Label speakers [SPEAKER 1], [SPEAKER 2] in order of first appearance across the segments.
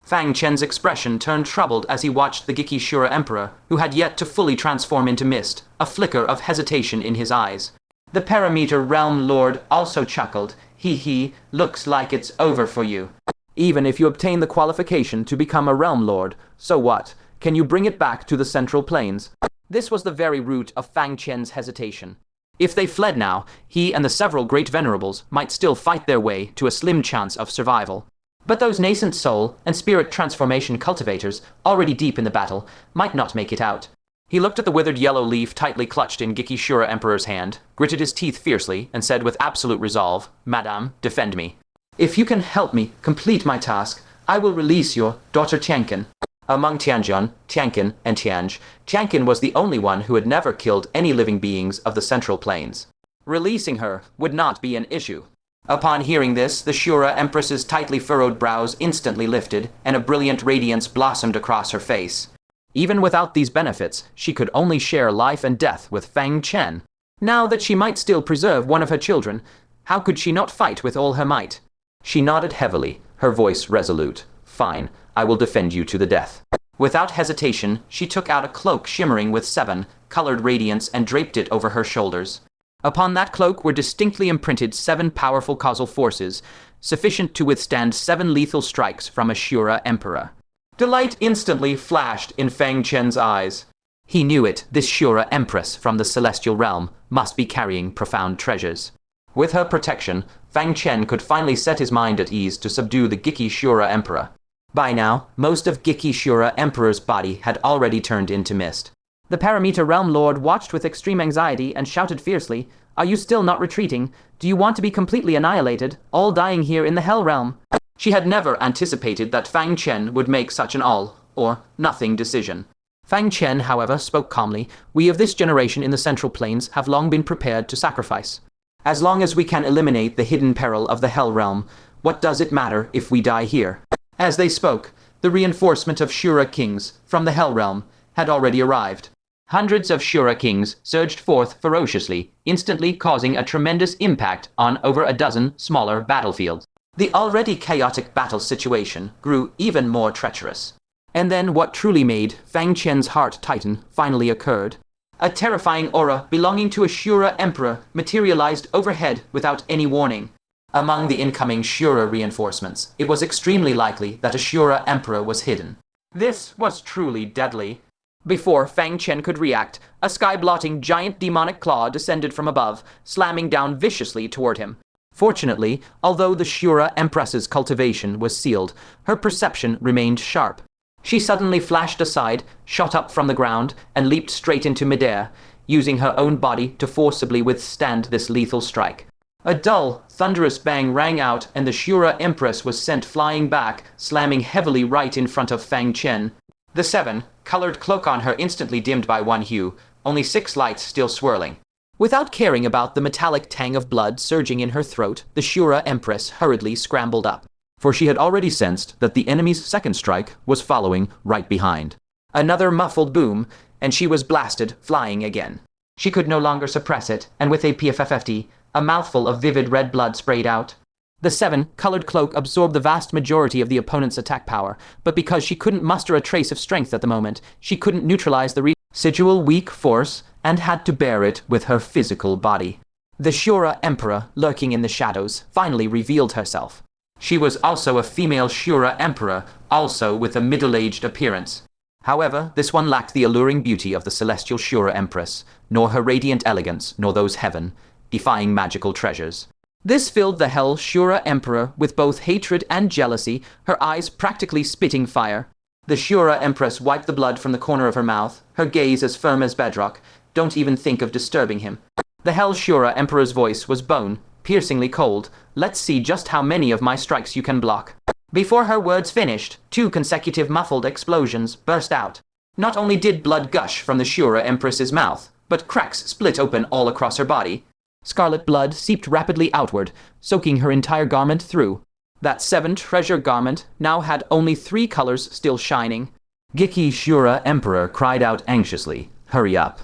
[SPEAKER 1] Fang Chen's expression turned troubled as he watched the Gikishura Emperor, who had yet to fully transform into mist, a flicker of hesitation in his eyes. The Parameter Realm Lord also chuckled. He, looks like it's over for you. Even if you obtain the qualification to become a Realm Lord, so what? Can you bring it back to the Central Plains? This was the very root of Fang Chen's hesitation. If they fled now, he and the several great venerables might still fight their way to a slim chance of survival. But those nascent soul and spirit transformation cultivators, already deep in the battle, might not make it out. He looked at the withered yellow leaf tightly clutched in Gikishura Emperor's hand, gritted his teeth fiercely, and said with absolute resolve, Madame, defend me. If you can help me complete my task, I will release your daughter Tianqin. Among Tianjun, Tianqin, and Tianj, Tianqin was the only one who had never killed any living beings of the Central Plains. Releasing her would not be an issue. Upon hearing this, the Shura Empress's tightly furrowed brows instantly lifted, and a brilliant radiance blossomed across her face. Even without these benefits, she could only share life and death with Fang Chen. Now that she might still preserve one of her children, how could she not fight with all her might? She nodded heavily, her voice resolute. Fine, I will defend you to the death. Without hesitation, she took out a cloak shimmering with 7 colored radiance and draped it over her shoulders. Upon that cloak were distinctly imprinted 7 powerful causal forces, sufficient to withstand 7 lethal strikes from a Shura Emperor. Delight instantly flashed in Fang Chen's eyes. He knew it, this Shura Empress from the Celestial Realm must be carrying profound treasures. With her protection, Fang Chen could finally set his mind at ease to subdue the Gikishura Emperor. By now, most of Gikishura Emperor's body had already turned into mist. The Parameter Realm Lord watched with extreme anxiety and shouted fiercely, Are you still not retreating? Do you want to be completely annihilated, all dying here in the Hell Realm? She had never anticipated that Fang Chen would make such an all, or nothing decision. Fang Chen, however, spoke calmly. We of this generation in the Central Plains have long been prepared to sacrifice. As long as we can eliminate the hidden peril of the Hell Realm, what does it matter if we die here? As they spoke, the reinforcement of Shura kings from the Hell Realm had already arrived. Hundreds of Shura kings surged forth ferociously, instantly causing a tremendous impact on over a dozen smaller battlefields. The already chaotic battle situation grew even more treacherous. And then what truly made Fang Chen's heart tighten finally occurred. A terrifying aura belonging to a Shura Emperor materialized overhead without any warning. Among the incoming Shura reinforcements, it was extremely likely that a Shura Emperor was hidden. This was truly deadly. Before Fang Chen could react, a sky-blotting giant demonic claw descended from above, slamming down viciously toward him. Fortunately, although the Shura Empress's cultivation was sealed, her perception remained sharp. She suddenly flashed aside, shot up from the ground, and leaped straight into midair, using her own body to forcibly withstand this lethal strike. A dull, thunderous bang rang out, and the Shura Empress was sent flying back, slamming heavily right in front of Fang Chen. The 7-colored cloak on her instantly dimmed by 1 hue, only 6 lights still swirling. Without caring about the metallic tang of blood surging in her throat, the Shura Empress hurriedly scrambled up, for she had already sensed that the enemy's second strike was following right behind. Another muffled boom, and she was blasted, flying again. She could no longer suppress it, and with a PFFFT, a mouthful of vivid red blood sprayed out. The 7-colored cloak absorbed the vast majority of the opponent's attack power, but because she couldn't muster a trace of strength at the moment, she couldn't neutralize the residual weak force and had to bear it with her physical body. The Shura Emperor, lurking in the shadows, finally revealed herself. She was also a female Shura Emperor, also with a middle-aged appearance. However, this one lacked the alluring beauty of the celestial Shura Empress, nor her radiant elegance, nor those heaven-defying magical treasures. This filled the Hell Shura Emperor with both hatred and jealousy, her eyes practically spitting fire. The Shura Empress wiped the blood from the corner of her mouth, her gaze as firm as bedrock. Don't even think of disturbing him. The Hell Shura Emperor's voice was bone, piercingly cold. Let's see just how many of my strikes you can block. Before her words finished, 2 consecutive muffled explosions burst out. Not only did blood gush from the Shura Empress's mouth, but cracks split open all across her body. Scarlet blood seeped rapidly outward, soaking her entire garment through. That 7-treasure garment now had only 3 colors still shining. Gikishura Emperor cried out anxiously, "Hurry up."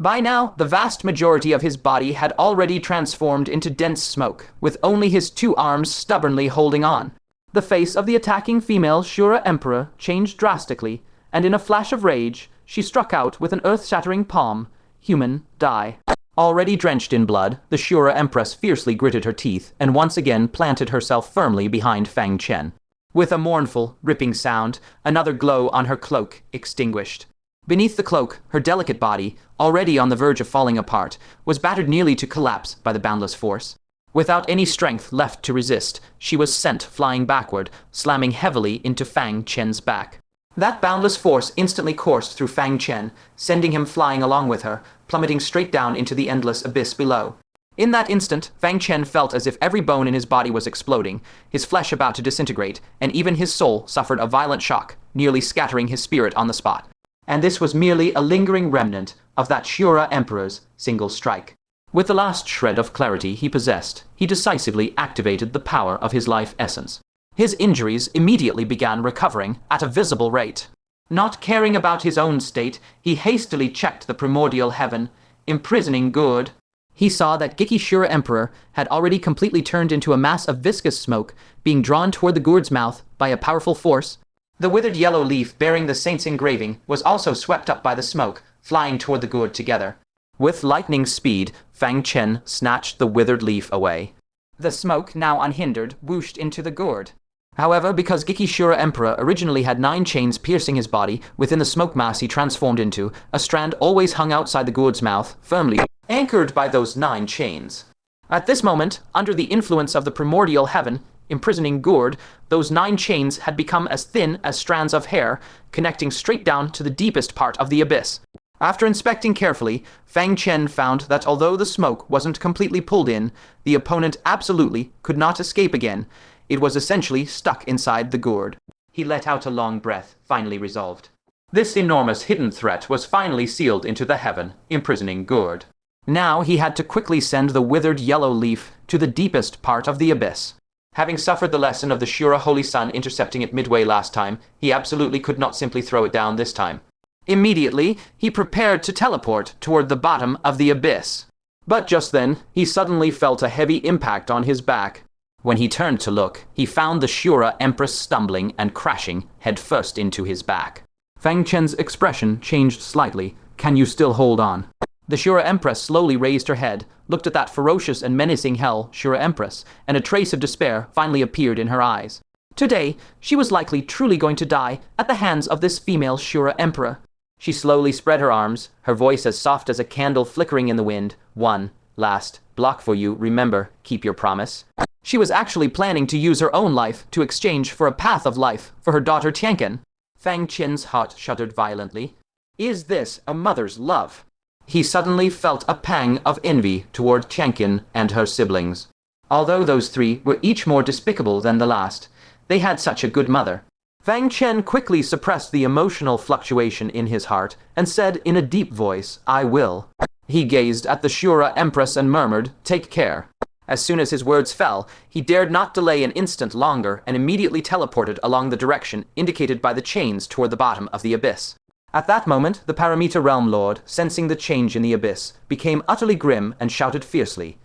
[SPEAKER 1] By now, the vast majority of his body had already transformed into dense smoke, with only his 2 arms stubbornly holding on. The face of the attacking female Shura Emperor changed drastically, and in a flash of rage, she struck out with an earth-shattering palm. Human, die. Already drenched in blood, the Shura Empress fiercely gritted her teeth and once again planted herself firmly behind Fang Chen. With a mournful, ripping sound, another glow on her cloak extinguished. Beneath the cloak, her delicate body, already on the verge of falling apart, was battered nearly to collapse by the boundless force. Without any strength left to resist, she was sent flying backward, slamming heavily into Fang Chen's back. That boundless force instantly coursed through Fang Chen, sending him flying along with her, plummeting straight down into the endless abyss below. In that instant, Fang Chen felt as if every bone in his body was exploding, his flesh about to disintegrate, and even his soul suffered a violent shock, nearly scattering his spirit on the spot. And this was merely a lingering remnant of that Shura Emperor's single strike. With the last shred of clarity he possessed, he decisively activated the power of his life essence. His injuries immediately began recovering at a visible rate. Not caring about his own state, he hastily checked the primordial heaven, imprisoning good. He saw that Giki Shura Emperor had already completely turned into a mass of viscous smoke, being drawn toward the gourd's mouth by a powerful force. The withered yellow leaf bearing the saint's engraving was also swept up by the smoke, flying toward the gourd together. With lightning speed, Fang Chen snatched the withered leaf away. The smoke, now unhindered, whooshed into the gourd. However, because Giki Shura Emperor originally had 9 chains piercing his body within the smoke mass he transformed into, a strand always hung outside the gourd's mouth, firmly anchored by those 9 chains. At this moment, under the influence of the primordial heaven, imprisoning gourd, those 9 chains had become as thin as strands of hair, connecting straight down to the deepest part of the abyss. After inspecting carefully, Fang Chen found that although the smoke wasn't completely pulled in, the opponent absolutely could not escape again. It was essentially stuck inside the gourd. He let out a long breath, finally resolved. This enormous hidden threat was finally sealed into the heaven, imprisoning gourd. Now he had to quickly send the withered yellow leaf to the deepest part of the abyss. Having suffered the lesson of the Shura Holy Sun intercepting it midway last time, he absolutely could not simply throw it down this time. Immediately, he prepared to teleport toward the bottom of the abyss. But just then, he suddenly felt a heavy impact on his back. When he turned to look, he found the Shura Empress stumbling and crashing headfirst into his back. Fang Chen's expression changed slightly. "Can you still hold on?" The Shura Empress slowly raised her head, looked at that ferocious and menacing hell, Shura Empress, and a trace of despair finally appeared in her eyes. Today, she was likely truly going to die at the hands of this female Shura Emperor. She slowly spread her arms, her voice as soft as a candle flickering in the wind. "One last block for you, remember, keep your promise." She was actually planning to use her own life to exchange for a path of life for her daughter Tianqin. Fang Chen's heart shuddered violently. Is this a mother's love? He suddenly felt a pang of envy toward Tianqin and her siblings. Although those 3 were each more despicable than the last, they had such a good mother. Fang Chen quickly suppressed the emotional fluctuation in his heart and said in a deep voice, "I will." He gazed at the Shura Empress and murmured, "Take care." As soon as his words fell, he dared not delay an instant longer and immediately teleported along the direction indicated by the chains toward the bottom of the abyss. At that moment, the Paramita Realm Lord, sensing the change in the abyss, became utterly grim and shouted fiercely,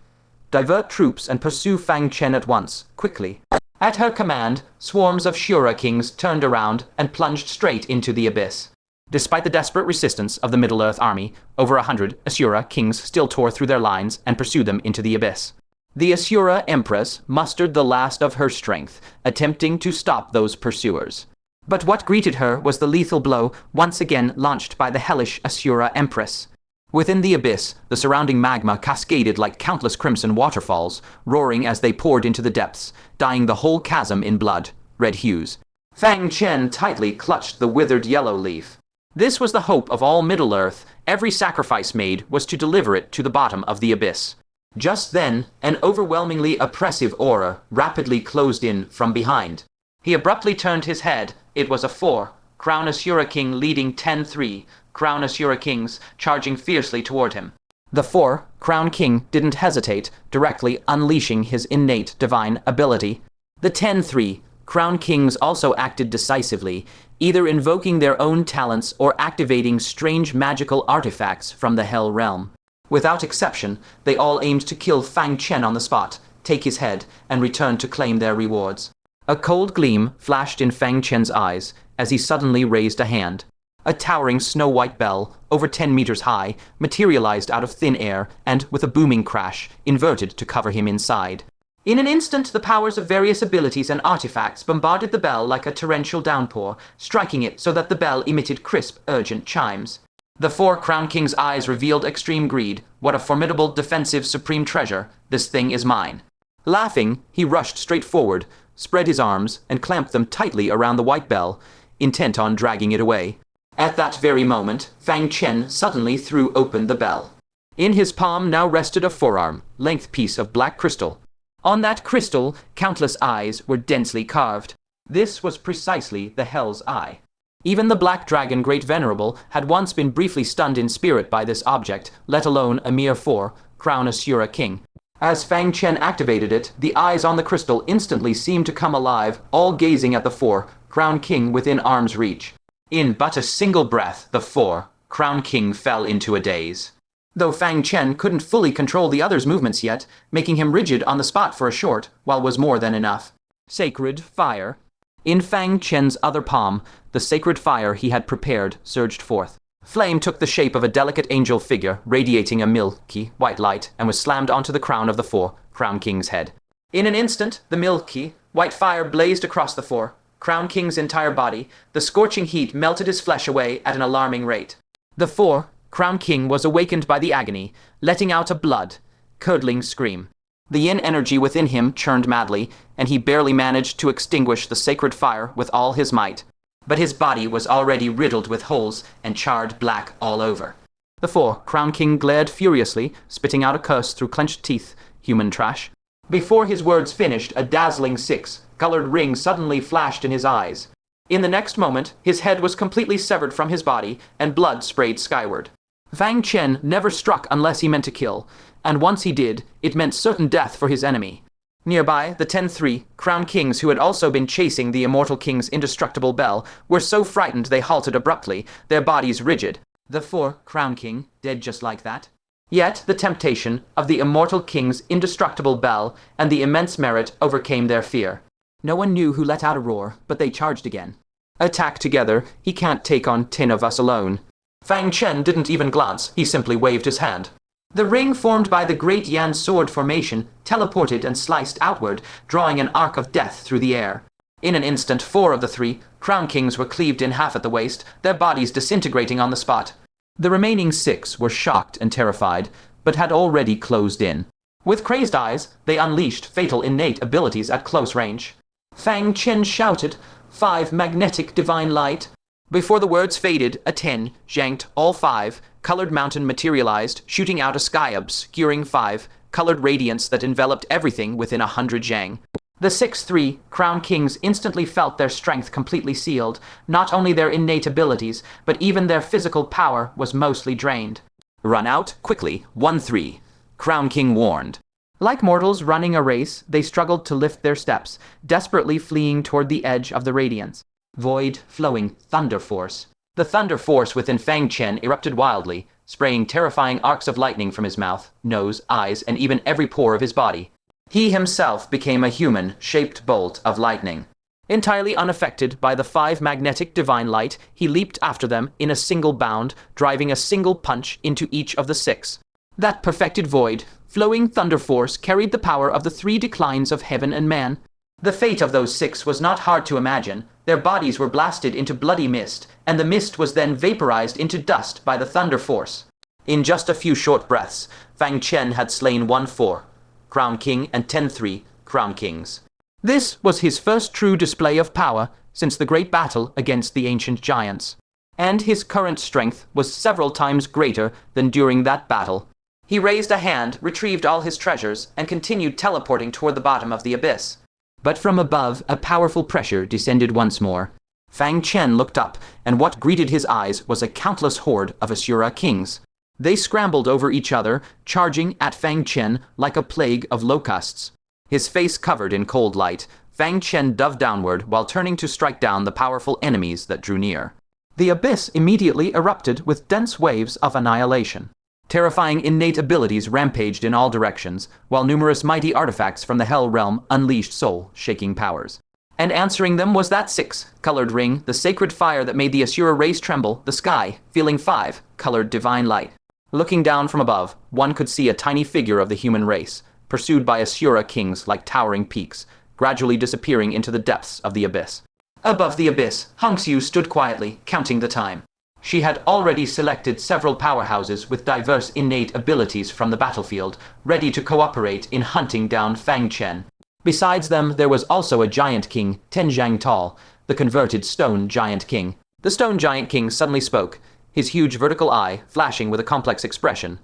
[SPEAKER 1] "Divert troops and pursue Fang Chen at once, quickly." At her command, swarms of Shura kings turned around and plunged straight into the abyss. Despite the desperate resistance of the Middle-earth army, over 100 Asura kings still tore through their lines and pursued them into the abyss. The Asura Empress mustered the last of her strength, attempting to stop those pursuers. But what greeted her was the lethal blow once again launched by the hellish Asura Empress. Within the abyss, the surrounding magma cascaded like countless crimson waterfalls, roaring as they poured into the depths, dyeing the whole chasm in blood, red hues. Fang Chen tightly clutched the withered yellow leaf. This was the hope of all Middle-earth. Every sacrifice made was to deliver it to the bottom of the abyss. Just then, an overwhelmingly oppressive aura rapidly closed in from behind. He abruptly turned his head. It was a 4, Crown Asura King leading 10-3, Crown Asura Kings charging fiercely toward him. The 4, Crown King didn't hesitate, directly unleashing his innate divine ability. The 10-3, Crown Kings also acted decisively, either invoking their own talents or activating strange magical artifacts from the Hell Realm. Without exception, they all aimed to kill Fang Chen on the spot, take his head, and return to claim their rewards. A cold gleam flashed in Fang Chen's eyes as he suddenly raised a hand. A towering snow-white bell, over 10 meters high, materialized out of thin air and, with a booming crash, inverted to cover him inside. In an instant, the powers of various abilities and artifacts bombarded the bell like a torrential downpour, striking it so that the bell emitted crisp, urgent chimes. The 4 Crown King's eyes revealed extreme greed. What a formidable, defensive, supreme treasure. This thing is mine. Laughing, he rushed straight forward, spread his arms, and clamped them tightly around the white bell, intent on dragging it away. At that very moment, Fang Chen suddenly threw open the bell. In his palm now rested a forearm-length piece of black crystal. On that crystal, countless eyes were densely carved. This was precisely the Hell's Eye. Even the Black Dragon Great Venerable had once been briefly stunned in spirit by this object, let alone a mere 4 Crown Asura King. As Fang Chen activated it, the eyes on the crystal instantly seemed to come alive, all gazing at the 4 Crown King within arm's reach. In but a single breath, the 4 Crown King fell into a daze. Though Fang Chen couldn't fully control the other's movements yet, making him rigid on the spot for a short while was more than enough. Sacred fire. In Fang Chen's other palm, the sacred fire he had prepared surged forth. Flame took the shape of a delicate angel figure, radiating a milky, white light, and was slammed onto the crown of the 4 Crown King's head. In an instant, the milky, white fire blazed across the 4 Crown King's entire body. The scorching heat melted his flesh away at an alarming rate. The 4 Crown King was awakened by the agony, letting out a blood-curdling scream. The yin energy within him churned madly, and he barely managed to extinguish the sacred fire with all his might. But his body was already riddled with holes and charred black all over. The 4 Crown King glared furiously, spitting out a curse through clenched teeth. Human trash. Before his words finished, a dazzling 6-colored ring suddenly flashed in his eyes. In the next moment, his head was completely severed from his body, and blood sprayed skyward. Fang Chen never struck unless he meant to kill, and once he did, it meant certain death for his enemy. Nearby, the 10-3 Crown Kings who had also been chasing the Immortal King's indestructible bell were so frightened they halted abruptly, their bodies rigid. The 4 Crown King dead just like that. Yet the temptation of the Immortal King's indestructible bell and the immense merit overcame their fear. No one knew who let out a roar, but they charged again. Attack together, he can't take on 10 of us alone. Fang Chen didn't even glance, he simply waved his hand. The ring formed by the Great Yan Sword formation teleported and sliced outward, drawing an arc of death through the air. In an instant, 4 of the 3 Crown Kings were cleaved in half at the waist, their bodies disintegrating on the spot. The remaining 6 were shocked and terrified, but had already closed in. With crazed eyes, they unleashed fatal innate abilities at close range. Fang Chen shouted, 5 magnetic divine light. Before the words faded, a 10 zhanged all 5 colored mountain materialized, shooting out a sky obscuring 5 colored radiance that enveloped everything within 100 zhang. The 6-3 Crown Kings instantly felt their strength completely sealed. Not only their innate abilities, but even their physical power was mostly drained. Run out, quickly, 1-3, Crown King warned. Like mortals running a race, they struggled to lift their steps, desperately fleeing toward the edge of the radiance. Void, flowing, thunder force. The thunder force within Fang Chen erupted wildly, spraying terrifying arcs of lightning from his mouth, nose, eyes, and even every pore of his body. He himself became a human-shaped bolt of lightning. Entirely unaffected by the 5 magnetic divine light, he leaped after them in a single bound, driving a single punch into each of the 6. That perfected void, flowing thunder force carried the power of the 3 declines of heaven and man. The fate of those 6 was not hard to imagine. Their bodies were blasted into bloody mist, and the mist was then vaporized into dust by the thunder force. In just a few short breaths, Fang Chen had slain 1-4 Crown King and 10-3 Crown Kings. This was his first true display of power since the great battle against the ancient giants. And his current strength was several times greater than during that battle. He raised a hand, retrieved all his treasures, and continued teleporting toward the bottom of the abyss. But from above, a powerful pressure descended once more. Fang Chen looked up, and what greeted his eyes was a countless horde of Asura kings. They scrambled over each other, charging at Fang Chen like a plague of locusts. His face covered in cold light, Fang Chen dove downward while turning to strike down the powerful enemies that drew near. The abyss immediately erupted with dense waves of annihilation. Terrifying innate abilities rampaged in all directions, while numerous mighty artifacts from the Hell Realm unleashed soul-shaking powers. And answering them was that 6 colored ring, the sacred fire that made the Asura race tremble, the sky, feeling 5 colored divine light. Looking down from above, one could see a tiny figure of the human race, pursued by Asura kings like towering peaks, gradually disappearing into the depths of the abyss. Above the abyss, Hongxiu stood quietly, counting the time. She had already selected several powerhouses with diverse innate abilities from the battlefield, ready to cooperate in hunting down Fang Chen. Besides them, there was also a giant king, Tenjiang Tall, the converted stone giant king. The stone giant king suddenly spoke, his huge vertical eye flashing with a complex expression.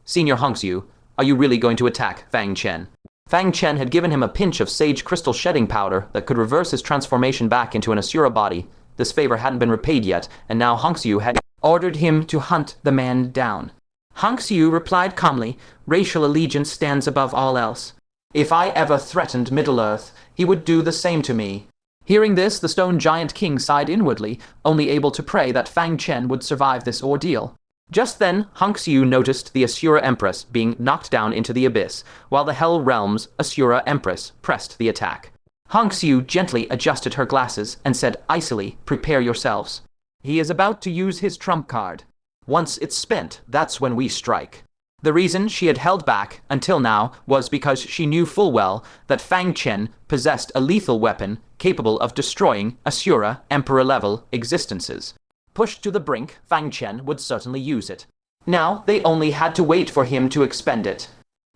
[SPEAKER 1] "Senior Hongxiu, are you really going to attack Fang Chen?" Fang Chen had given him a pinch of sage crystal shedding powder that could reverse his transformation back into an Asura body. This favor hadn't been repaid yet, and now Hongxiu had ordered him to hunt the man down. Hongxiu replied calmly, "Racial allegiance stands above all else. If I ever threatened Middle-earth, he would do the same to me." Hearing this, the stone giant king sighed inwardly, only able to pray that Fang Chen would survive this ordeal. Just then, Hongxiu noticed the Asura Empress being knocked down into the abyss, while the Hell Realm's Asura Empress pressed the attack. Hongxiu gently adjusted her glasses and said icily, "Prepare yourselves. He is about to use his trump card. Once it's spent, that's when we strike." The reason she had held back until now was because she knew full well that Fang Chen possessed a lethal weapon capable of destroying Asura Emperor-level existences. Pushed to the brink, Fang Chen would certainly use it. Now they only had to wait for him to expend it.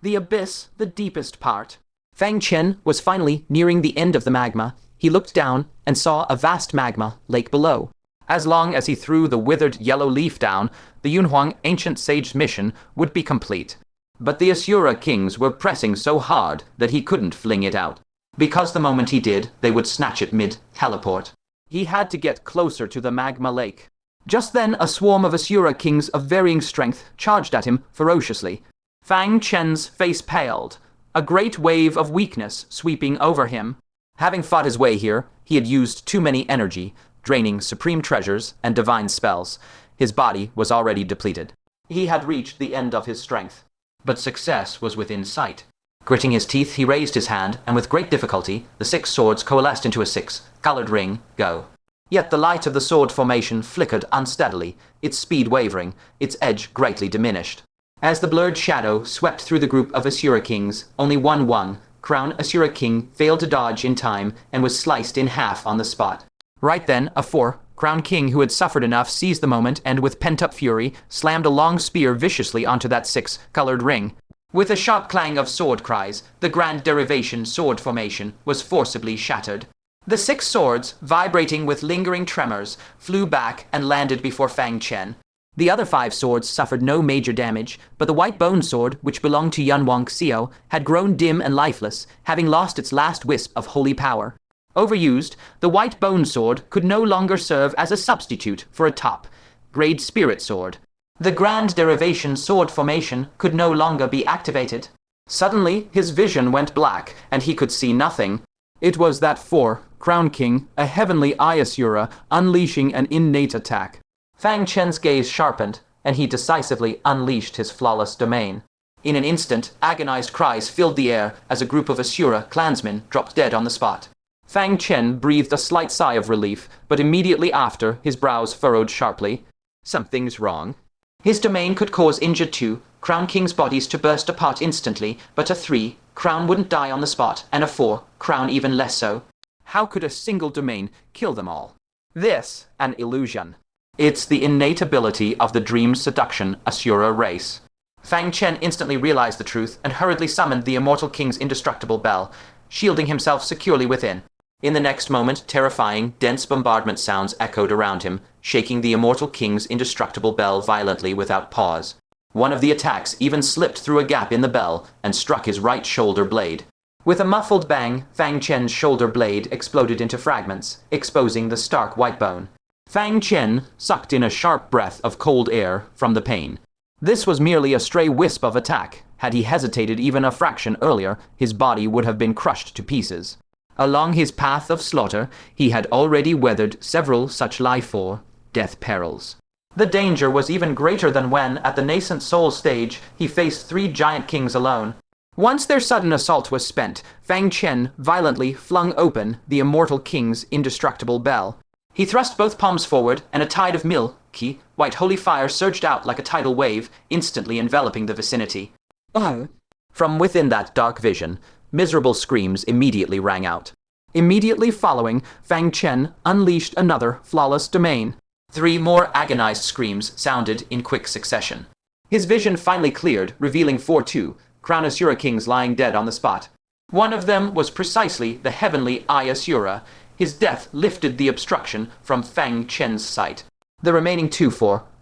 [SPEAKER 1] The abyss, the deepest part. Fang Chen was finally nearing the end of the magma. He looked down and saw a vast magma lake below. As long as he threw the withered yellow leaf down, the Yunhuang ancient sage's mission would be complete. But the Asura kings were pressing so hard that he couldn't fling it out, because the moment he did, they would snatch it mid-teleport. He had to get closer to the magma lake. Just then, a swarm of Asura kings of varying strength charged at him ferociously. Fang Chen's face paled, a great wave of weakness sweeping over him. Having fought his way here, he had used too many energy, draining supreme treasures and divine spells. His body was already depleted. He had reached the end of his strength, but success was within sight. Gritting his teeth, he raised his hand, and with great difficulty, the 6 swords coalesced into a 6-colored ring, go. Yet the light of the sword formation flickered unsteadily, its speed wavering, its edge greatly diminished. As the blurred shadow swept through the group of Asura kings, only one Crown Asura king failed to dodge in time and was sliced in half on the spot. Right then, a 4-crown king who had suffered enough seized the moment and, with pent-up fury, slammed a long spear viciously onto that 6-colored ring. With a sharp clang of sword cries, the grand derivation sword formation was forcibly shattered. The 6 swords, vibrating with lingering tremors, flew back and landed before Fang Chen. The other 5 swords suffered no major damage, but the white bone sword, which belonged to Hongxiu, had grown dim and lifeless, having lost its last wisp of holy power. Overused, the white bone sword could no longer serve as a substitute for a top-grade spirit sword. The grand derivation sword formation could no longer be activated. Suddenly, his vision went black, and he could see nothing. It was that 4-crown king, a heavenly Asura, unleashing an innate attack. Fang Chen's gaze sharpened, and he decisively unleashed his flawless domain. In an instant, agonized cries filled the air as a group of Asura clansmen dropped dead on the spot. Fang Chen breathed a slight sigh of relief, but immediately after, his brows furrowed sharply. Something's wrong. His domain could cause injured 2-crown kings' bodies to burst apart instantly, but a 3-crown wouldn't die on the spot, and a 4-crown even less so. How could a single domain kill them all? This, an illusion. It's the innate ability of the dream seduction Asura race. Fang Chen instantly realized the truth and hurriedly summoned the immortal king's indestructible bell, shielding himself securely within. In the next moment, terrifying, dense bombardment sounds echoed around him, shaking the immortal king's indestructible bell violently without pause. One of the attacks even slipped through a gap in the bell and struck his right shoulder blade. With a muffled bang, Fang Chen's shoulder blade exploded into fragments, exposing the stark white bone. Fang Chen sucked in a sharp breath of cold air from the pain. This was merely a stray wisp of attack. Had he hesitated even a fraction earlier, his body would have been crushed to pieces. Along his path of slaughter, he had already weathered several such life-or-death perils. The danger was even greater than when, at the nascent soul stage, he faced 3 giant kings alone. Once their sudden assault was spent, Fang Chen violently flung open the immortal king's indestructible bell. He thrust both palms forward, and a tide of milky, white holy fire surged out like a tidal wave, instantly enveloping the vicinity. Oh! From within that dark vision, miserable screams immediately rang out. Immediately following, Fang Chen unleashed another flawless domain. 3 more agonized screams sounded in quick succession. His vision finally cleared, revealing 4 Crown Asura kings lying dead on the spot. One of them was precisely the heavenly Eye Asura. His death lifted the obstruction from Fang Chen's sight. The remaining 2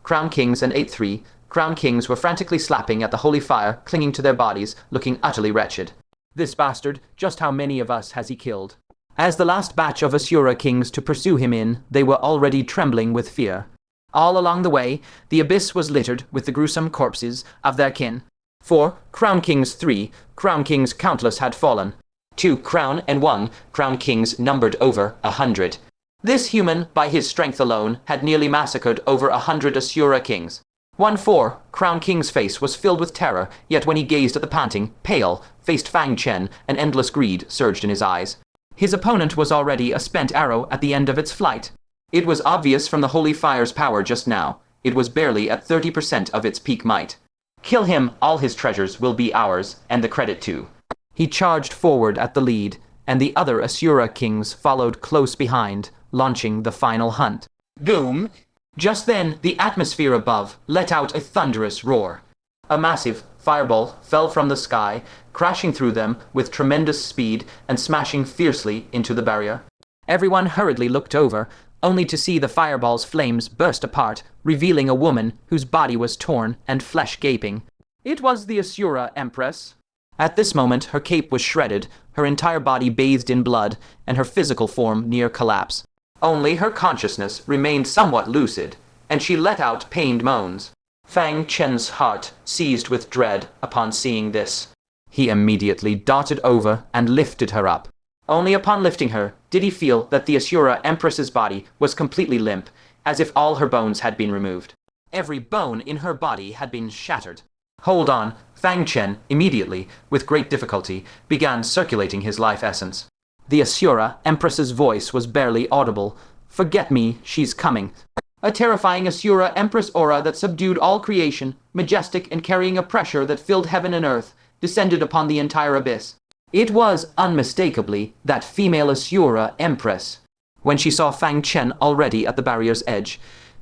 [SPEAKER 1] Crown Kings and 8 Crown Kings were frantically slapping at the holy fire, clinging to their bodies, looking utterly wretched. This bastard, just how many of us has he killed? As the last batch of Asura kings to pursue him in, they were already trembling with fear. All along the way, the abyss was littered with the gruesome corpses of their kin. 4 Crown Kings 3 Crown Kings countless had fallen. 2 Crown and 1 Crown Kings numbered over 100. This human, by his strength alone, had nearly massacred over 100 Asura kings. 4 Crown King's face was filled with terror, yet when he gazed at the panting, pale-faced Fang Chen, an endless greed surged in his eyes. His opponent was already a spent arrow at the end of its flight. It was obvious from the holy fire's power just now. It was barely at 30% of its peak might. Kill him, all his treasures will be ours, and the credit too. He charged forward at the lead, and the other Asura kings followed close behind, launching the final hunt. Boom! Just then, the atmosphere above let out a thunderous roar. A massive fireball fell from the sky, crashing through them with tremendous speed and smashing fiercely into the barrier. Everyone hurriedly looked over, only to see the fireball's flames burst apart, revealing a woman whose body was torn and flesh gaping. It was the Asura Empress. At this moment, her cape was shredded, her entire body bathed in blood, and her physical form near collapse. Only her consciousness remained somewhat lucid, and she let out pained moans. Fang Chen's heart seized with dread upon seeing this. He immediately darted over and lifted her up. Only upon lifting her did he feel that the Asura Empress's body was completely limp, as if all her bones had been removed. Every bone in her body had been shattered. Hold on, Fang Chen immediately, with great difficulty, began circulating his life essence. The Asura Empress's voice was barely audible. Forget me, she's coming. A terrifying Asura Empress aura that subdued all creation, majestic and carrying a pressure that filled heaven and earth, descended upon the entire abyss. It was, unmistakably, that female Asura Empress. When she saw Fang Chen already at the barrier's edge,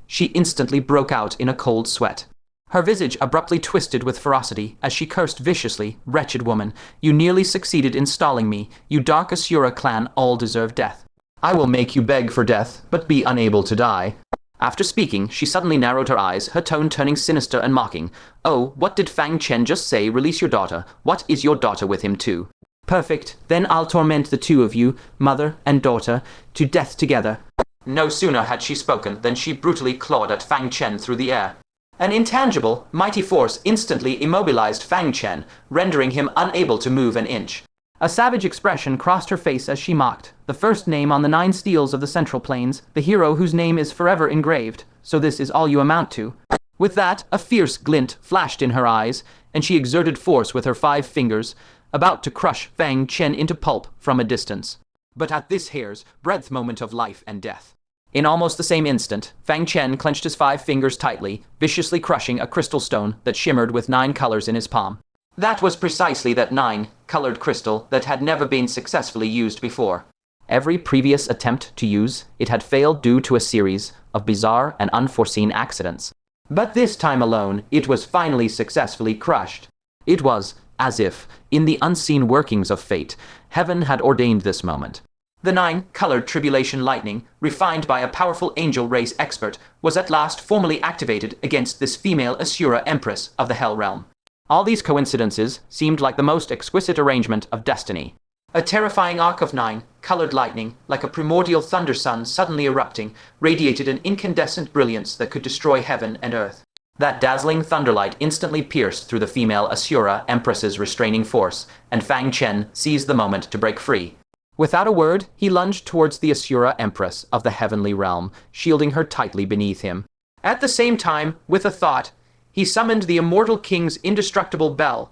[SPEAKER 1] she instantly broke out in a cold sweat. Her visage abruptly twisted with ferocity as she cursed viciously, "Wretched woman, you nearly succeeded in stalling me. You dark Asura clan all deserve death. I will make you beg for death, but be unable to die." After speaking, she suddenly narrowed her eyes, her tone turning sinister and mocking. "Oh, what did Fang Chen just say? Release your daughter. What is your daughter with him too?" "Perfect. Then I'll torment the 2 of you, mother and daughter, to death together." No sooner had she spoken than she brutally clawed at Fang Chen through the air. An intangible, mighty force instantly immobilized Fang Chen, rendering him unable to move an inch. A savage expression crossed her face as she mocked. "The first name on the 9 steels of the Central Plains, the hero whose name is forever engraved. So this is all you amount to." With that, a fierce glint flashed in her eyes, and she exerted force with her 5 fingers, about to crush Fang Chen into pulp from a distance. But at this hair's breadth moment of life and death, in almost the same instant, Fang Chen clenched his 5 fingers tightly, viciously crushing a crystal stone that shimmered with 9 colors in his palm. That was precisely that 9-colored crystal that had never been successfully used before. Every previous attempt to use it had failed due to a series of bizarre and unforeseen accidents. But this time alone, it was finally successfully crushed. It was as if, in the unseen workings of fate, heaven had ordained this moment. The 9-colored tribulation lightning, refined by a powerful angel race expert, was at last formally activated against this female Asura Empress of the Hell Realm. All these coincidences seemed like the most exquisite arrangement of destiny. A terrifying arc of 9-colored lightning, like a primordial thunder sun suddenly erupting, radiated an incandescent brilliance that could destroy heaven and earth. That dazzling thunderlight instantly pierced through the female Asura Empress's restraining force, and Fang Chen seized the moment to break free. Without a word, he lunged towards the Asura Empress of the heavenly realm, shielding her tightly beneath him. At the same time, with a thought, he summoned the immortal king's indestructible bell.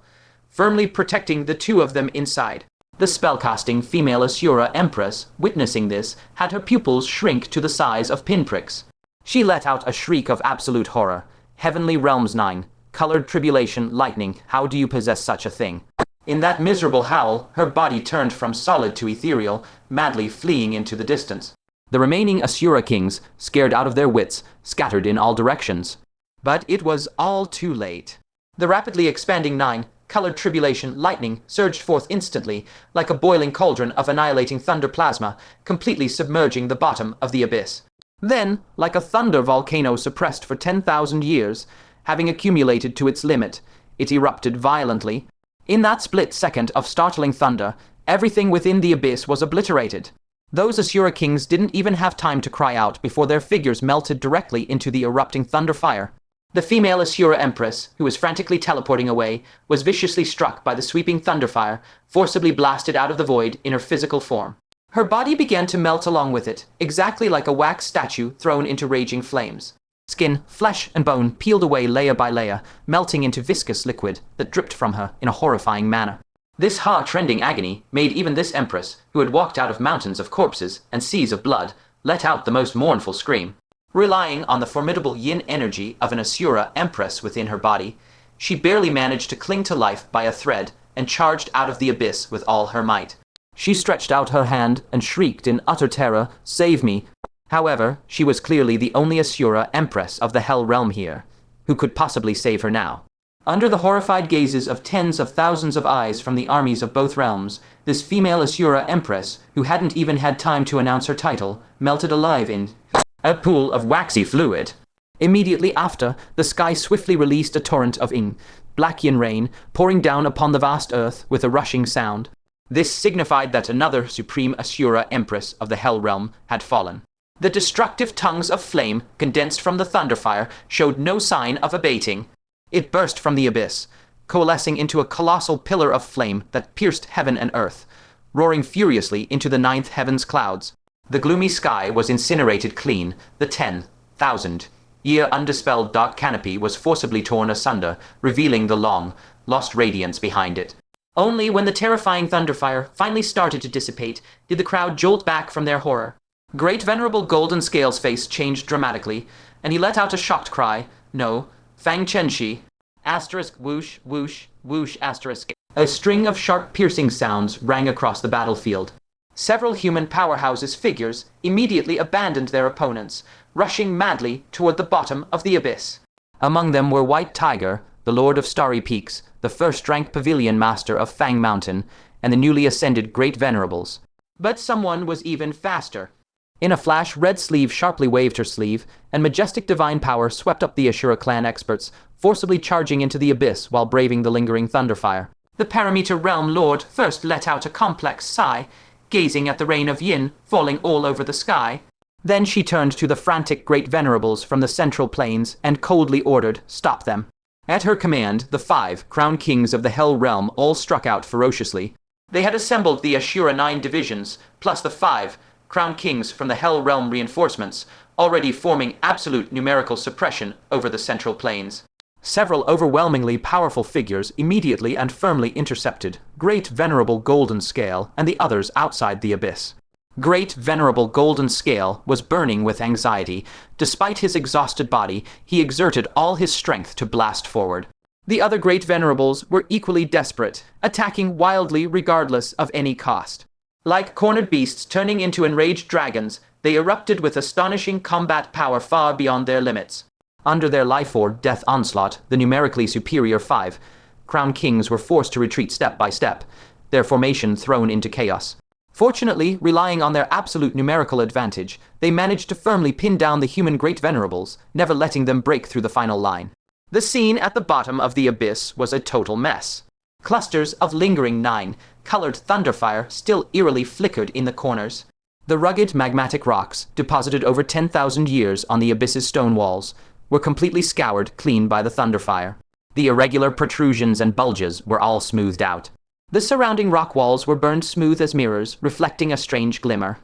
[SPEAKER 1] firmly protecting the two of them inside. The spellcasting female Asura Empress, witnessing this, had her pupils shrink to the size of pinpricks. She let out a shriek of absolute horror. Heavenly Realms 9. Colored tribulation, lightning, how do you possess such a thing? In that miserable howl, her body turned from solid to ethereal, madly fleeing into the distance. The remaining Asura kings, scared out of their wits, scattered in all directions. But it was all too late. The rapidly expanding 9. Colored tribulation, lightning, surged forth instantly, like a boiling cauldron of annihilating thunder plasma, completely submerging the bottom of the abyss. Then, like a thunder volcano suppressed for 10,000 years, having accumulated to its limit, it erupted violently. In that split second of startling thunder, everything within the abyss was obliterated. Those Asura kings didn't even have time to cry out before their figures melted directly into the erupting thunder fire. The female Asura Empress, who was frantically teleporting away, was viciously struck by the sweeping thunderfire, forcibly blasted out of the void in her physical form. Her body began to melt along with it, exactly like a wax statue thrown into raging flames. Skin, flesh, and bone peeled away layer by layer, melting into viscous liquid that dripped from her in a horrifying manner. This heart-rending agony made even this empress, who had walked out of mountains of corpses and seas of blood, let out the most mournful scream. Relying on the formidable yin energy of an Asura Empress within her body, she barely managed to cling to life by a thread and charged out of the abyss with all her might. She stretched out her hand and shrieked in utter terror, "Save me!" However, she was clearly the only Asura Empress of the Hell Realm here. Who could possibly save her now? Under the horrified gazes of tens of thousands of eyes from the armies of both realms, this female Asura Empress, who hadn't even had time to announce her title, melted alive in a pool of waxy fluid. Immediately after, the sky swiftly released a torrent of black yin rain, pouring down upon the vast earth with a rushing sound. This signified that another supreme Asura Empress of the Hell Realm had fallen. The destructive tongues of flame condensed from the thunderfire showed no sign of abating. It burst from the abyss, coalescing into a colossal pillar of flame that pierced heaven and earth, roaring furiously into the 9th heaven's clouds. The gloomy sky was incinerated clean. The 10,000-year undispelled dark canopy was forcibly torn asunder, revealing the long, lost radiance behind it. Only when the terrifying thunderfire finally started to dissipate did the crowd jolt back from their horror. Great Venerable Golden Scale's face changed dramatically, and he let out a shocked cry. No, Fang Chen asterisk whoosh, whoosh, whoosh, asterisk. A string of sharp piercing sounds rang across the battlefield. Several human powerhouses' figures immediately abandoned their opponents, rushing madly toward the bottom of the abyss. Among them were White Tiger, the Lord of Starry Peaks, the first-rank pavilion master of Fang Mountain, and the newly ascended Great Venerables. But someone was even faster. In a flash, Red Sleeve sharply waved her sleeve, and majestic divine power swept up the Asura clan experts, forcibly charging into the abyss while braving the lingering thunderfire. The Parameter Realm Lord first let out a complex sigh, gazing at the rain of yin falling all over the sky. Then she turned to the frantic Great Venerables from the central plains and coldly ordered, "Stop them." At her command, the 5 crown kings of the Hell Realm all struck out ferociously. They had assembled the Asura 9 divisions, plus the 5 crown kings from the Hell Realm reinforcements, already forming absolute numerical suppression over the central plains. Several overwhelmingly powerful figures immediately and firmly intercepted Great Venerable Golden Scale and the others outside the abyss. Great Venerable Golden Scale was burning with anxiety. Despite his exhausted body, he exerted all his strength to blast forward. The other Great Venerables were equally desperate, attacking wildly regardless of any cost. Like cornered beasts turning into enraged dragons, they erupted with astonishing combat power far beyond their limits. Under their life or death onslaught, the numerically superior 5 crown kings were forced to retreat step by step, their formation thrown into chaos. Fortunately, relying on their absolute numerical advantage, they managed to firmly pin down the human Great Venerables, never letting them break through the final line. The scene at the bottom of the abyss was a total mess. Clusters of lingering 9-colored thunderfire still eerily flickered in the corners. The rugged magmatic rocks, deposited over 10,000 years on the abyss's stone walls, were completely scoured clean by the thunderfire. The irregular protrusions and bulges were all smoothed out. The surrounding rock walls were burned smooth as mirrors, reflecting a strange glimmer.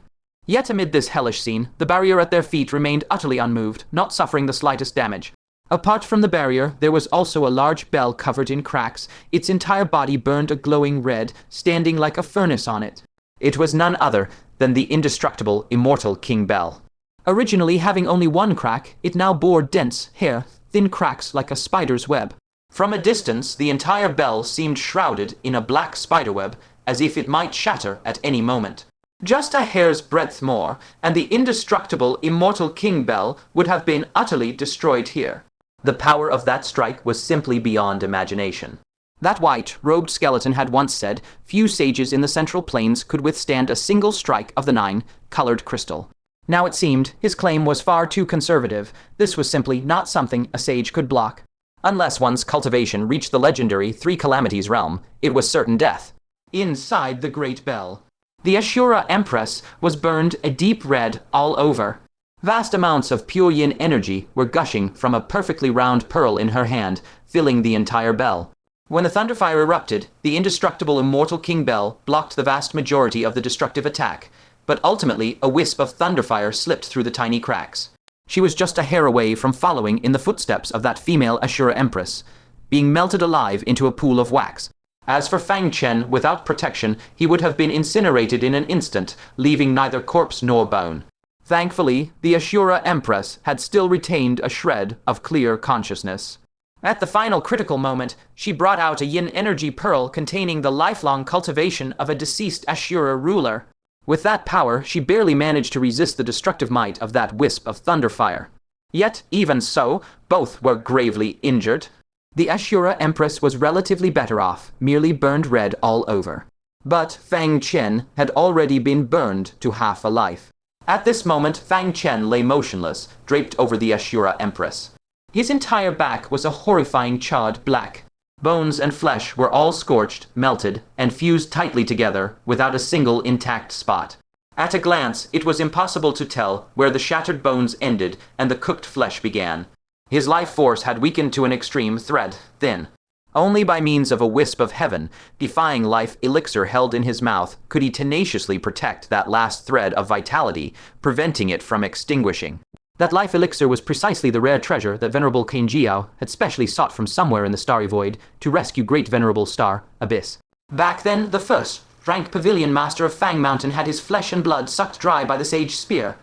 [SPEAKER 1] Yet amid this hellish scene, the barrier at their feet remained utterly unmoved, not suffering the slightest damage. Apart from the barrier, there was also a large bell covered in cracks. Its entire body burned a glowing red, standing like a furnace on it. It was none other than the indestructible, immortal King Bell. Originally having only one crack, it now bore dense, hair-thin cracks like a spider's web. From a distance, the entire bell seemed shrouded in a black spiderweb, as if it might shatter at any moment. Just a hair's breadth more, and the indestructible, immortal King Bell would have been utterly destroyed here. The power of that strike was simply beyond imagination. That white-robed skeleton had once said, few sages in the Central Plains could withstand a single strike of the 9-colored crystal. Now it seemed his claim was far too conservative. This was simply not something a sage could block. Unless one's cultivation reached the legendary Three Calamities realm, it was certain death. Inside the Great Bell, the Asura Empress was burned a deep red all over. Vast amounts of pure yin energy were gushing from a perfectly round pearl in her hand, filling the entire bell. When the thunderfire erupted, the indestructible immortal King Bell blocked the vast majority of the destructive attack, but ultimately a wisp of thunderfire slipped through the tiny cracks. She was just a hair away from following in the footsteps of that female Asura Empress, being melted alive into a pool of wax. As for Fang Chen, without protection, he would have been incinerated in an instant, leaving neither corpse nor bone. Thankfully, the Asura Empress had still retained a shred of clear consciousness. At the final critical moment, she brought out a yin energy pearl containing the lifelong cultivation of a deceased Asura ruler. With that power, she barely managed to resist the destructive might of that wisp of thunderfire. Yet, even so, both were gravely injured. The Asura Empress was relatively better off, merely burned red all over. But Fang Chen had already been burned to half a life. At this moment, Fang Chen lay motionless, draped over the Asura Empress. His entire back was a horrifying charred black. Bones and flesh were all scorched, melted, and fused tightly together without a single intact spot. At a glance, it was impossible to tell where the shattered bones ended and the cooked flesh began. His life force had weakened to an extreme thread thin. Only by means of a wisp of heaven, defying life elixir held in his mouth, could he tenaciously protect that last thread of vitality, preventing it from extinguishing. That life elixir was precisely the rare treasure that Venerable Hongxiu had specially sought from somewhere in the starry void to rescue Great Venerable Star Abyss. Back then, the first rank pavilion master of Fang Mountain had his flesh and blood sucked dry by the sage spear.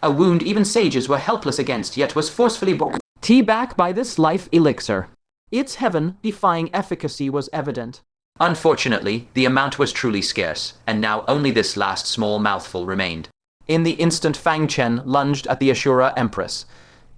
[SPEAKER 1] A wound even sages were helpless against, yet was forcefully brought back by this life elixir. Its heaven-defying efficacy was evident. Unfortunately, the amount was truly scarce, and now only this last small mouthful remained. In the instant Fang Chen lunged at the Asura Empress,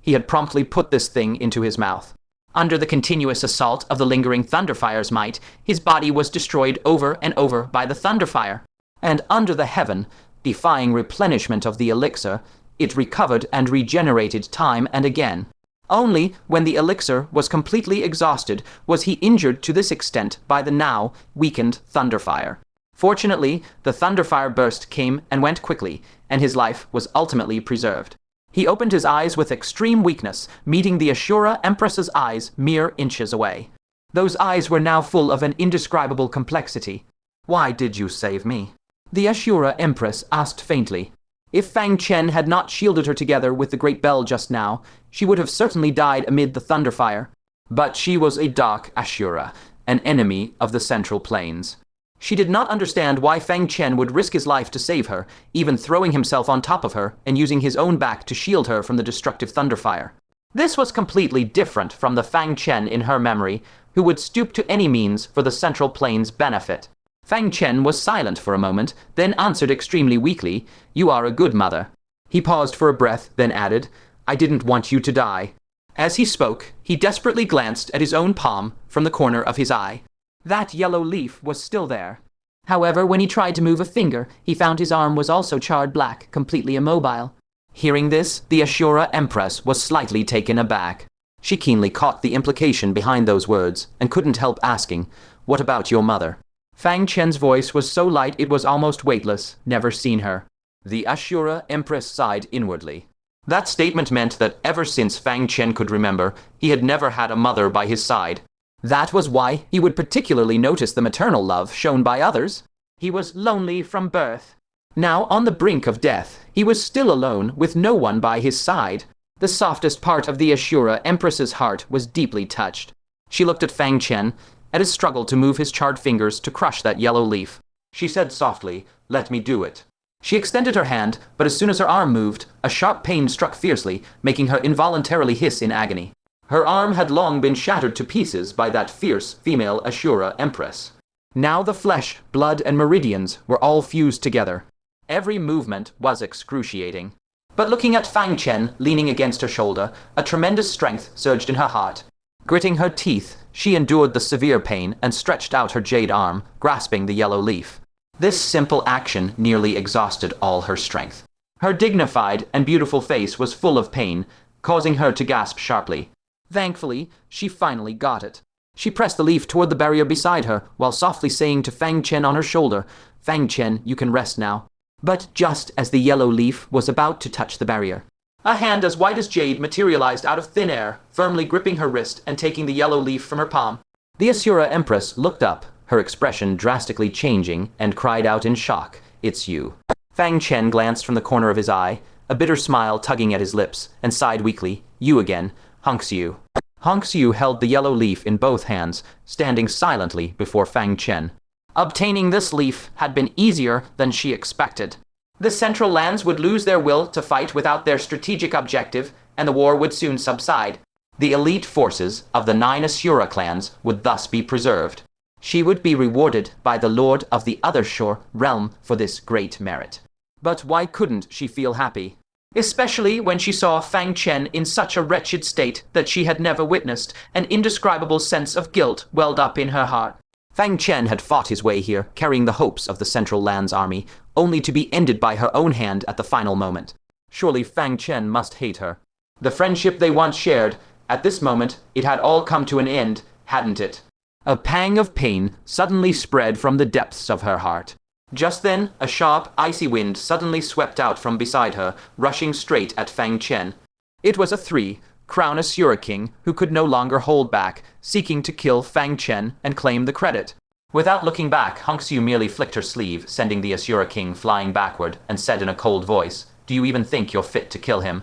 [SPEAKER 1] he had promptly put this thing into his mouth. Under the continuous assault of the lingering thunderfire's might, his body was destroyed over and over by the thunderfire. And under the heaven, defying replenishment of the elixir, it recovered and regenerated time and again. Only when the elixir was completely exhausted was he injured to this extent by the now weakened thunderfire. Fortunately, the thunderfire burst came and went quickly, and his life was ultimately preserved. He opened his eyes with extreme weakness, meeting the Asura Empress's eyes mere inches away. Those eyes were now full of an indescribable complexity. "Why did you save me?" the Asura Empress asked faintly. If Fang Chen had not shielded her together with the great bell just now, she would have certainly died amid the thunderfire. But she was a dark Asura, an enemy of the Central Plains. She did not understand why Fang Chen would risk his life to save her, even throwing himself on top of her and using his own back to shield her from the destructive thunderfire. This was completely different from the Fang Chen in her memory, who would stoop to any means for the Central Plains' benefit. Fang Chen was silent for a moment, then answered extremely weakly, "You are a good mother." He paused for a breath, then added, "I didn't want you to die." As he spoke, he desperately glanced at his own palm from the corner of his eye. That yellow leaf was still there. However, when he tried to move a finger, he found his arm was also charred black, completely immobile. Hearing this, the Asura Empress was slightly taken aback. She keenly caught the implication behind those words, and couldn't help asking, "What about your mother?" Fang Chen's voice was so light it was almost weightless. "Never seen her." The Asura Empress sighed inwardly. That statement meant that ever since Fang Chen could remember, he had never had a mother by his side. That was why he would particularly notice the maternal love shown by others. He was lonely from birth. Now, on the brink of death, he was still alone with no one by his side. The softest part of the Asura Empress's heart was deeply touched. She looked at Fang Chen, at his struggle to move his charred fingers to crush that yellow leaf. She said softly, "Let me do it." She extended her hand, but as soon as her arm moved, a sharp pain struck fiercely, making her involuntarily hiss in agony. Her arm had long been shattered to pieces by that fierce female Asura Empress. Now the flesh, blood, and meridians were all fused together. Every movement was excruciating. But looking at Fang Chen leaning against her shoulder, a tremendous strength surged in her heart. Gritting her teeth, she endured the severe pain and stretched out her jade arm, grasping the yellow leaf. This simple action nearly exhausted all her strength. Her dignified and beautiful face was full of pain, causing her to gasp sharply. Thankfully, she finally got it. She pressed the leaf toward the barrier beside her, while softly saying to Fang Chen on her shoulder, "Fang Chen, you can rest now." But just as the yellow leaf was about to touch the barrier, a hand as white as jade materialized out of thin air, firmly gripping her wrist and taking the yellow leaf from her palm. The Asura Empress looked up, her expression drastically changing, and cried out in shock, "It's you." Fang Chen glanced from the corner of his eye, a bitter smile tugging at his lips, and sighed weakly, "You again, Hongxiu." Hongxiu held the yellow leaf in both hands, standing silently before Fang Chen. Obtaining this leaf had been easier than she expected. The Central Lands would lose their will to fight without their strategic objective, and the war would soon subside. The elite forces of the 9 Asura clans would thus be preserved. She would be rewarded by the Lord of the Other Shore realm for this great merit. But why couldn't she feel happy? Especially when she saw Fang Chen in such a wretched state that she had never witnessed, an indescribable sense of guilt welled up in her heart. Fang Chen had fought his way here, carrying the hopes of the Central Lands army, only to be ended by her own hand at the final moment. Surely Fang Chen must hate her. The friendship they once shared, at this moment, it had all come to an end, hadn't it? A pang of pain suddenly spread from the depths of her heart. Just then, a sharp, icy wind suddenly swept out from beside her, rushing straight at Fang Chen. It was a 3-crown Asura king who could no longer hold back, seeking to kill Fang Chen and claim the credit. Without looking back, Hongxiu merely flicked her sleeve, sending the Asura king flying backward, and said in a cold voice, "Do you even think you're fit to kill him?"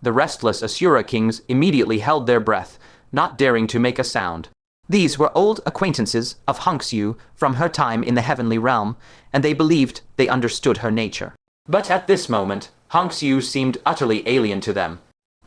[SPEAKER 1] The restless Asura kings immediately held their breath, not daring to make a sound. These were old acquaintances of Hongxiu from her time in the heavenly realm, and they believed they understood her nature. But at this moment, Hongxiu seemed utterly alien to them.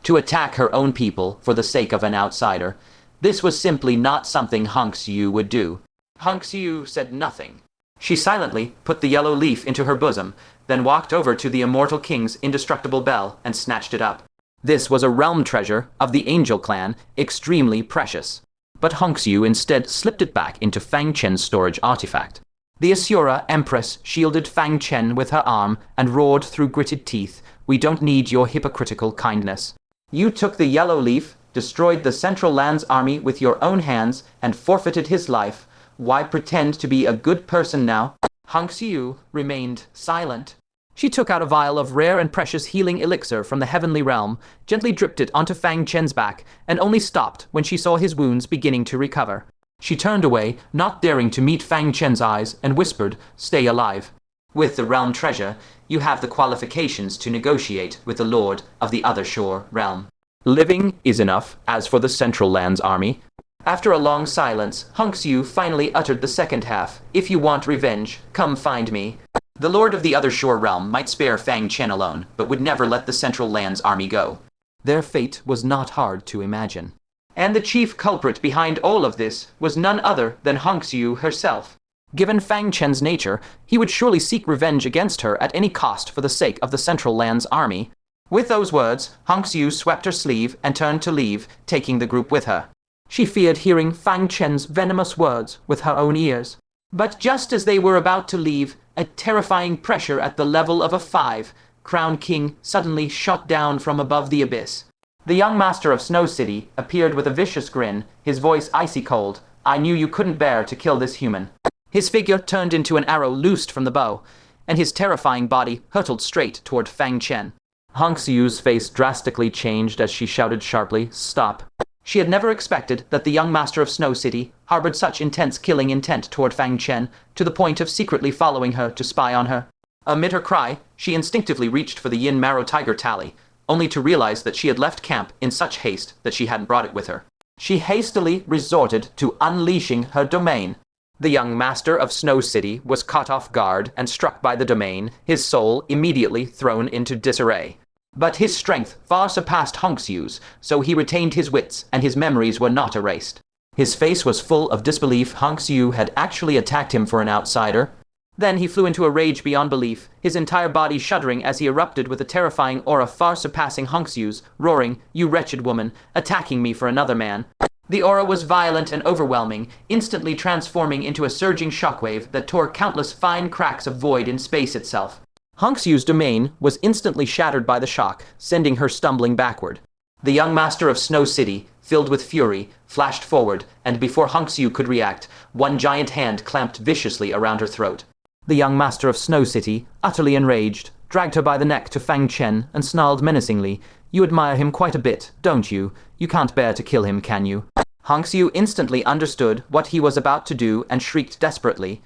[SPEAKER 1] To attack her own people for the sake of an outsider, this was simply not something Hongxiu would do. Hongxiu said nothing. She silently put the yellow leaf into her bosom, then walked over to the immortal king's indestructible bell and snatched it up. This was a realm treasure of the Angel clan, extremely precious. But Hongxiu instead slipped it back into Fang Chen's storage artifact. The Asura Empress shielded Fang Chen with her arm and roared through gritted teeth, "We don't need your hypocritical kindness. You took the yellow leaf, destroyed the Central Lands army with your own hands, and forfeited his life. Why pretend to be a good person now?" Hongxiu remained silent. She took out a vial of rare and precious healing elixir from the heavenly realm, gently dripped it onto Fang Chen's back, and only stopped when she saw his wounds beginning to recover. She turned away, not daring to meet Fang Chen's eyes, and whispered, "Stay alive. With the realm treasure, you have the qualifications to negotiate with the Lord of the Other Shore realm. Living is enough, as for the Central Lands army." After a long silence, Hongxiu finally uttered the second half, "If you want revenge, come find me." The Lord of the Other Shore realm might spare Fang Chen alone, but would never let the Central Lands army go. Their fate was not hard to imagine. And the chief culprit behind all of this was none other than Hongxiu herself. Given Fang Chen's nature, he would surely seek revenge against her at any cost for the sake of the Central Lands army. With those words, Hongxiu swept her sleeve and turned to leave, taking the group with her. She feared hearing Fang Chen's venomous words with her own ears. But just as they were about to leave, a terrifying pressure at the level of a 5-crown king suddenly shot down from above the abyss. The young master of Snow City appeared with a vicious grin, his voice icy cold. "I knew you couldn't bear to kill this human." His figure turned into an arrow loosed from the bow, and his terrifying body hurtled straight toward Fang Chen. Hongxiu's face drastically changed as she shouted sharply, "Stop." She had never expected that the young master of Snow City harbored such intense killing intent toward Fang Chen, to the point of secretly following her to spy on her. Amid her cry, she instinctively reached for the Yin Marrow Tiger tally. only to realize that she had left camp in such haste that she hadn't brought it with her. She hastily resorted to unleashing her domain. The young master of Snow City was caught off guard and struck by the domain, his soul immediately thrown into disarray. But his strength far surpassed Hongxiu's, so he retained his wits and his memories were not erased. His face was full of disbelief. Hongxiu had actually attacked him for an outsider. Then he flew into a rage beyond belief, his entire body shuddering as he erupted with a terrifying aura far surpassing Hongxiu's, roaring, "You wretched woman, attacking me for another man." The aura was violent and overwhelming, instantly transforming into a surging shockwave that tore countless fine cracks of void in space itself. Hongxiu's domain was instantly shattered by the shock, sending her stumbling backward. The young master of Snow City, filled with fury, flashed forward, and before Hongxiu could react, one giant hand clamped viciously around her throat. The young master of Snow City, utterly enraged, dragged her by the neck to Fang Chen and snarled menacingly, "You admire him quite a bit, don't you? You can't bear to kill him, can you?" Hongxiu instantly understood what he was about to do and shrieked desperately,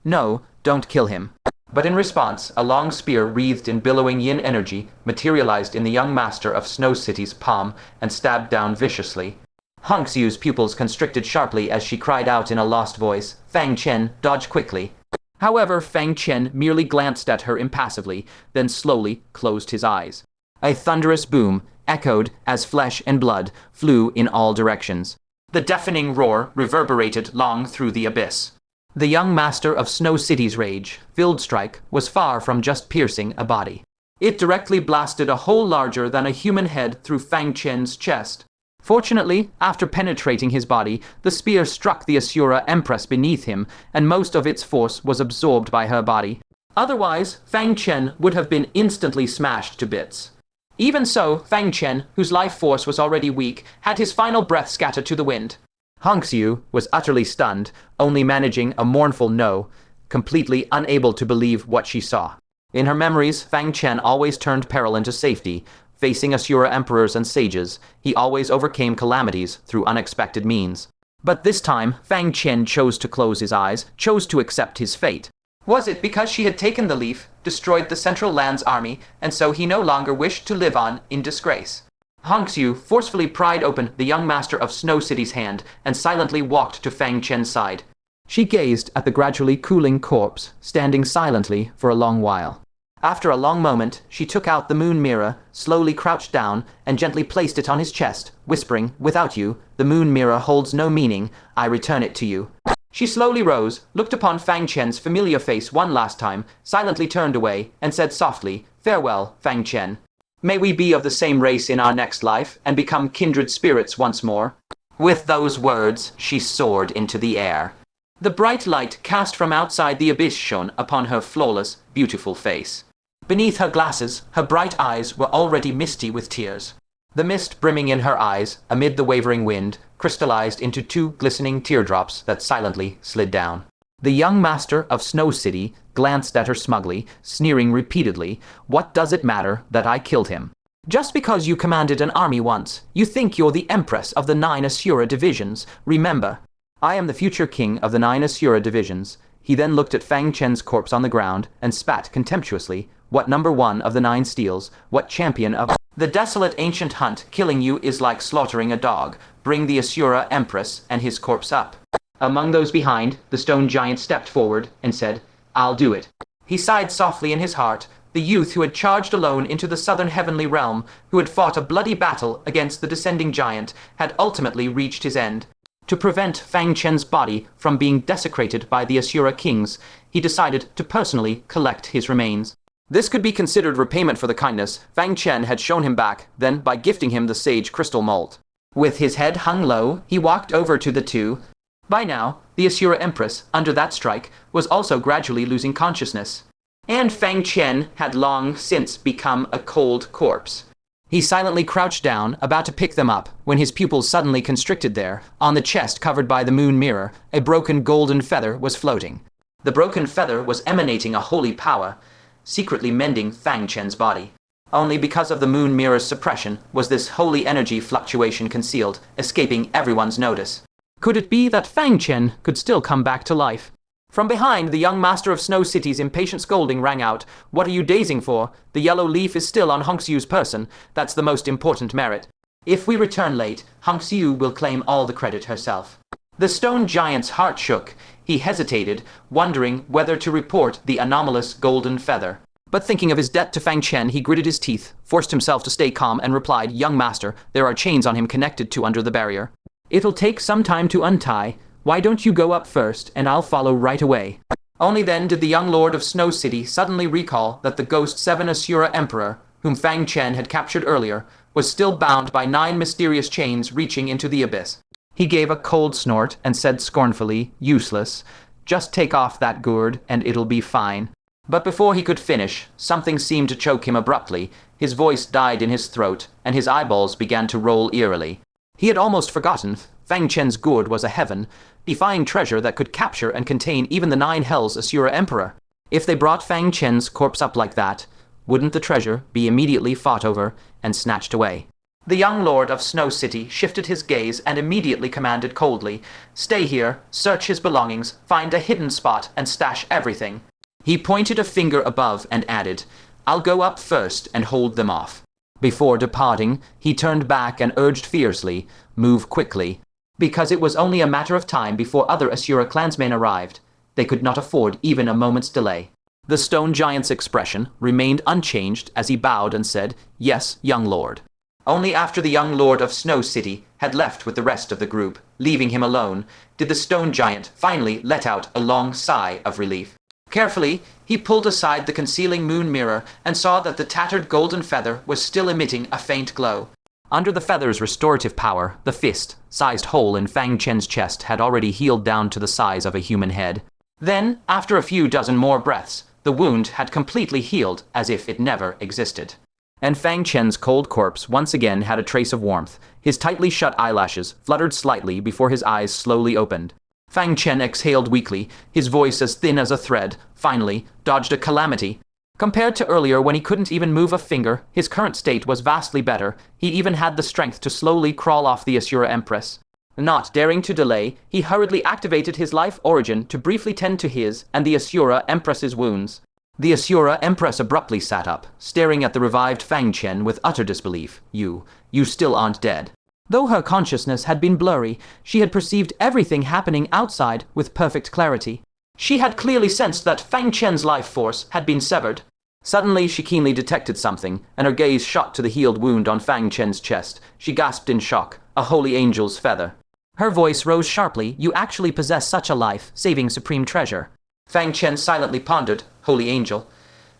[SPEAKER 1] "No, don't kill him." But in response, a long spear wreathed in billowing yin energy materialized in the young master of Snow City's palm and stabbed down viciously. Hongxiu's pupils constricted sharply as she cried out in a lost voice, "Fang Chen, dodge quickly." However, Fang Chen merely glanced at her impassively, then slowly closed his eyes. A thunderous boom echoed as flesh and blood flew in all directions. The deafening roar reverberated long through the abyss. The young master of Snow City's rage-filled strike was far from just piercing a body. It directly blasted a hole larger than a human head through Fang Chen's chest. Fortunately, after penetrating his body, the spear struck the Asura Empress beneath him, and most of its force was absorbed by her body. Otherwise, Fang Chen would have been instantly smashed to bits. Even so, Fang Chen, whose life force was already weak, had his final breath scattered to the wind. Hongxiu was utterly stunned, only managing a mournful no, completely unable to believe what she saw. In her memories, Fang Chen always turned peril into safety. Facing Asura emperors and sages, he always overcame calamities through unexpected means. But this time, Fang Chen chose to close his eyes, chose to accept his fate. Was it because she had taken the leaf, destroyed the Central Land's army, and so he no longer wished to live on in disgrace? Hongxiu forcefully pried open the young master of Snow City's hand and silently walked to Fang Chen's side. She gazed at the gradually cooling corpse, standing silently for a long while. After a long moment, she took out the moon mirror, slowly crouched down, and gently placed it on his chest, whispering, "Without you, the moon mirror holds no meaning. I return it to you." She slowly rose, looked upon Fang Chen's familiar face one last time, silently turned away, and said softly, "Farewell, Fang Chen. May we be of the same race in our next life, and become kindred spirits once more." With those words, she soared into the air. The bright light cast from outside the abyss shone upon her flawless, beautiful face. Beneath her glasses, her bright eyes were already misty with tears. The mist brimming in her eyes, amid the wavering wind, crystallized into two glistening teardrops that silently slid down. The young master of Snow City glanced at her smugly, sneering repeatedly, "What does it matter that I killed him? Just because you commanded an army once, you think you're the empress of the 9 Asura divisions. Remember, I am the future king of the 9 Asura divisions." He then looked at Fang Chen's corpse on the ground and spat contemptuously. "What number 1 of the 9 steals? What champion of the desolate ancient hunt? Killing you is like slaughtering a dog. Bring the Asura Empress and his corpse up." Among those behind, the stone giant stepped forward and said, "I'll do it." He sighed softly in his heart. The youth who had charged alone into the southern heavenly realm, who had fought a bloody battle against the descending giant, had ultimately reached his end. To prevent Fang Chen's body from being desecrated by the Asura kings, he decided to personally collect his remains. This could be considered repayment for the kindness Fang Chen had shown him back then by gifting him the sage crystal mold. With his head hung low, he walked over to the two. By now, the Asura Empress, under that strike, was also gradually losing consciousness. And Fang Chen had long since become a cold corpse. He silently crouched down, about to pick them up, when his pupils suddenly constricted there. On the chest covered by the moon mirror, a broken golden feather was floating. The broken feather was emanating a holy power, secretly mending Fang Chen's body. Only because of the moon mirror's suppression was this holy energy fluctuation concealed, escaping everyone's notice. Could it be that Fang Chen could still come back to life? From behind, the young master of Snow City's impatient scolding rang out. "What are you dazing for? The yellow leaf is still on Hongxiu's person. That's the most important merit. If we return late, Hongxiu will claim all the credit herself." The stone giant's heart shook. He hesitated, wondering whether to report the anomalous golden feather. But thinking of his debt to Fang Chen, he gritted his teeth, forced himself to stay calm, and replied, "Young master, there are chains on him connected to under the barrier. It'll take some time to untie. Why don't you go up first, and I'll follow right away." Only then did the young lord of Snow City suddenly recall that the ghost 7 Asura Emperor, whom Fang Chen had captured earlier, was still bound by 9 mysterious chains reaching into the abyss. He gave a cold snort and said scornfully, "Useless. Just take off that gourd, and it'll be fine." But before he could finish, something seemed to choke him abruptly. His voice died in his throat, and his eyeballs began to roll eerily. He had almost forgotten Fang Chen's gourd was a heaven-defying treasure that could capture and contain even the 9 hells Asura Emperor. If they brought Fang Chen's corpse up like that, wouldn't the treasure be immediately fought over and snatched away? The young lord of Snow City shifted his gaze and immediately commanded coldly, "Stay here, search his belongings, find a hidden spot, and stash everything." He pointed a finger above and added, "I'll go up first and hold them off." Before departing, he turned back and urged fiercely, "Move quickly," because it was only a matter of time before other Asura clansmen arrived. They could not afford even a moment's delay. The stone giant's expression remained unchanged as he bowed and said, "Yes, young lord." Only after the young lord of Snow City had left with the rest of the group, leaving him alone, did the stone giant finally let out a long sigh of relief. Carefully, he pulled aside the concealing moon mirror and saw that the tattered golden feather was still emitting a faint glow. Under the feather's restorative power, the fist-sized hole in Fang Chen's chest had already healed down to the size of a human head. Then, after a few dozen more breaths, the wound had completely healed as if it never existed. And Fang Chen's cold corpse once again had a trace of warmth. His tightly shut eyelashes fluttered slightly before his eyes slowly opened. Fang Chen exhaled weakly, his voice as thin as a thread. Finally, dodged a calamity. Compared to earlier when he couldn't even move a finger, his current state was vastly better. He even had the strength to slowly crawl off the Asura Empress. Not daring to delay, he hurriedly activated his life origin to briefly tend to his and the Asura Empress's wounds. The Asura Empress abruptly sat up, staring at the revived Fang Chen with utter disbelief. You still aren't dead." Though her consciousness had been blurry, she had perceived everything happening outside with perfect clarity. She had clearly sensed that Fang Chen's life force had been severed. Suddenly, she keenly detected something, and her gaze shot to the healed wound on Fang Chen's chest. She gasped in shock. A holy angel's feather. Her voice rose sharply. "You actually possess such a life-saving supreme treasure." Fang Chen silently pondered. Holy angel.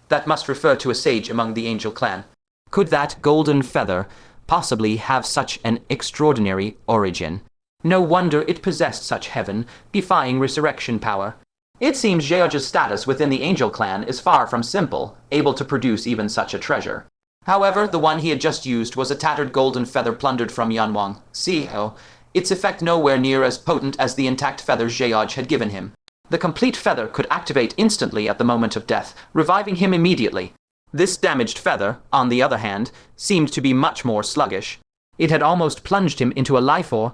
[SPEAKER 1] That must refer to a sage among the angel clan. Could that golden feather possibly have such an extraordinary origin? No wonder it possessed such heaven-defying resurrection power. It seems George's status within the angel clan is far from simple, able to produce even such a treasure. However, the one he had just used was a tattered golden feather plundered from Yanwang. Its effect nowhere near as potent as the intact feathers George had given him. The complete feather could activate instantly at the moment of death, reviving him immediately. This damaged feather, on the other hand, seemed to be much more sluggish. It had almost plunged him into a life or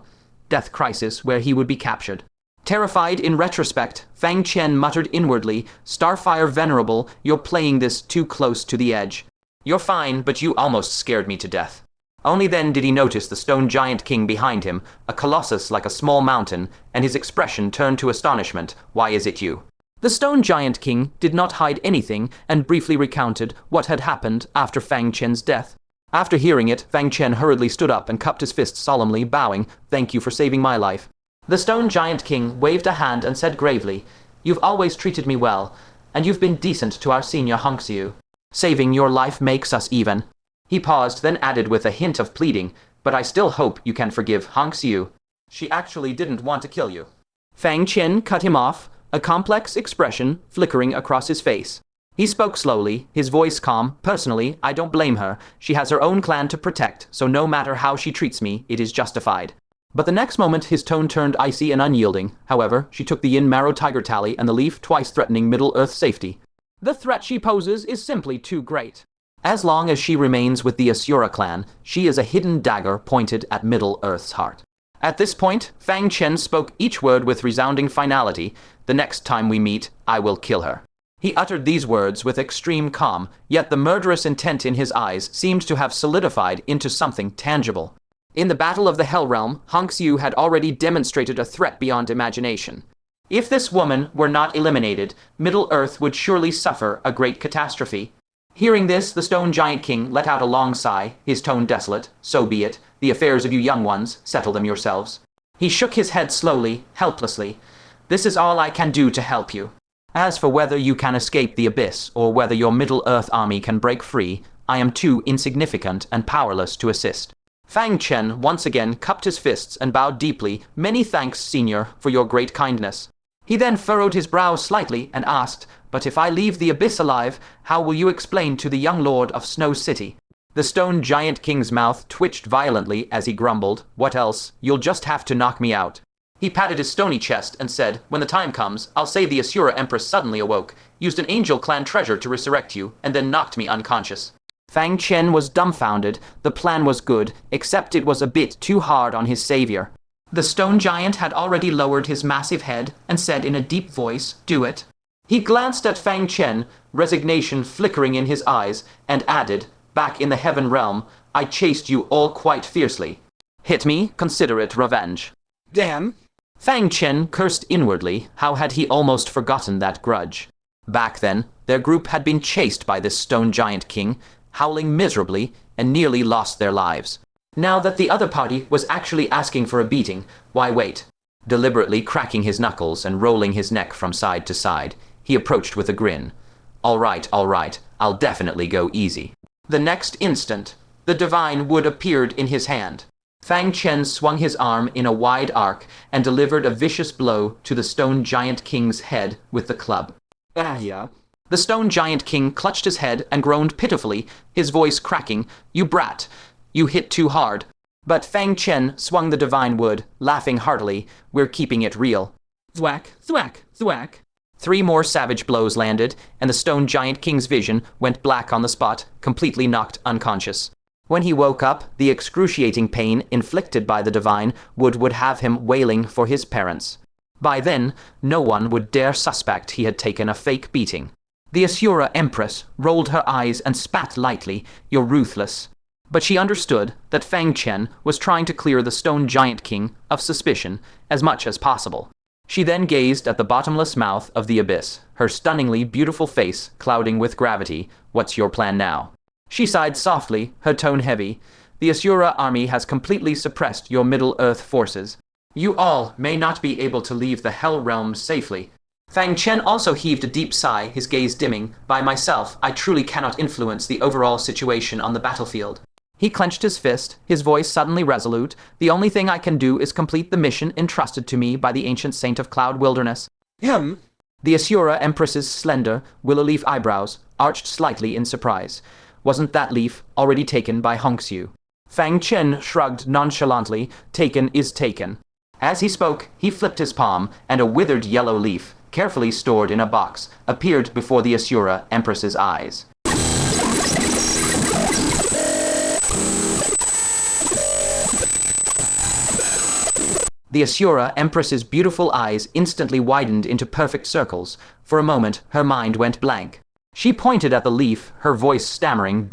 [SPEAKER 1] death crisis where he would be captured. Terrified in retrospect, Fang Chen muttered inwardly, "Starfire Venerable, you're playing this too close to the edge. You're fine, but you almost scared me to death." Only then did he notice the stone giant king behind him, a colossus like a small mountain, and his expression turned to astonishment. "Why is it you?" The stone giant king did not hide anything and briefly recounted what had happened after Fang Chen's death. After hearing it, Fang Chen hurriedly stood up and cupped his fists solemnly, bowing, "Thank you for saving my life." The stone giant king waved a hand and said gravely, "You've always treated me well, and you've been decent to our senior Hongxiu. Saving your life makes us even." He paused, then added with a hint of pleading, "But I still hope you can forgive Hongxiu. She actually didn't want to kill you." Fang Chen cut him off, a complex expression flickering across his face. He spoke slowly, his voice calm. "Personally, I don't blame her. She has her own clan to protect, so no matter how she treats me, it is justified." But the next moment his tone turned icy and unyielding. "However, she took the Yin Marrow Tiger Tally and the leaf twice threatening Middle-earth safety. The threat she poses is simply too great. As long as she remains with the Asura clan, she is a hidden dagger pointed at Middle-earth's heart." At this point, Fang Chen spoke each word with resounding finality. The next time we meet, I will kill her." He uttered these words with extreme calm, yet the murderous intent in his eyes seemed to have solidified into something tangible. In the Battle of the Hell Realm, Hongxiu had already demonstrated a threat beyond imagination. If this woman were not eliminated, Middle-earth would surely suffer a great catastrophe. Hearing this, the Stone Giant King let out a long sigh, his tone desolate. "So be it. The affairs of you young ones, settle them yourselves." He shook his head slowly, helplessly. "This is all I can do to help you. As for whether you can escape the abyss, or whether your Middle-earth army can break free, I am too insignificant and powerless to assist." Fang Chen once again cupped his fists and bowed deeply. "Many thanks, Senior, for your great kindness." He then furrowed his brow slightly and asked, "But if I leave the abyss alive, how will you explain to the young lord of Snow City?" The Stone Giant King's mouth twitched violently as he grumbled, "What else? You'll just have to knock me out." He patted his stony chest and said, "When the time comes, I'll say the Asura Empress suddenly awoke, used an angel clan treasure to resurrect you, and then knocked me unconscious." Fang Chen was dumbfounded. The plan was good, except it was a bit too hard on his savior. The stone giant had already lowered his massive head and said in a deep voice, "Do it." He glanced at Fang Chen, resignation flickering in his eyes, and added, "Back in the heaven realm, I chased you all quite fiercely. Hit me, consider it revenge."
[SPEAKER 2] Damn.
[SPEAKER 1] Fang Chen cursed inwardly. How had he almost forgotten that grudge? Back then, their group had been chased by this stone giant king, howling miserably, and nearly lost their lives. Now that the other party was actually asking for a beating, why wait? Deliberately cracking his knuckles and rolling his neck from side to side, he approached with a grin. All right, I'll definitely go easy." The next instant, the divine wood appeared in his hand. Fang Chen swung his arm in a wide arc and delivered a vicious blow to the stone giant king's head with the club.
[SPEAKER 2] Yeah.
[SPEAKER 1] The stone giant king clutched his head and groaned pitifully, his voice cracking, "You brat! You hit too hard." But Fang Chen swung the divine wood, laughing heartily. "We're keeping it real."
[SPEAKER 2] Thwack, thwack, thwack.
[SPEAKER 1] 3 more savage blows landed, and the stone giant king's vision went black on the spot, completely knocked unconscious. When he woke up, the excruciating pain inflicted by the divine would have him wailing for his parents. By then, no one would dare suspect he had taken a fake beating. The Asura Empress rolled her eyes and spat lightly, "You're ruthless." But she understood that Fang Chen was trying to clear the stone giant king of suspicion as much as possible. She then gazed at the bottomless mouth of the abyss, her stunningly beautiful face clouding with gravity. "What's your plan now?" She sighed softly, her tone heavy. "The Asura army has completely suppressed your Middle-earth forces. You all may not be able to leave the Hell Realm safely." Fang Chen also heaved a deep sigh, his gaze dimming. "By myself, I truly cannot influence the overall situation on the battlefield." He clenched his fist, his voice suddenly resolute. "The only thing I can do is complete the mission entrusted to me by the ancient saint of Cloud Wilderness." The Asura Empress's slender, willow leaf eyebrows arched slightly in surprise. Wasn't that leaf already taken by Hongxiu? Fang Chen shrugged nonchalantly. "Taken is taken." As he spoke, he flipped his palm, and a withered yellow leaf, carefully stored in a box, appeared before the Asura Empress's eyes. The Asura Empress's beautiful eyes instantly widened into perfect circles. For a moment, her mind went blank. She pointed at the leaf, her voice stammering,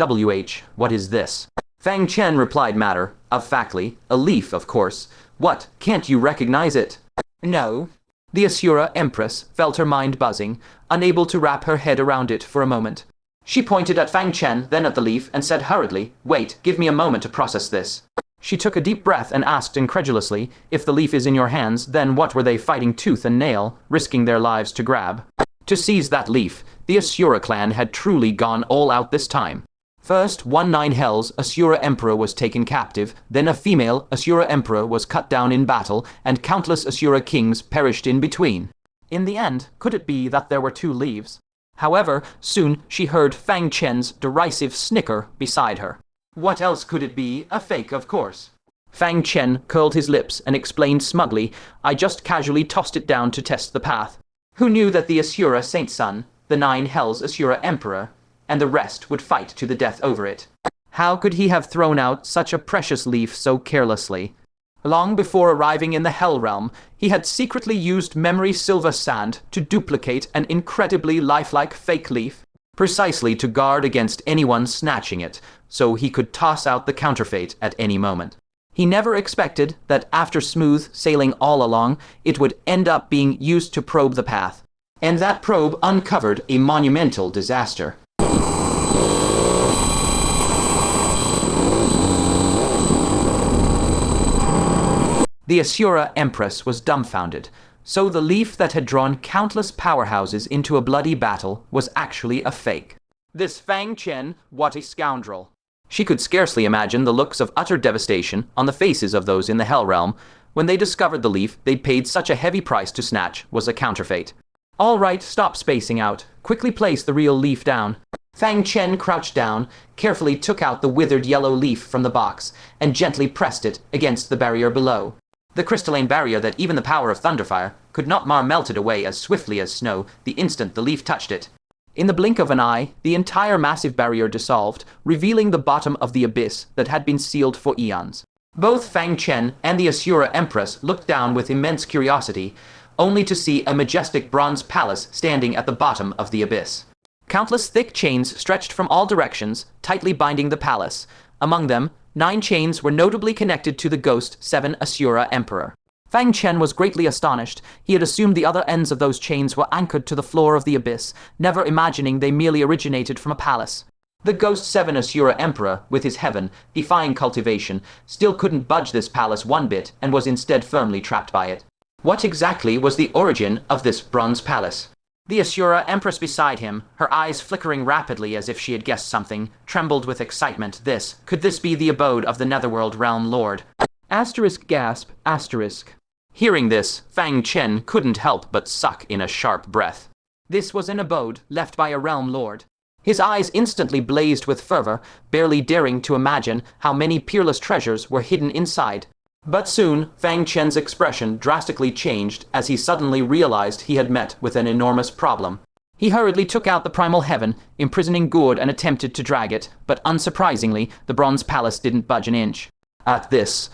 [SPEAKER 1] what is this?" Fang Chen replied matter-of-factly, "A leaf, of course. What, can't you recognize it?"
[SPEAKER 2] No.
[SPEAKER 1] The Asura Empress felt her mind buzzing, unable to wrap her head around it for a moment. She pointed at Fang Chen, then at the leaf, and said hurriedly, "Wait, give me a moment to process this." She took a deep breath and asked incredulously, "If the leaf is in your hands, then what were they fighting tooth and nail, risking their lives to grab?" To seize that leaf, the Asura clan had truly gone all out this time. First, 19 Hell's Asura Emperor was taken captive, then a female Asura Emperor was cut down in battle, and countless Asura kings perished in between. In the end, could it be that there were 2 leaves? However, soon she heard Fang Chen's derisive snicker beside her. What else could it be? A fake, of course. Fang Chen curled his lips and explained smugly, "I just casually tossed it down to test the path. Who knew that the Asura Saint Son, the 9 Hells Asura Emperor, and the rest would fight to the death over it? How could he have thrown out such a precious leaf so carelessly?" Long before arriving in the Hell Realm, he had secretly used memory silver sand to duplicate an incredibly lifelike fake leaf, precisely to guard against anyone snatching it, so he could toss out the counterfeit at any moment. He never expected that after smooth sailing all along, it would end up being used to probe the path. And that probe uncovered a monumental disaster. The Asura Empress was dumbfounded, so the leaf that had drawn countless powerhouses into a bloody battle was actually a fake. This Fang Chen, what a scoundrel! She could scarcely imagine the looks of utter devastation on the faces of those in the Hell Realm when they discovered the leaf they'd paid such a heavy price to snatch was a counterfeit. All right, stop spacing out. Quickly place the real leaf down. Fang Chen crouched down, carefully took out the withered yellow leaf from the box, and gently pressed it against the barrier below. The crystalline barrier that even the power of Thunderfire could not mar melted away as swiftly as snow the instant the leaf touched it. In the blink of an eye, the entire massive barrier dissolved, revealing the bottom of the abyss that had been sealed for eons. Both Fang Chen and the Asura Empress looked down with immense curiosity, only to see a majestic bronze palace standing at the bottom of the abyss. Countless thick chains stretched from all directions, tightly binding the palace. Among them, 9 chains were notably connected to the ghost 7 Asura Emperor. Fang Chen was greatly astonished. He had assumed the other ends of those chains were anchored to the floor of the abyss, never imagining they merely originated from a palace. The ghost 7 Asura Emperor, with his heaven, defying cultivation, still couldn't budge this palace one bit and was instead firmly trapped by it. What exactly was the origin of this bronze palace? The Asura Empress beside him, her eyes flickering rapidly as if she had guessed something, trembled with excitement. Could this be the abode of the Netherworld Realm Lord? Asterisk gasp, asterisk. Hearing this, Fang Chen couldn't help but suck in a sharp breath. This was an abode left by a realm lord. His eyes instantly blazed with fervor, barely daring to imagine how many peerless treasures were hidden inside. But soon, Fang Chen's expression drastically changed as he suddenly realized he had met with an enormous problem. He hurriedly took out the primal heaven, imprisoning Gourd, and attempted to drag it, but unsurprisingly, the bronze palace didn't budge an inch. At this,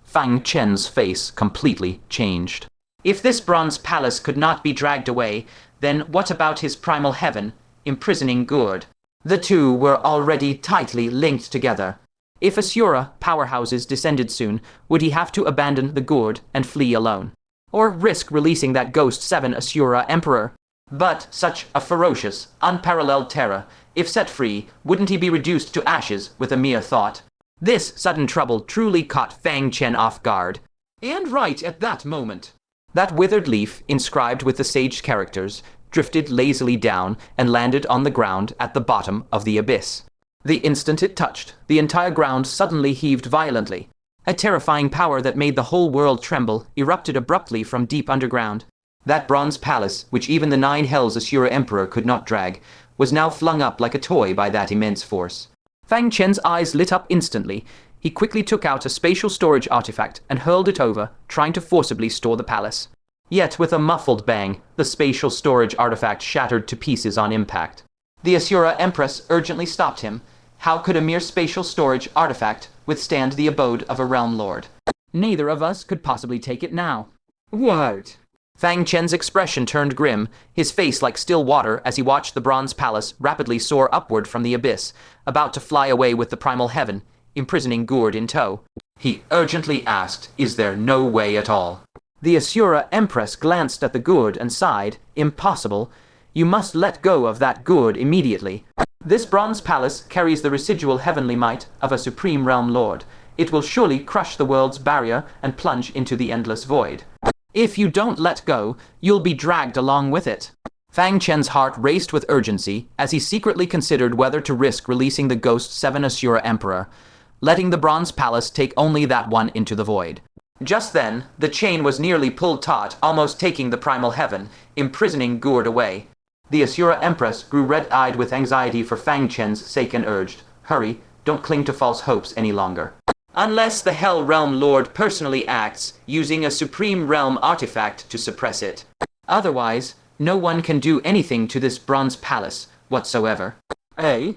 [SPEAKER 1] Fang Chen's face completely changed. If this bronze palace could not be dragged away, then what about his primal heaven, imprisoning Gourd? The two were already tightly linked together. If Asura powerhouses descended soon, would he have to abandon the Gourd and flee alone? Or risk releasing that ghost 7 Asura Emperor? But such a ferocious, unparalleled terror, if set free, wouldn't he be reduced to ashes with a mere thought? This sudden trouble truly caught Fang Chen off guard. And right at that moment, that withered leaf, inscribed with the sage characters, drifted lazily down and landed on the ground at the bottom of the abyss. The instant it touched, the entire ground suddenly heaved violently. A terrifying power that made the whole world tremble erupted abruptly from deep underground. That bronze palace, which even the 9 hells Asura Emperor could not drag, was now flung up like a toy by that immense force. Fang Chen's eyes lit up instantly. He quickly took out a spatial storage artifact and hurled it over, trying to forcibly store the palace. Yet with a muffled bang, the spatial storage artifact shattered to pieces on impact. The Asura Empress urgently stopped him. How could a mere spatial storage artifact withstand the abode of a realm lord? Neither of us could possibly take it now.
[SPEAKER 2] What?
[SPEAKER 1] Fang Chen's expression turned grim, his face like still water as he watched the bronze palace rapidly soar upward from the abyss, about to fly away with the primal heaven, imprisoning Gourd in tow. He urgently asked, "Is there no way at all?" The Asura Empress glanced at the Gourd and sighed. "Impossible. You must let go of that Gourd immediately. This bronze palace carries the residual heavenly might of a supreme realm lord. It will surely crush the world's barrier and plunge into the endless void. If you don't let go, you'll be dragged along with it." Fang Chen's heart raced with urgency as he secretly considered whether to risk releasing the ghost 7 Asura Emperor, letting the bronze palace take only that one into the void. Just then, the chain was nearly pulled taut, almost taking the primal heaven, imprisoning Gourd away. The Asura Empress grew red-eyed with anxiety for Fang Chen's sake and urged, "Hurry, don't cling to false hopes any longer. Unless the Hell Realm Lord personally acts, using a Supreme Realm artifact to suppress it. Otherwise, no one can do anything to this bronze palace whatsoever."
[SPEAKER 2] Eh?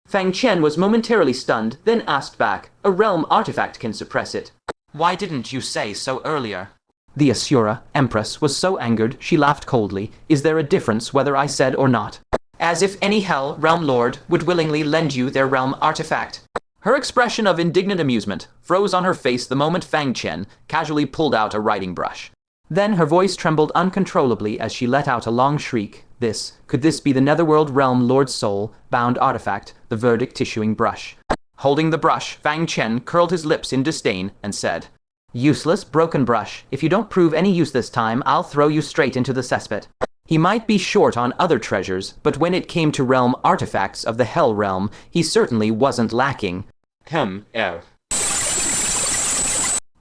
[SPEAKER 1] Fang Chen was momentarily stunned, then asked back, "A realm artifact can suppress it." Why didn't you say so earlier? The Asura Empress was so angered she laughed coldly. Is there a difference whether I said or not? As if any Hell Realm Lord would willingly lend you their realm artifact. Her expression of indignant amusement froze on her face the moment Fang Chen casually pulled out a writing brush. Then her voice trembled uncontrollably as she let out a long shriek. Could this be the Netherworld Realm Lord's soul-bound artifact, the verdict issuing brush? Holding the brush, Fang Chen curled his lips in disdain and said, "Useless, broken brush. If you don't prove any use this time, I'll throw you straight into the cesspit." He might be short on other treasures, but when it came to realm artifacts of the Hell Realm, he certainly wasn't lacking. The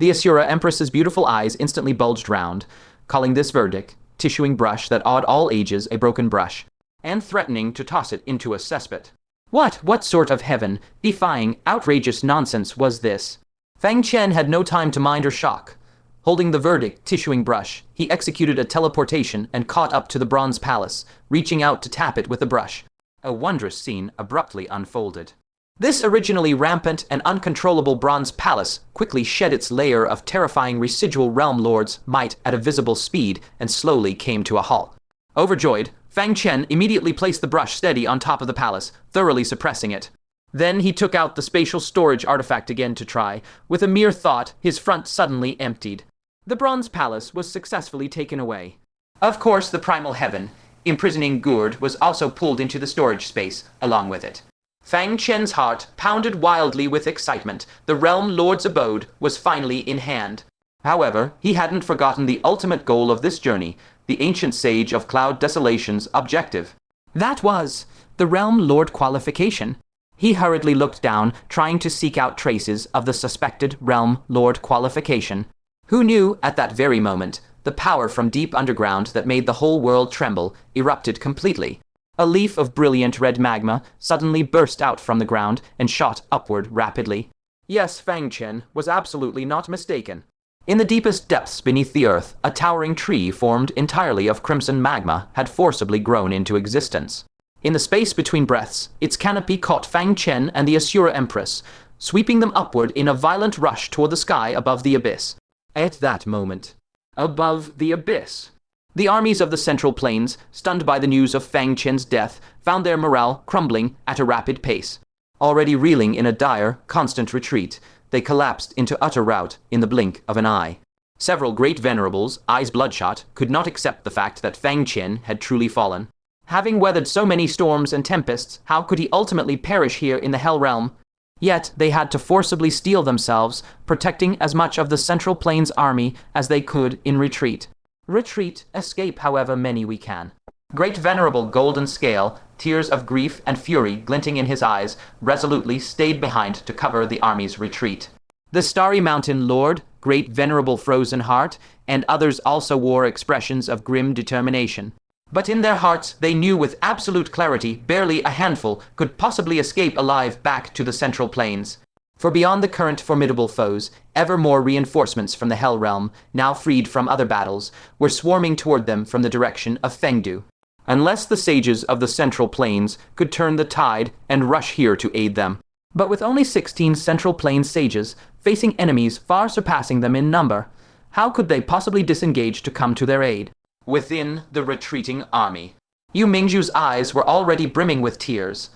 [SPEAKER 1] Asura Empress's beautiful eyes instantly bulged round, calling this verdict, tissuing brush that awed all ages, a broken brush, and threatening to toss it into a cesspit. What sort of heaven-defying, outrageous nonsense was this? Fang Chen had no time to mind or shock. Holding the verdict, tissuing brush, he executed a teleportation and caught up to the bronze palace, reaching out to tap it with the brush. A wondrous scene abruptly unfolded. This originally rampant and uncontrollable bronze palace quickly shed its layer of terrifying residual realm lords' might at a visible speed and slowly came to a halt. Overjoyed, Fang Chen immediately placed the brush steady on top of the palace, thoroughly suppressing it. Then he took out the spatial storage artifact again to try. With a mere thought, his front suddenly emptied. The bronze palace was successfully taken away. Of course, the primal heaven, imprisoning Gourd, was also pulled into the storage space along with it. Fang Chen's heart pounded wildly with excitement. The Realm Lord's abode was finally in hand. However, he hadn't forgotten the ultimate goal of this journey, the ancient sage of Cloud Desolation's objective. That was the Realm Lord qualification. He hurriedly looked down, trying to seek out traces of the suspected Realm Lord qualification. Who knew, at that very moment, the power from deep underground that made the whole world tremble erupted completely. A leaf of brilliant red magma suddenly burst out from the ground and shot upward rapidly. Yes, Fang Chen was absolutely not mistaken. In the deepest depths beneath the earth, a towering tree formed entirely of crimson magma had forcibly grown into existence. In the space between breaths, its canopy caught Fang Chen and the Asura Empress, sweeping them upward in a violent rush toward the sky above the abyss. At that moment, above the abyss, the armies of the Central Plains, stunned by the news of Fang Chen's death, found their morale crumbling at a rapid pace. Already reeling in a dire, constant retreat, they collapsed into utter rout in the blink of an eye. Several great venerables, eyes bloodshot, could not accept the fact that Fang Chen had truly fallen. Having weathered so many storms and tempests, how could he ultimately perish here in the Hell Realm? Yet they had to forcibly steel themselves, protecting as much of the Central Plains army as they could in retreat. Retreat, escape however many we can. Great venerable Golden Scale, tears of grief and fury glinting in his eyes, resolutely stayed behind to cover the army's retreat. The Starry Mountain Lord, Great Venerable Frozen Heart, and others also wore expressions of grim determination. But in their hearts they knew with absolute clarity barely a handful could possibly escape alive back to the Central Plains. For beyond the current formidable foes, ever more reinforcements from the Hell Realm, now freed from other battles, were swarming toward them from the direction of Fengdu. Unless the sages of the Central Plains could turn the tide and rush here to aid them. But with only 16 Central Plains sages, facing enemies far surpassing them in number, how could they possibly disengage to come to their aid? Within the retreating army, Yu Mingju's eyes were already brimming with tears.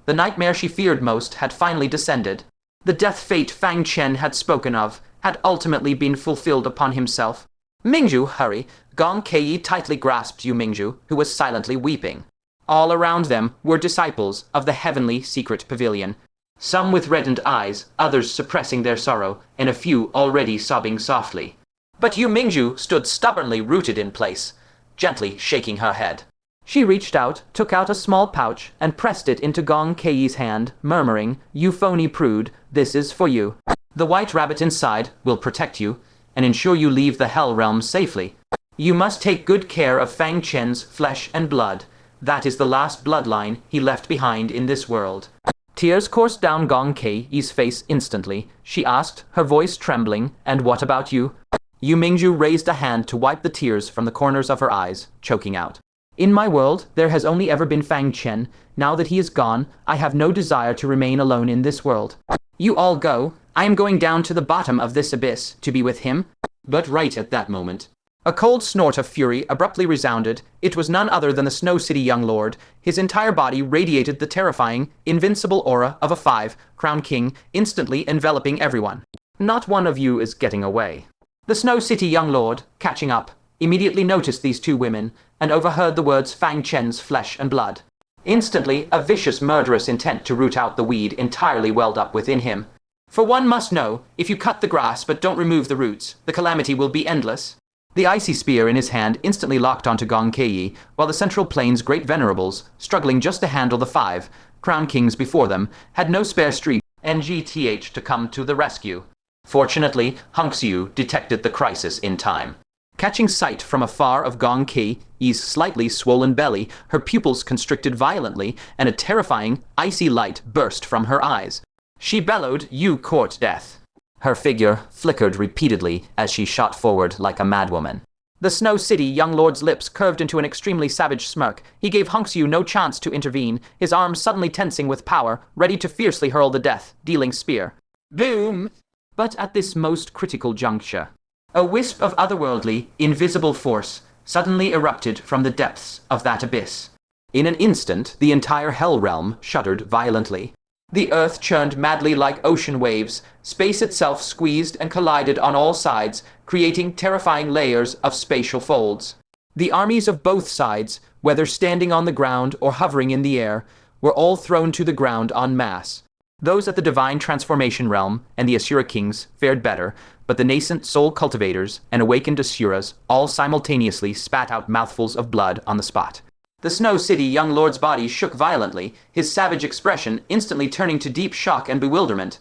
[SPEAKER 1] The nightmare she feared most had finally descended. The death fate Fang Chen had spoken of had ultimately been fulfilled upon himself. Mingju, hurry! Gong Kei tightly grasped Yu Mingju, who was silently weeping. All around them were disciples of the heavenly secret pavilion, some with reddened eyes, others suppressing their sorrow, and a few already sobbing softly. But Yu Mingju stood stubbornly rooted in place, gently shaking her head. She reached out, took out a small pouch, and pressed it into Gong Kei's hand, murmuring, "You phony prude, this is for you. The white rabbit inside will protect you, and ensure you leave the Hell Realm safely. You must take good care of Fang Chen's flesh and blood. That is the last bloodline he left behind in this world." Tears coursed down Gong Kei's face instantly. She asked, her voice trembling, "And what about you?" Yu Mingju raised a hand to wipe the tears from the corners of her eyes, choking out. "In my world, there has only ever been Fang Chen. Now that he is gone, I have no desire to remain alone in this world. You all go, I am going down to the bottom of this abyss to be with him. But right at that moment, a cold snort of fury abruptly resounded. It was none other than the Snow City young lord. His entire body radiated the terrifying, invincible aura of a 5-crown king, instantly enveloping everyone. Not one of you is getting away. The Snow City young lord, catching up, immediately noticed these two women and overheard the words Fang Chen's flesh and blood. Instantly, a vicious, murderous intent to root out the weed entirely welled up within him. For one must know, if you cut the grass but don't remove the roots, the calamity will be endless. The icy spear in his hand instantly locked onto Hongxiu, while the Central Plains' great venerables, struggling just to handle the 5-crown kings before them, had no spare street NGTH to come to the rescue. Fortunately, Hongxiu detected the crisis in time. Catching sight from afar of Hongxiu's slightly swollen belly, her pupils constricted violently, and a terrifying, icy light burst from her eyes. She bellowed, "You court death." Her figure flickered repeatedly as she shot forward like a madwoman. The Snow City young lord's lips curved into an extremely savage smirk. He gave Hongxiu no chance to intervene, his arms suddenly tensing with power, ready to fiercely hurl the death-dealing spear. Boom! But at this most critical juncture, a wisp of otherworldly, invisible force suddenly erupted from the depths of that abyss. In an instant, the entire hell realm shuddered violently. The earth churned madly like ocean waves, space itself squeezed and collided on all sides, creating terrifying layers of spatial folds. The armies of both sides, whether standing on the ground or hovering in the air, were all thrown to the ground en masse. Those at the divine transformation realm and the Asura kings fared better, but the nascent soul cultivators and awakened Asuras all simultaneously spat out mouthfuls of blood on the spot. The Snow City young lord's body shook violently, his savage expression instantly turning to deep shock and bewilderment.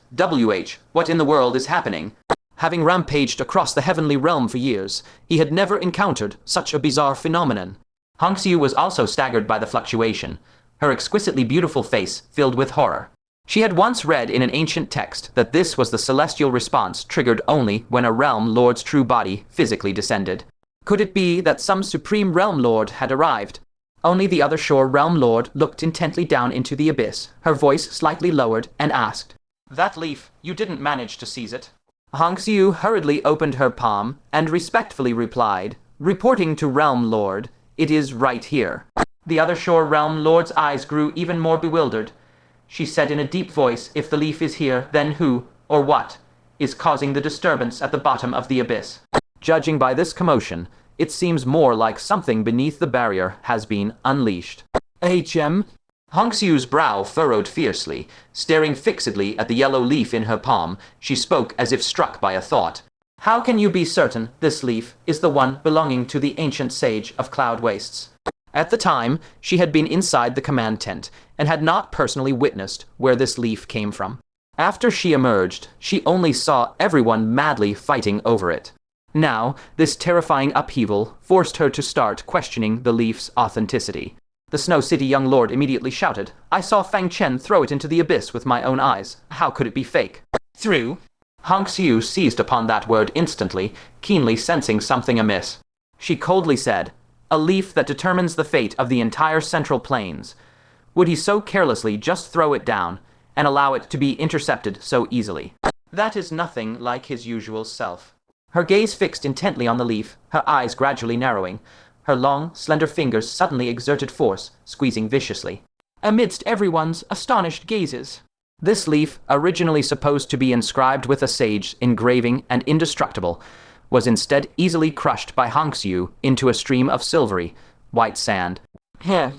[SPEAKER 1] What in the world is happening? Having rampaged across the heavenly realm for years, he had never encountered such a bizarre phenomenon. Hongxiu was also staggered by the fluctuation, her exquisitely beautiful face filled with horror. She had once read in an ancient text that this was the celestial response triggered only when a realm lord's true body physically descended. Could it be that some supreme realm lord had arrived? Only the other shore realm lord looked intently down into the abyss, her voice slightly lowered, and asked, "That leaf, you didn't manage to seize it?" Hongxiu hurriedly opened her palm and respectfully replied, "Reporting to realm lord, it is right here." The other shore realm lord's eyes grew even more bewildered. She said in a deep voice, "If the leaf is here, then who, or what, is causing the disturbance at the bottom of the abyss?" Judging by this commotion, it seems more like something beneath the barrier has been unleashed. H.M. Hongxiu's brow furrowed fiercely. Staring fixedly at the yellow leaf in her palm, she spoke as if struck by a thought. "How can you be certain this leaf is the one belonging to the ancient sage of Cloud Wastes?" At the time, she had been inside the command tent and had not personally witnessed where this leaf came from. After she emerged, she only saw everyone madly fighting over it. Now, this terrifying upheaval forced her to start questioning the leaf's authenticity. The Snow City young lord immediately shouted, "I saw Fang Chen throw it into the abyss with my own eyes. How could it be fake?" "Through?" Hongxiu seized upon that word instantly, keenly sensing something amiss. She coldly said, "A leaf that determines the fate of the entire Central Plains. Would he so carelessly just throw it down and allow it to be intercepted so easily? That is nothing like his usual self." Her gaze fixed intently on the leaf, her eyes gradually narrowing. Her long, slender fingers suddenly exerted force, squeezing viciously. Amidst everyone's astonished gazes, this leaf, originally supposed to be inscribed with a sage engraving and indestructible, was instead easily crushed by Hongxiu into a stream of silvery, white sand. Heh.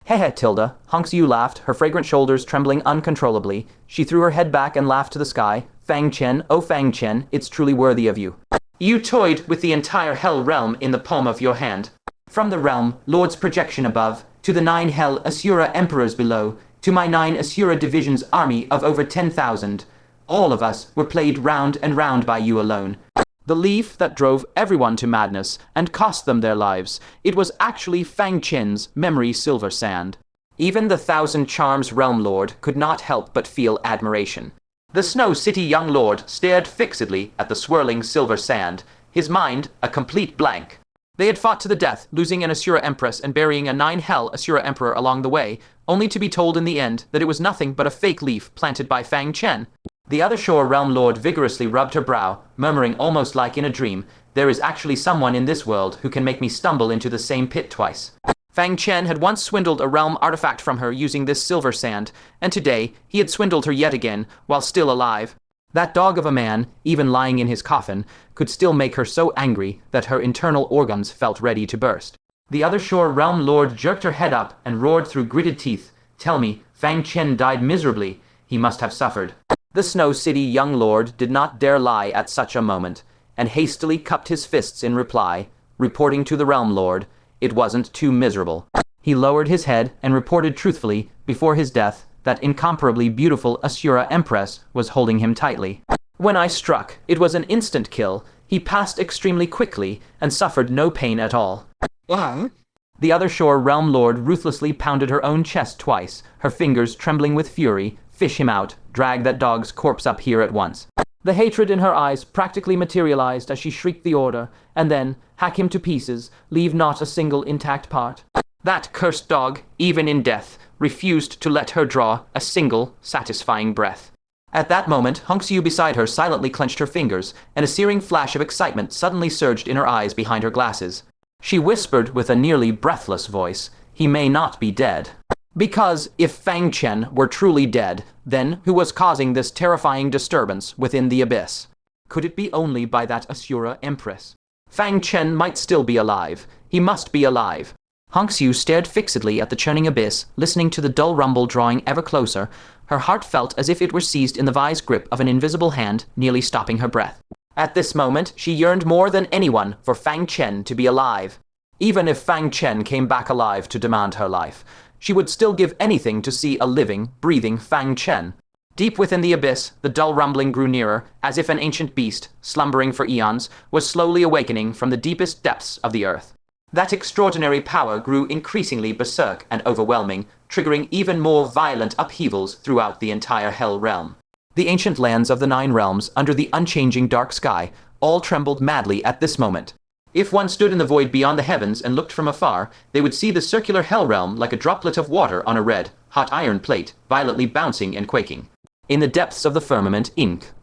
[SPEAKER 1] Heh, Tilda. Hongxiu laughed, her fragrant shoulders trembling uncontrollably. She threw her head back and laughed to the sky. "Fang Chen, oh Fang Chen, it's truly worthy of you. You toyed with the entire hell realm in the palm of your hand. From the realm, Lord's projection above, to the 9 hell Asura emperors below, to my 9 Asura division's army of over 10,000. All of us were played round and round by you alone. The leaf that drove everyone to madness and cost them their lives, it was actually Fang Chen's memory silver sand." Even the 1,000 Charms realm lord could not help but feel admiration. The Snow City young lord stared fixedly at the swirling silver sand, his mind a complete blank. They had fought to the death, losing an Asura empress and burying a 9 hell Asura emperor along the way, only to be told in the end that it was nothing but a fake leaf planted by Fang Chen. The other Shore Realm Lord vigorously rubbed her brow, murmuring almost like in a dream, "There is actually someone in this world who can make me stumble into the same pit twice." Fang Chen had once swindled a realm artifact from her using this silver sand, and today he had swindled her yet again, while still alive. That dog of a man, even lying in his coffin, could still make her so angry that her internal organs felt ready to burst. The other Shore Realm Lord jerked her head up and roared through gritted teeth, "Tell me, Fang Chen died miserably. He must have suffered." The Snow City young lord did not dare lie at such a moment, and hastily cupped his fists in reply, reporting to the Realm Lord, it wasn't too miserable. He lowered his head and reported truthfully, before his death, that incomparably beautiful Asura Empress was holding him tightly. "When I struck, it was an instant kill. He passed extremely quickly and suffered no pain at all." The other Shore Realm Lord ruthlessly pounded her own chest twice, her fingers trembling with fury. "Fish him out. Drag that dog's corpse up here at once." The hatred in her eyes practically materialized as she shrieked the order, and then, "Hack him to pieces, leave not a single intact part." That cursed dog, even in death, refused to let her draw a single satisfying breath. At that moment, Hongxiu beside her silently clenched her fingers, and a searing flash of excitement suddenly surged in her eyes behind her glasses. She whispered with a nearly breathless voice, "He may not be dead." Because if Fang Chen were truly dead, then who was causing this terrifying disturbance within the abyss? Could it be only by that Asura Empress? Fang Chen might still be alive. He must be alive. Hongxiu stared fixedly at the churning abyss, listening to the dull rumble drawing ever closer. Her heart felt as if it were seized in the vise grip of an invisible hand, nearly stopping her breath. At this moment, she yearned more than anyone for Fang Chen to be alive. Even if Fang Chen came back alive to demand her life, she would still give anything to see a living, breathing Fang Chen. Deep within the abyss, the dull rumbling grew nearer, as if an ancient beast, slumbering for eons, was slowly awakening from the deepest depths of the earth. That extraordinary power grew increasingly berserk and overwhelming, triggering even more violent upheavals throughout the entire Hell Realm. The ancient lands of the Nine Realms, under the unchanging dark sky, all trembled madly at this moment. If one stood in the void beyond the heavens and looked from afar, they would see the circular Hell Realm like a droplet of water on a red, hot iron plate, violently bouncing and quaking. In the depths of the firmament,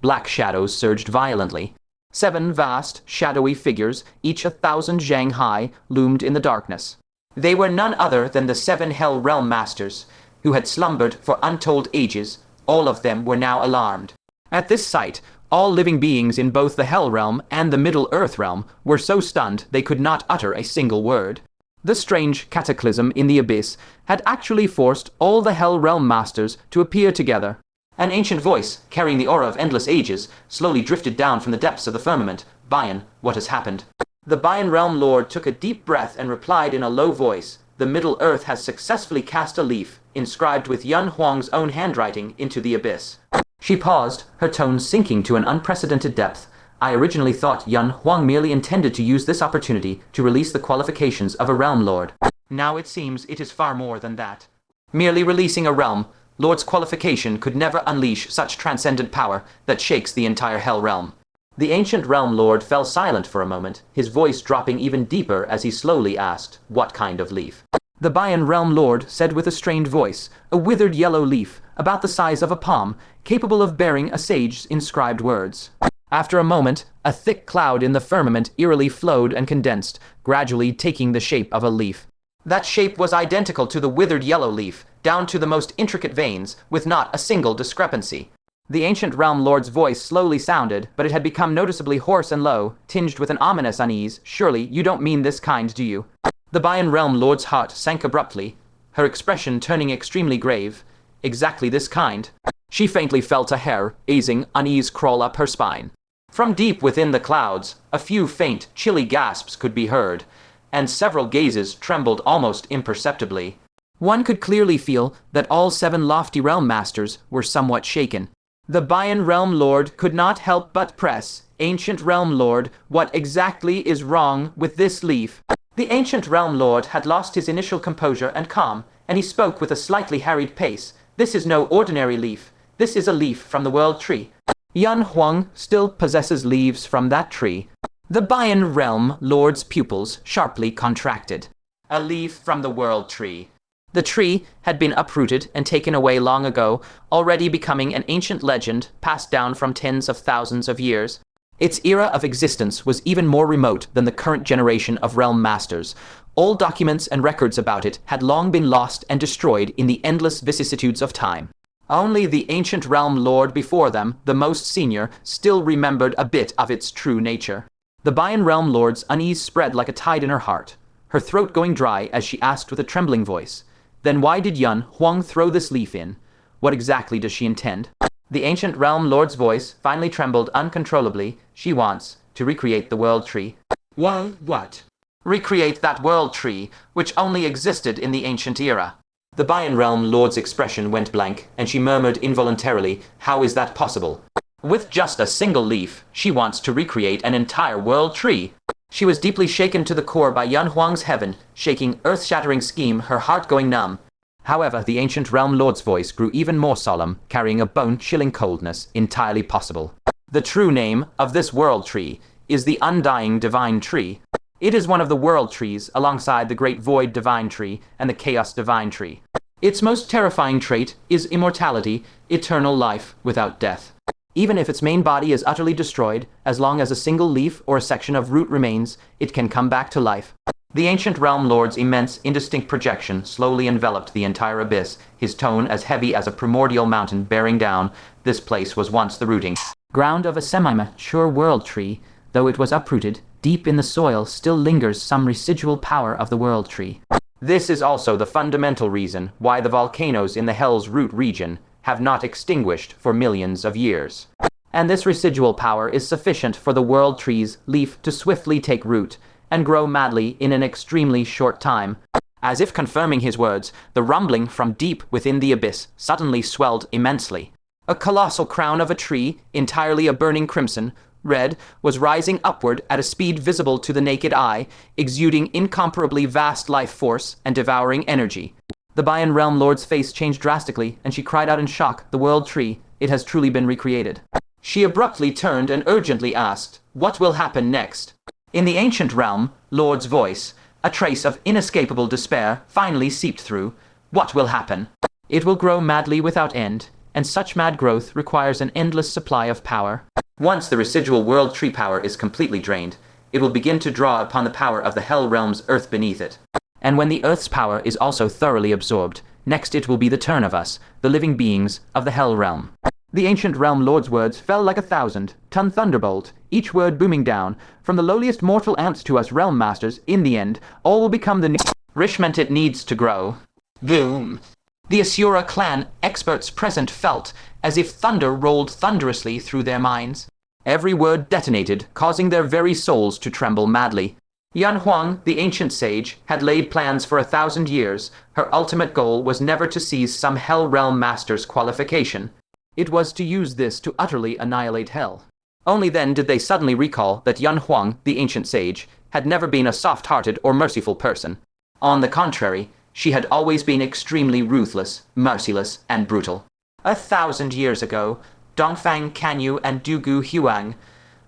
[SPEAKER 1] black shadows surged violently. 7 vast, shadowy figures, each 1,000 zhang high, loomed in the darkness. They were none other than the 7 Hell Realm Masters, who had slumbered for untold ages. All of them were now alarmed. At this sight, all living beings in both the Hell Realm and the Middle Earth Realm were so stunned they could not utter a single word. The strange cataclysm in the abyss had actually forced all the Hell Realm Masters to appear together. An ancient voice, carrying the aura of endless ages, slowly drifted down from the depths of the firmament. "Bayan, what has happened?" The Bayan Realm Lord took a deep breath and replied in a low voice, "The Middle Earth has successfully cast a leaf, inscribed with Yun Huang's own handwriting, into the abyss." She paused, her tone sinking to an unprecedented depth. "I originally thought Yun Huang merely intended to use this opportunity to release the qualifications of a Realm Lord. Now it seems it is far more than that. Merely releasing a Realm Lord's qualification could never unleash such transcendent power that shakes the entire Hell Realm." The ancient Realm Lord fell silent for a moment, his voice dropping even deeper as he slowly asked, "What kind of leaf?" The Bayan Realm Lord said with a strained voice, "A withered yellow leaf, about the size of a palm, capable of bearing a sage's inscribed words." After a moment, a thick cloud in the firmament eerily flowed and condensed, gradually taking the shape of a leaf. That shape was identical to the withered yellow leaf, down to the most intricate veins, with not a single discrepancy. The ancient Realm Lord's voice slowly sounded, but it had become noticeably hoarse and low, tinged with an ominous unease. "Surely you don't mean this kind, do you?" The Bayan Realm Lord's heart sank abruptly, her expression turning extremely grave. "Exactly this kind." She faintly felt a hair-raising unease crawl up her spine. From deep within the clouds, a few faint, chilly gasps could be heard, and several gazes trembled almost imperceptibly. One could clearly feel that all 7 lofty Realm Masters were somewhat shaken. The Bayan Realm Lord could not help but press, "Ancient Realm Lord, what exactly is wrong with this leaf?" The ancient Realm Lord had lost his initial composure and calm, and he spoke with a slightly harried pace. "This is no ordinary leaf. This is a leaf from the World Tree. Yun Huang still possesses leaves from that tree." The Bayan Realm Lord's pupils sharply contracted. "A leaf from the World Tree." The tree had been uprooted and taken away long ago, already becoming an ancient legend passed down from tens of thousands of years. Its era of existence was even more remote than the current generation of realm masters. All documents and records about it had long been lost and destroyed in the endless vicissitudes of time. Only the ancient realm lord before them, the most senior, still remembered a bit of its true nature. The Bayan realm lord's unease spread like a tide in her heart, her throat going dry as she asked with a trembling voice, "Then why did Yun Huang throw this leaf in? What exactly does she intend?" The ancient realm lord's voice finally trembled uncontrollably. "She wants to recreate the world tree."
[SPEAKER 2] Well, what?
[SPEAKER 1] Recreate that world tree, which only existed in the ancient era. The Bayan realm lord's expression went blank, and she murmured involuntarily, "How is that possible?" With just a single leaf, she wants to recreate an entire world tree. She was deeply shaken to the core by Yun Huang's heaven-shaking, earth-shattering scheme, her heart going numb. However, the ancient realm lord's voice grew even more solemn, carrying a bone-chilling coldness entirely possible. The true name of this world tree is the Undying Divine Tree. It is one of the world trees alongside the Great Void Divine Tree and the Chaos Divine Tree. Its most terrifying trait is immortality, eternal life without death. Even if its main body is utterly destroyed, as long as a single leaf or a section of root remains, it can come back to life. The ancient realm lord's immense, indistinct projection slowly enveloped the entire abyss, his tone as heavy as a primordial mountain bearing down. This place was once the rooting ground of a semi-mature world tree. Though it was uprooted, deep in the soil still lingers some residual power of the world tree. This is also the fundamental reason why the volcanoes in the Hell's Root region have not extinguished for millions of years. And this residual power is sufficient for the world tree's leaf to swiftly take root and grow madly in an extremely short time. As if confirming his words, the rumbling from deep within the abyss suddenly swelled immensely. A colossal crown of a tree, entirely a burning crimson, red, was rising upward at a speed visible to the naked eye, exuding incomparably vast life force and devouring energy. The Bayan realm lord's face changed drastically, and she cried out in shock, "The world tree, it has truly been recreated." She abruptly turned and urgently asked, "What will happen next?" In the ancient realm lord's voice, a trace of inescapable despair finally seeped through. "What will happen? It will grow madly without end, and such mad growth requires an endless supply of power. Once the residual world tree power is completely drained, it will begin to draw upon the power of the Hell realm's earth beneath it. And when the earth's power is also thoroughly absorbed, next it will be the turn of us, the living beings of the Hell realm." The ancient realm lord's words fell like a 1,000-ton thunderbolt, each word booming down. "From the lowliest mortal ants to us realm masters, in the end, all will become the nourishment it needs to grow." Boom! The Asura clan experts present felt as if thunder rolled thunderously through their minds. Every word detonated, causing their very souls to tremble madly. Yun Huang, the ancient sage, had laid plans for 1,000 years. Her ultimate goal was never to seize some Hell realm master's qualification. It was to use this to utterly annihilate Hell. Only then did they suddenly recall that Yun Huang, the ancient sage, had never been a soft-hearted or merciful person. On the contrary, she had always been extremely ruthless, merciless, and brutal. 1,000 years ago, Dongfang Canyu and Dugu Huang,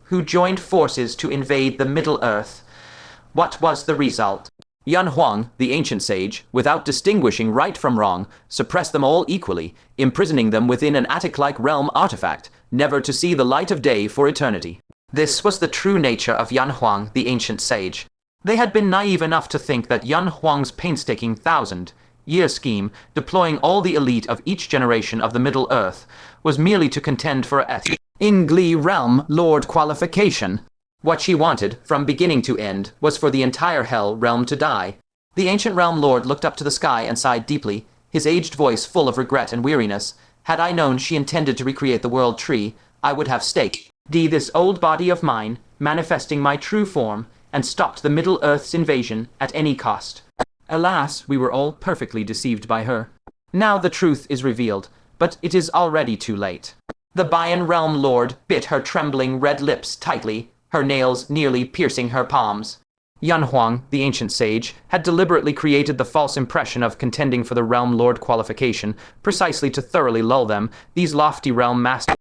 [SPEAKER 1] who joined forces to invade the Middle Earth. What was the result? Yun Huang, the ancient sage, without distinguishing right from wrong, suppressed them all equally, imprisoning them within an attic-like realm artifact, never to see the light of day for eternity. This was the true nature of Yun Huang, the ancient sage. They had been naive enough to think that Yun Huang's painstaking 1,000-year scheme, deploying all the elite of each generation of the Middle Earth, was merely to contend for a Ingli realm lord qualification. What she wanted, from beginning to end, was for the entire Hell realm to die. The ancient realm lord looked up to the sky and sighed deeply, his aged voice full of regret and weariness. "Had I known she intended to recreate the world tree, I would have staked this old body of mine, manifesting my true form, and stopped the Middle Earth's invasion at any cost." Alas, we were all perfectly deceived by her. Now the truth is revealed, but it is already too late. The Bayan realm lord bit her trembling red lips tightly, her nails nearly piercing her palms. Yun Huang, the ancient sage, had deliberately created the false impression of contending for the realm lord qualification, precisely to thoroughly lull them, these lofty realm masters,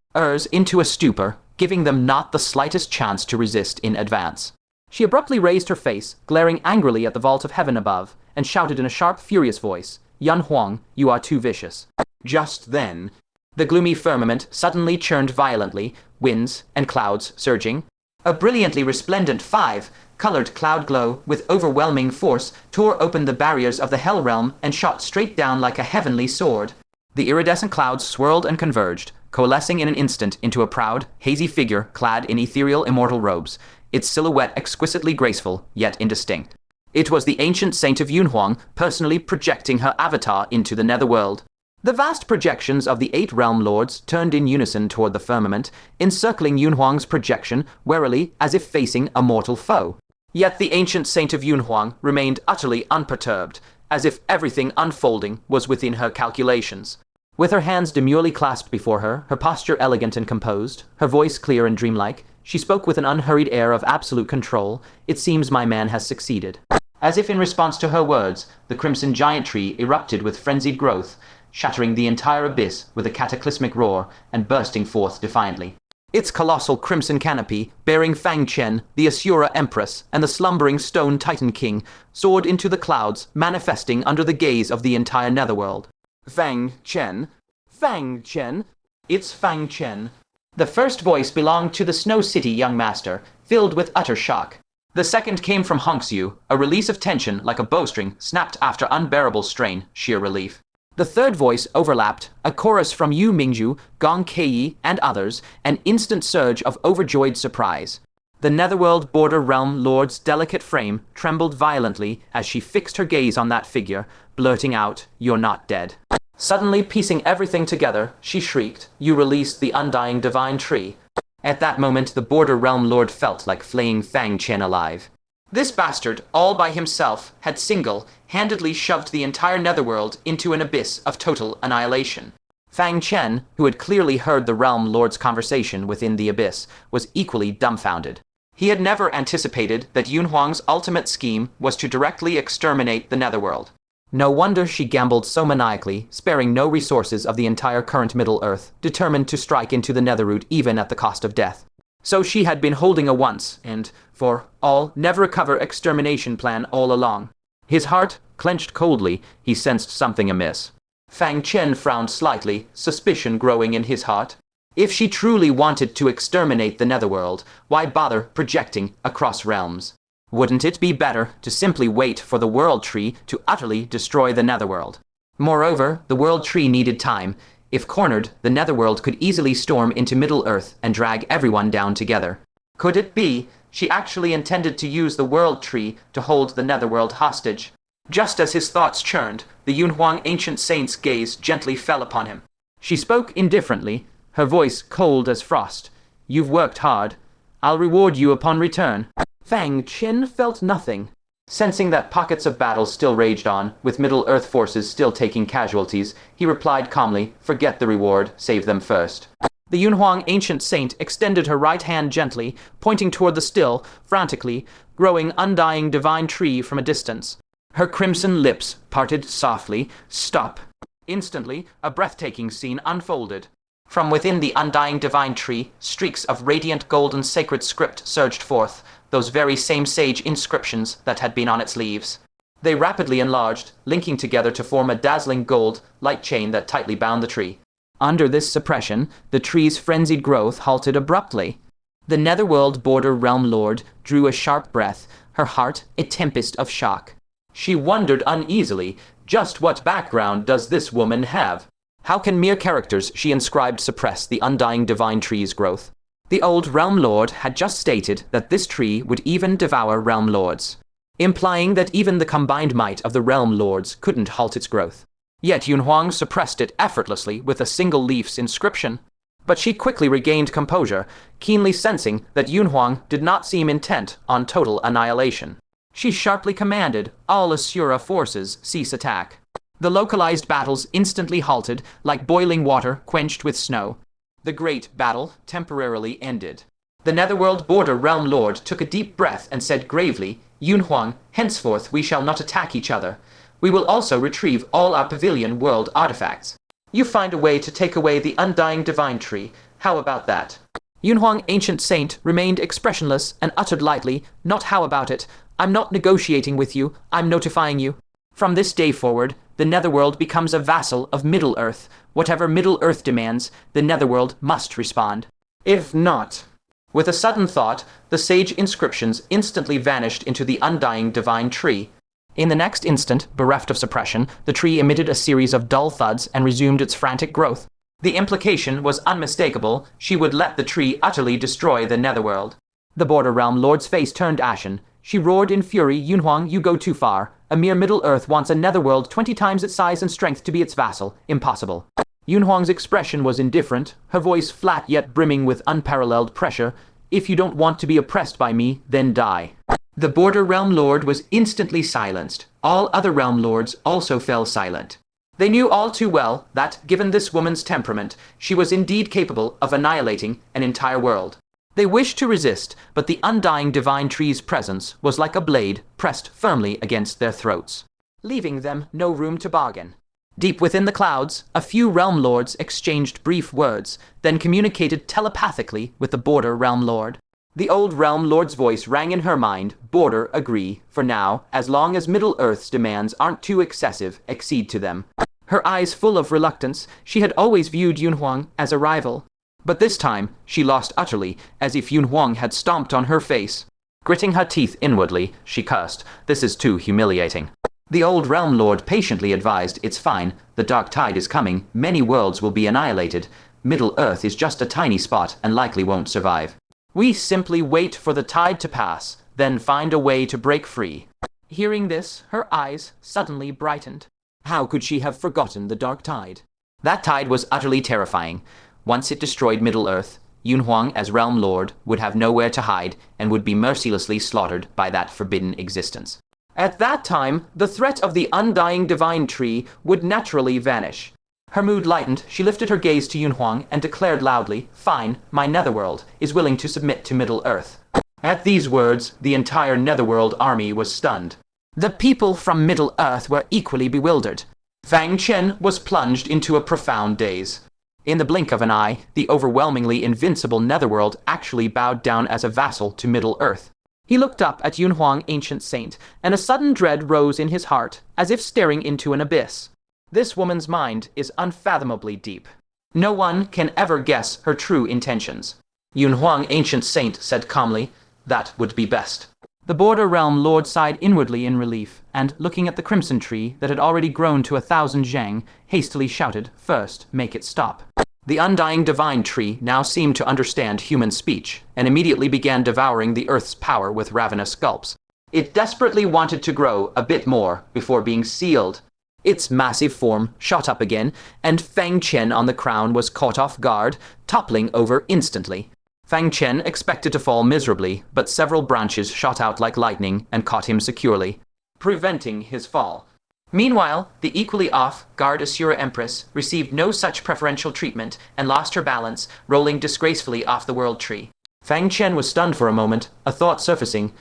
[SPEAKER 1] into a stupor, giving them not the slightest chance to resist in advance. She abruptly raised her face, glaring angrily at the vault of heaven above, and shouted in a sharp, furious voice, Yun Huang, you are too vicious. Just then, the gloomy firmament suddenly churned violently, winds and clouds surging. A brilliantly resplendent five-colored cloud glow with overwhelming force tore open the barriers of the Hell Realm and shot straight down like a heavenly sword. The iridescent clouds swirled and converged, coalescing in an instant into a proud, hazy figure clad in ethereal immortal robes, its silhouette exquisitely graceful, yet indistinct. It was the ancient saint of Yunhuang personally projecting her avatar into the netherworld. The vast projections of the 8 realm lords turned in unison toward the firmament, encircling Yunhuang's projection warily as if facing a mortal foe. Yet the ancient saint of Yunhuang remained utterly unperturbed, as if everything unfolding was within her calculations. With her hands demurely clasped before her, her posture elegant and composed, her voice clear and dreamlike, she spoke with an unhurried air of absolute control. It seems my man has succeeded. As if in response to her words, the crimson giant tree erupted with frenzied growth, shattering the entire abyss with a cataclysmic roar and bursting forth defiantly. Its colossal crimson canopy, bearing Fang Chen, the Asura Empress, and the slumbering stone Titan King, soared into the clouds, manifesting under the gaze of the entire netherworld. Fang Chen? Fang Chen? It's Fang Chen. The first voice belonged to the Snow City young master, filled with utter shock. The second came from Hongxiu, a release of tension like a bowstring snapped after unbearable strain, sheer relief. The third voice overlapped, a chorus from Yu Mingzhu, Gong Keiyi, and others, an instant surge of overjoyed surprise. The netherworld border realm lord's delicate frame trembled violently as she fixed her gaze on that figure, blurting out, "You're not dead." Suddenly piecing everything together, she shrieked, "You released the Undying Divine Tree." At that moment, the border realm lord felt like flaying Fang Chen alive. This bastard, all by himself, had single-handedly shoved the entire netherworld into an abyss of total annihilation. Fang Chen, who had clearly heard the realm lord's conversation within the abyss, was equally dumbfounded. He had never anticipated that Yunhuang's ultimate scheme was to directly exterminate the netherworld. No wonder she gambled so maniacally, sparing no resources of the entire current Middle-earth, determined to strike into the netherroot even at the cost of death. So she had been holding a once, and, for all, never-recover extermination plan all along. His heart clenched coldly. He sensed something amiss. Fang Chen frowned slightly, suspicion growing in his heart. If she truly wanted to exterminate the netherworld, why bother projecting across realms? Wouldn't it be better to simply wait for the World Tree to utterly destroy the netherworld? Moreover, the World Tree needed time. If cornered, the netherworld could easily storm into Middle-earth and drag everyone down together. Could it be she actually intended to use the World Tree to hold the netherworld hostage? Just as his thoughts churned, the Yunhuang ancient saint's gaze gently fell upon him. She spoke indifferently, her voice cold as frost. "You've worked hard. I'll reward you upon return." Fang Chen felt nothing. Sensing that pockets of battle still raged on, with Middle-earth forces still taking casualties, he replied calmly, "Forget the reward, save them first." The Yunhuang ancient saint extended her right hand gently, pointing toward the still, frantically, growing Undying Divine Tree from a distance. Her crimson lips parted softly. "Stop." Instantly, a breathtaking scene unfolded. From within the Undying Divine Tree, streaks of radiant golden sacred script surged forth, those very same sage inscriptions that had been on its leaves. They rapidly enlarged, linking together to form a dazzling gold light chain that tightly bound the tree. Under this suppression, the tree's frenzied growth halted abruptly. The netherworld border realm lord drew a sharp breath, her heart a tempest of shock. She wondered uneasily, just what background does this woman have? How can mere characters she inscribed suppress the Undying Divine Tree's growth? The old Realm Lord had just stated that this tree would even devour Realm Lords, implying that even the combined might of the Realm Lords couldn't halt its growth. Yet Yunhuang suppressed it effortlessly with a single leaf's inscription. But she quickly regained composure, keenly sensing that Yunhuang did not seem intent on total annihilation. She sharply commanded all Asura forces cease attack. The localized battles instantly halted, like boiling water quenched with snow. The great battle temporarily ended. The netherworld border realm lord took a deep breath and said gravely, "Yunhuang, henceforth we shall not attack each other. We will also retrieve all our pavilion world artifacts. You find a way to take away the Undying Divine Tree. How about that?" Yunhuang ancient saint remained expressionless and uttered lightly, "Not how about it. I'm not negotiating with you, I'm notifying you. From this day forward, the Netherworld becomes a vassal of Middle-earth. Whatever Middle-earth demands, the Netherworld must respond. If not... With a sudden thought, the sage inscriptions instantly vanished into the Undying Divine Tree. In the next instant, bereft of suppression, the tree emitted a series of dull thuds and resumed its frantic growth. The implication was unmistakable. She would let the tree utterly destroy the Netherworld. The Border Realm Lord's face turned ashen. She roared in fury, "Yunhuang, you go too far. A mere Middle-earth wants a Netherworld 20 times its size and strength to be its vassal. Impossible." Yunhuang's expression was indifferent, her voice flat yet brimming with unparalleled pressure. "If you don't want to be oppressed by me, then die." The Border Realm Lord was instantly silenced. All other Realm Lords also fell silent. They knew all too well that, given this woman's temperament, she was indeed capable of annihilating an entire world. They wished to resist, but the Undying Divine Tree's presence was like a blade pressed firmly against their throats, leaving them no room to bargain. Deep within the clouds, a few Realm Lords exchanged brief words, then communicated telepathically with the Border Realm Lord. The old Realm Lord's voice rang in her mind. "Border, agree. For now, as long as Middle-earth's demands aren't too excessive, accede to them." Her eyes full of reluctance, she had always viewed Yunhuang as a rival. But this time, she lost utterly, as if Yunhuang had stomped on her face. Gritting her teeth inwardly, she cursed. "This is too humiliating." The old Realm Lord patiently advised, "It's fine. The dark tide is coming. Many worlds will be annihilated. Middle-earth is just a tiny spot and likely won't survive. We simply wait for the tide to pass, then find a way to break free." Hearing this, her eyes suddenly brightened. How could she have forgotten the dark tide? That tide was utterly terrifying. Once it destroyed Middle-earth, Yunhuang as Realm Lord would have nowhere to hide and would be mercilessly slaughtered by that forbidden existence. At that time, the threat of the Undying Divine Tree would naturally vanish. Her mood lightened, she lifted her gaze to Yunhuang and declared loudly, "Fine, my Netherworld is willing to submit to Middle-earth." At these words, the entire Netherworld army was stunned. The people from Middle-earth were equally bewildered. Fang Chen was plunged into a profound daze. In the blink of an eye, the overwhelmingly invincible Netherworld actually bowed down as a vassal to Middle-earth. He looked up at Yunhuang, ancient saint, and a sudden dread rose in his heart, as if staring into an abyss. This woman's mind is unfathomably deep. No one can ever guess her true intentions. Yunhuang, ancient saint, said calmly, "That would be best." The Border Realm Lord sighed inwardly in relief, and, looking at the crimson tree that had already grown to 1,000 zhang, hastily shouted, "First, make it stop." The Undying Divine Tree now seemed to understand human speech, and immediately began devouring the Earth's power with ravenous gulps. It desperately wanted to grow a bit more before being sealed. Its massive form shot up again, and Fang Chen on the crown was caught off guard, toppling over instantly. Fang Chen expected to fall miserably, but several branches shot out like lightning and caught him securely, preventing his fall. Meanwhile, the equally off-guard Asura Empress received no such preferential treatment and lost her balance, rolling disgracefully off the world tree. Fang Chen was stunned for a moment, a thought surfacing.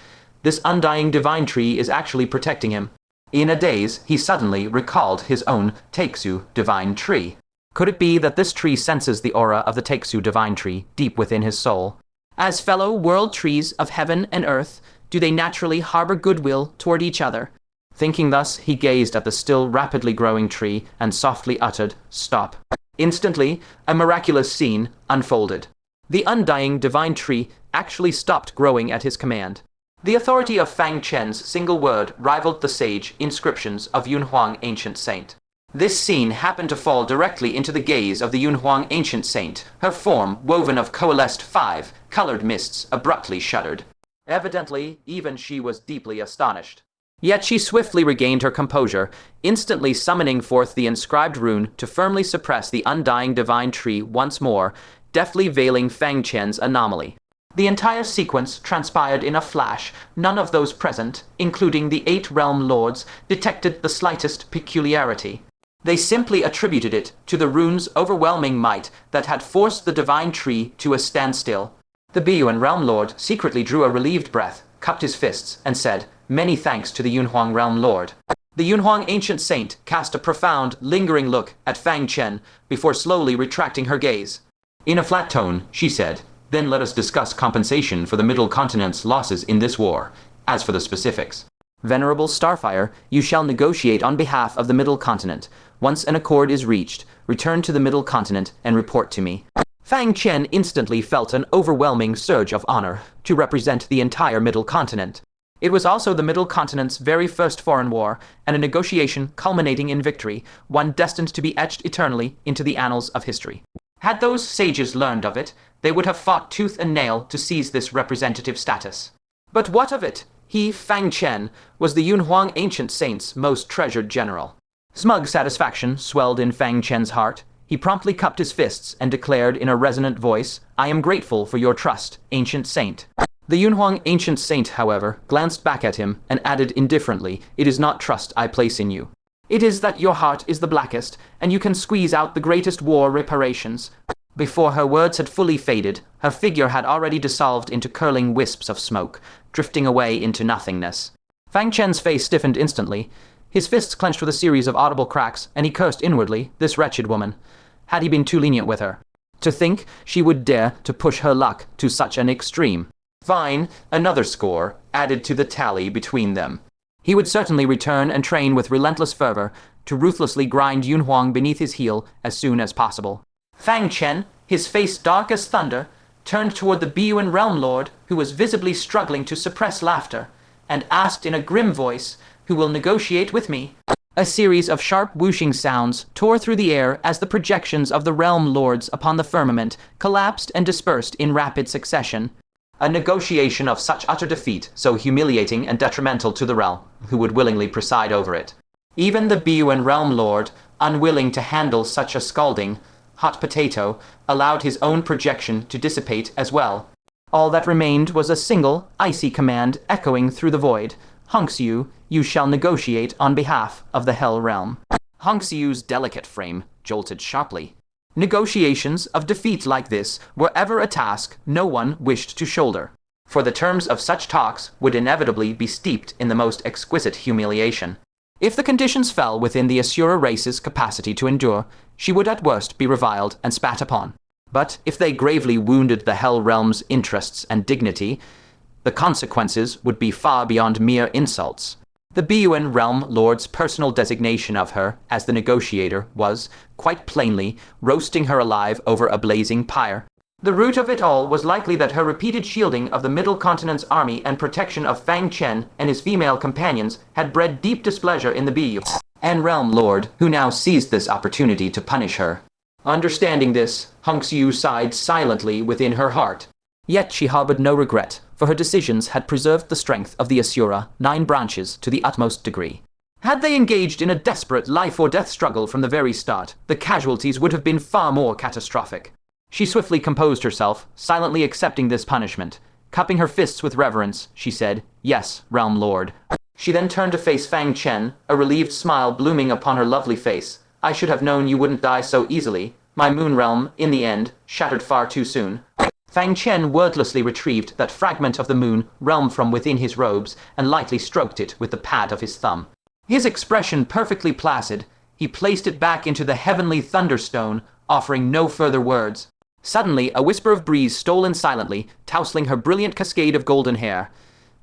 [SPEAKER 1] This Undying Divine Tree is actually protecting him. In a daze, he suddenly recalled his own Hongxiu Divine Tree. Could it be that this tree senses the aura of the Hongxiu Divine Tree deep within his soul? As fellow world trees of heaven and earth, do they naturally harbor goodwill toward each other? Thinking thus, he gazed at the still rapidly growing tree and softly uttered, "Stop." Instantly, a miraculous scene unfolded. The Undying Divine Tree actually stopped growing at his command. The authority of Fang Chen's single word rivaled the sage inscriptions of Yunhuang, ancient saint. This scene happened to fall directly into the gaze of the Yunhuang, ancient saint. Her form, woven of coalesced 5-colored mists, abruptly shuddered. Evidently, even she was deeply astonished. Yet she swiftly regained her composure, instantly summoning forth the inscribed rune to firmly suppress the Undying Divine Tree once more, deftly veiling Fang Chen's anomaly. The entire sequence transpired in a flash. None of those present, including the 8 Realm Lords, detected the slightest peculiarity. They simply attributed it to the rune's overwhelming might that had forced the Divine Tree to a standstill. The Biyuan Realm Lord secretly drew a relieved breath, cupped his fists, and said, "Many thanks to the Yunhuang Realm Lord." The Yunhuang Ancient Saint cast a profound, lingering look at Fang Chen before slowly retracting her gaze. In a flat tone, she said, "Then let us discuss compensation for the Middle Continent's losses in this war. As for the specifics." Venerable Starfire, you shall negotiate on behalf of the Middle Continent. Once an accord is reached, return to the Middle Continent and report to me. Fang Chen instantly felt an overwhelming surge of honor to represent the entire Middle Continent. It was also the Middle Continent's very first foreign war, and a negotiation culminating in victory, one destined to be etched eternally into the annals of history. Had those sages learned of it, they would have fought tooth and nail to seize this representative status. But what of it? He, Fang Chen, was the Yunhuang ancient saint's most treasured general. Smug satisfaction swelled in Fang Chen's heart. He promptly cupped his fists and declared in a resonant voice, "I am grateful for your trust, ancient saint." The Yunhuang ancient saint, however, glanced back at him and added indifferently, "It is not trust I place in you. It is that your heart is the blackest, and you can squeeze out the greatest war reparations." Before her words had fully faded, her figure had already dissolved into curling wisps of smoke, drifting away into nothingness. Fang Chen's face stiffened instantly. His fists clenched with a series of audible cracks, and he cursed inwardly, this wretched woman. Had he been too lenient with her? To think she would dare to push her luck to such an extreme. Fine, another score added to the tally between them. He would certainly return and train with relentless fervor to ruthlessly grind Yunhuang beneath his heel as soon as possible. Fang Chen, his face dark as thunder, turned toward the Biyuan Realm Lord, who was visibly struggling to suppress laughter, and asked in a grim voice, "Who will negotiate with me?" A series of sharp whooshing sounds tore through the air as the projections of the Realm Lords upon the firmament collapsed and dispersed in rapid succession. A negotiation of such utter defeat, so humiliating and detrimental to the realm, who would willingly preside over it? Even the Biyuan Realm Lord, unwilling to handle such a scalding hot potato, allowed his own projection to dissipate as well. All that remained was a single, icy command echoing through the void. "Hongxiu, you shall negotiate on behalf of the Hell Realm." Hongxiu's delicate frame jolted sharply. Negotiations of defeat like this were ever a task no one wished to shoulder, for the terms of such talks would inevitably be steeped in the most exquisite humiliation. If the conditions fell within the Asura race's capacity to endure, she would at worst be reviled and spat upon. But if they gravely wounded the Hell Realm's interests and dignity, the consequences would be far beyond mere insults. The Biyuan Realm Lord's personal designation of her as the negotiator was, quite plainly, roasting her alive over a blazing pyre. The root of it all was likely that her repeated shielding of the Middle Continent's army and protection of Fang Chen and his female companions had bred deep displeasure in the Biyuan Realm Lord, who now seized this opportunity to punish her. Understanding this, Hongxiu sighed silently within her heart. Yet she harbored no regret, for her decisions had preserved the strength of the Asura 9 branches to the utmost degree. Had they engaged in a desperate life-or-death struggle from the very start, the casualties would have been far more catastrophic. She swiftly composed herself, silently accepting this punishment. Cupping her fists with reverence, she said, "Yes, Realm Lord." She then turned to face Fang Chen, a relieved smile blooming upon her lovely face. "I should have known you wouldn't die so easily. My moon realm, in the end, shattered far too soon." Fang Chen wordlessly retrieved that fragment of the moon realm from within his robes and lightly stroked it with the pad of his thumb. His expression perfectly placid, he placed it back into the heavenly thunderstone, offering no further words. Suddenly, a whisper of breeze stole in silently, tousling her brilliant cascade of golden hair.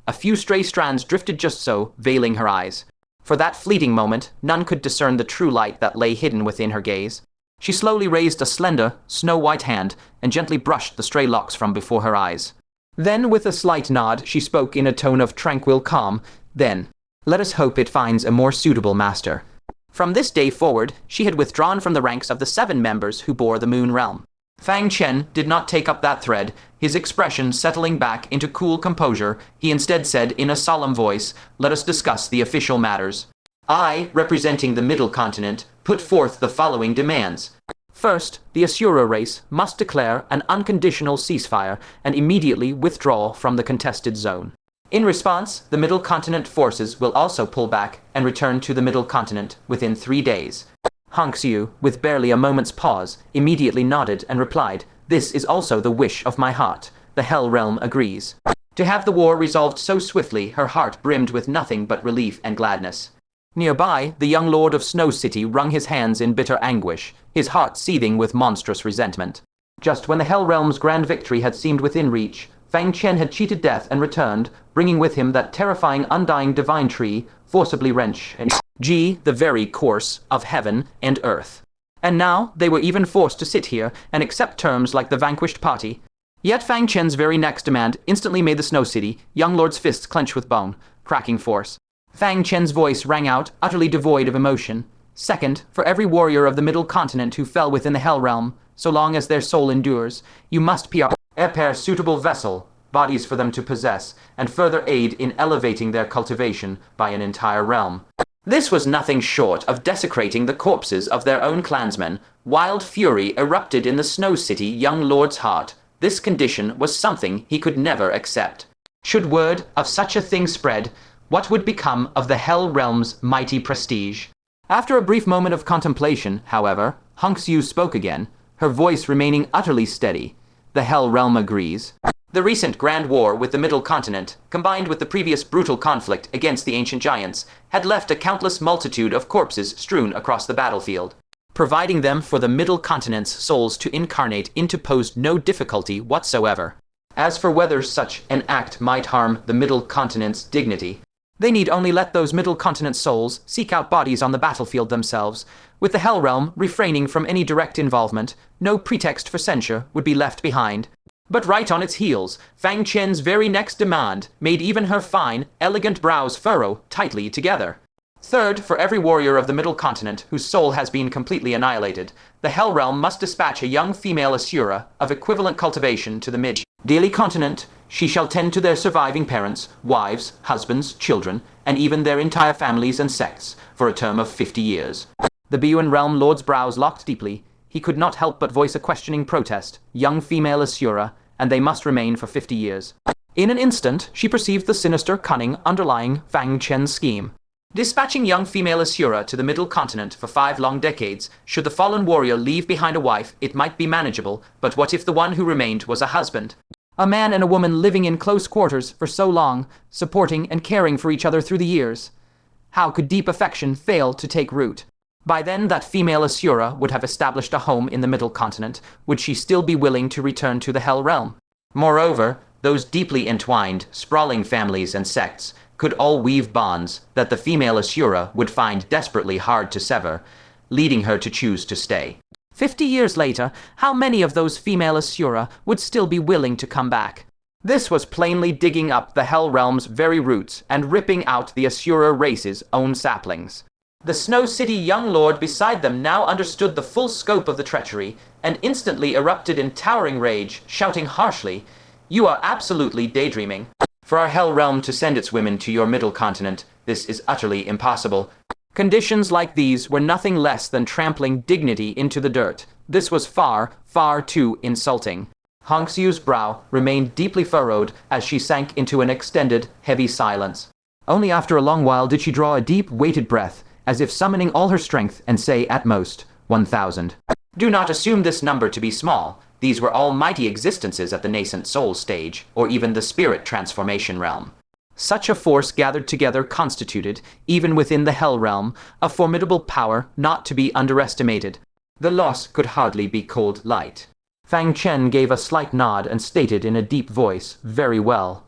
[SPEAKER 1] A few stray strands drifted just so, veiling her eyes. For that fleeting moment, none could discern the true light that lay hidden within her gaze. She slowly raised a slender, snow-white hand and gently brushed the stray locks from before her eyes. Then, with a slight nod, she spoke in a tone of tranquil calm. "Then, let us hope it finds a more suitable master." From this day forward, she had withdrawn from the ranks of the 7 members who bore the Moon Realm. Fang Chen did not take up that thread. His expression settling back into cool composure, he instead said in a solemn voice, "Let us discuss the official matters. I, representing the Middle Continent, put forth the following demands. First, the Asura race must declare an unconditional ceasefire and immediately withdraw from the contested zone. In response, the Middle Continent forces will also pull back and return to the Middle Continent within 3 days. Hongxiu, with barely a moment's pause, immediately nodded and replied, "This is also the wish of my heart. The Hell Realm agrees." To have the war resolved so swiftly, her heart brimmed with nothing but relief and gladness. Nearby, the young lord of Snow City wrung his hands in bitter anguish, his heart seething with monstrous resentment. Just when the Hell Realm's grand victory had seemed within reach, Fang Chen had cheated death and returned, bringing with him that terrifying Undying Divine Tree, forcibly wrench and the very course of heaven and earth. And now they were even forced to sit here and accept terms like the vanquished party. Yet Fang Chen's very next demand instantly made the Snow City, young lord's fists clench with bone, cracking force. Fang Chen's voice rang out, utterly devoid of emotion. Second, for every warrior of the Middle Continent who fell within the Hell Realm, so long as their soul endures, you must prepare suitable vessel, bodies for them to possess, and further aid in elevating their cultivation by an entire realm. This was nothing short of desecrating the corpses of their own clansmen. Wild fury erupted in the Snow City young lord's heart. This condition was something he could never accept. Should word of such a thing spread, what would become of the Hell Realm's mighty prestige? After a brief moment of contemplation, however, Hongxiu spoke again, her voice remaining utterly steady. The Hell Realm agrees. The recent grand war with the Middle Continent, combined with the previous brutal conflict against the ancient giants, had left a countless multitude of corpses strewn across the battlefield. Providing them for the Middle Continent's souls to incarnate into posed no difficulty whatsoever. As for whether such an act might harm the Middle Continent's dignity, they need only let those Middle Continent souls seek out bodies on the battlefield themselves. With the Hell Realm refraining from any direct involvement, no pretext for censure would be left behind. But right on its heels, Fang Chen's very next demand made even her fine, elegant brows furrow tightly together. Third, for every warrior of the Middle Continent whose soul has been completely annihilated, the Hell Realm must dispatch a young female Asura of equivalent cultivation to the Mid-Daily Continent. She shall tend to their surviving parents, wives, husbands, children, and even their entire families and sects, for a term of 50 years. The Biyuan Realm Lord's brows locked deeply. He could not help but voice a questioning protest. Young female Asura, and they must remain for 50 years. In an instant, she perceived the sinister cunning underlying Fang Chen's scheme. Dispatching young female Asura to the Middle Continent for 5 long decades, should the fallen warrior leave behind a wife, it might be manageable, but what if the one who remained was a husband? A man and a woman living in close quarters for so long, supporting and caring for each other through the years. How could deep affection fail to take root? By then, that female Asura would have established a home in the Middle Continent. Would she still be willing to return to the Hell Realm? Moreover, those deeply entwined, sprawling families and sects could all weave bonds that the female Asura would find desperately hard to sever, leading her to choose to stay. 50 years later, how many of those female Asura would still be willing to come back? This was plainly digging up the Hell Realm's very roots and ripping out the Asura race's own saplings. The Snow City young lord beside them now understood the full scope of the treachery, and instantly erupted in towering rage, shouting harshly, "You are absolutely daydreaming. For our Hell Realm to send its women to your Middle Continent, this is utterly impossible." Conditions like these were nothing less than trampling dignity into the dirt. This was far, far too insulting. Hongxiu's brow remained deeply furrowed as she sank into an extended, heavy silence. Only after a long while did she draw a deep, weighted breath, as if summoning all her strength, and say at most, 1,000. Do not assume this number to be small. These were all mighty existences at the nascent soul stage, or even the spirit transformation realm. Such a force gathered together constituted, even within the Hell Realm, a formidable power not to be underestimated. The loss could hardly be called light. Fang Chen gave a slight nod and stated in a deep voice, "Very well.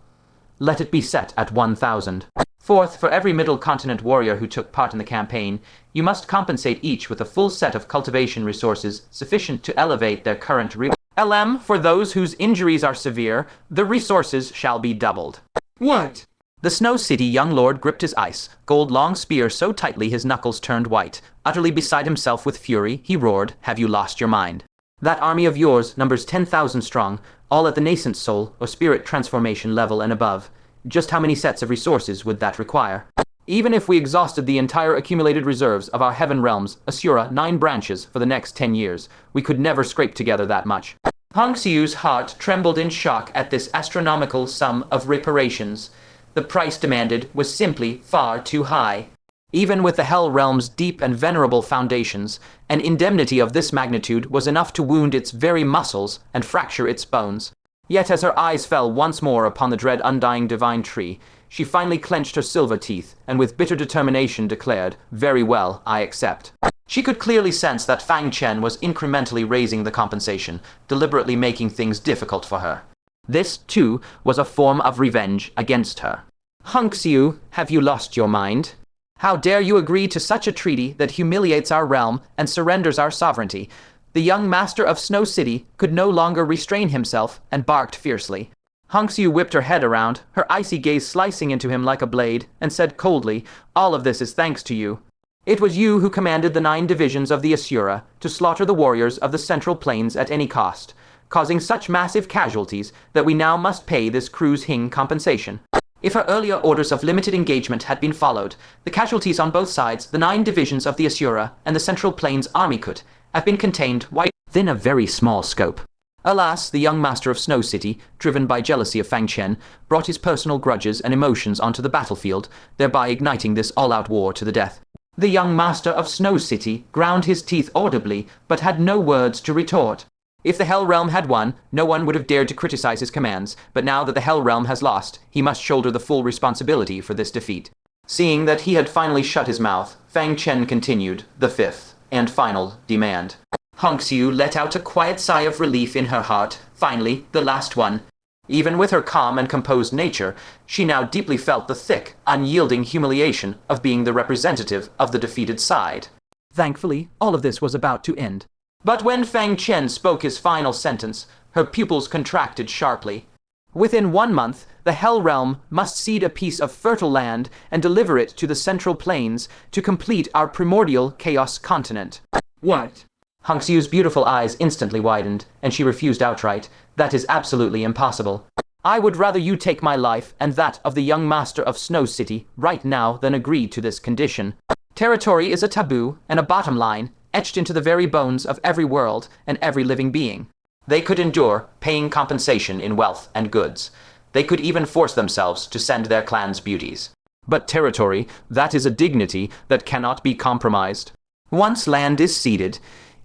[SPEAKER 1] Let it be set at 1,000. Fourth, for every Middle Continent warrior who took part in the campaign, you must compensate each with a full set of cultivation resources sufficient to elevate their current LM. For those whose injuries are severe, the resources shall be doubled."
[SPEAKER 2] What?
[SPEAKER 1] The Snow City young lord gripped his ice, gold long spear so tightly his knuckles turned white. Utterly beside himself with fury, he roared, "Have you lost your mind? That army of yours numbers 10,000 strong, all at the nascent soul or spirit transformation level and above. Just how many sets of resources would that require? Even if we exhausted the entire accumulated reserves of our heaven realms, Asura 9 branches for the next 10 years, we could never scrape together that much." Hongxiu's heart trembled in shock at this astronomical sum of reparations. The price demanded was simply far too high. Even with the Hell Realm's deep and venerable foundations, an indemnity of this magnitude was enough to wound its very muscles and fracture its bones. Yet as her eyes fell once more upon the dread Undying Divine Tree, she finally clenched her silver teeth and with bitter determination declared, "Very well, I accept." She could clearly sense that Fang Chen was incrementally raising the compensation, deliberately making things difficult for her. This, too, was a form of revenge against her. Hongxiu, have you lost your mind? How dare you agree to such a treaty that humiliates our realm and surrenders our sovereignty? The young master of Snow City could no longer restrain himself and barked fiercely. Hongxiu whipped her head around, her icy gaze slicing into him like a blade, and said coldly, "All of this is thanks to you. It was you who commanded the 9 divisions of the Asura to slaughter the warriors of the Central Plains at any cost, causing such massive casualties that we now must pay this crew's Hing compensation." If her earlier orders of limited engagement had been followed, the casualties on both sides, the 9 divisions of the Asura and the Central Plains army could have been contained within a very small scope. Alas, the young master of Snow City, driven by jealousy of Fang Chen, brought his personal grudges and emotions onto the battlefield, thereby igniting this all-out war to the death. The young master of Snow City ground his teeth audibly, but had no words to retort. If the Hell Realm had won, no one would have dared to criticize his commands, but now that the Hell Realm has lost, he must shoulder the full responsibility for this defeat. Seeing that he had finally shut his mouth, Fang Chen continued, the 5th and final demand. Hongxiu let out a quiet sigh of relief in her heart. Finally, the last one. Even with her calm and composed nature, she now deeply felt the thick, unyielding humiliation of being the representative of the defeated side. Thankfully, all of this was about to end. But when Fang Chen spoke his final sentence, her pupils contracted sharply. Within 1 month, the Hell Realm must cede a piece of fertile land and deliver it to the Central Plains to complete our primordial Chaos continent.
[SPEAKER 2] What?
[SPEAKER 1] Hongxiu's beautiful eyes instantly widened, and she refused outright. That is absolutely impossible. I would rather you take my life and that of the young master of Snow City right now than agree to this condition. Territory is a taboo and a bottom line, etched into the very bones of every world and every living being. They could endure paying compensation in wealth and goods. They could even force themselves to send their clan's beauties. But territory, that is a dignity that cannot be compromised. Once land is ceded,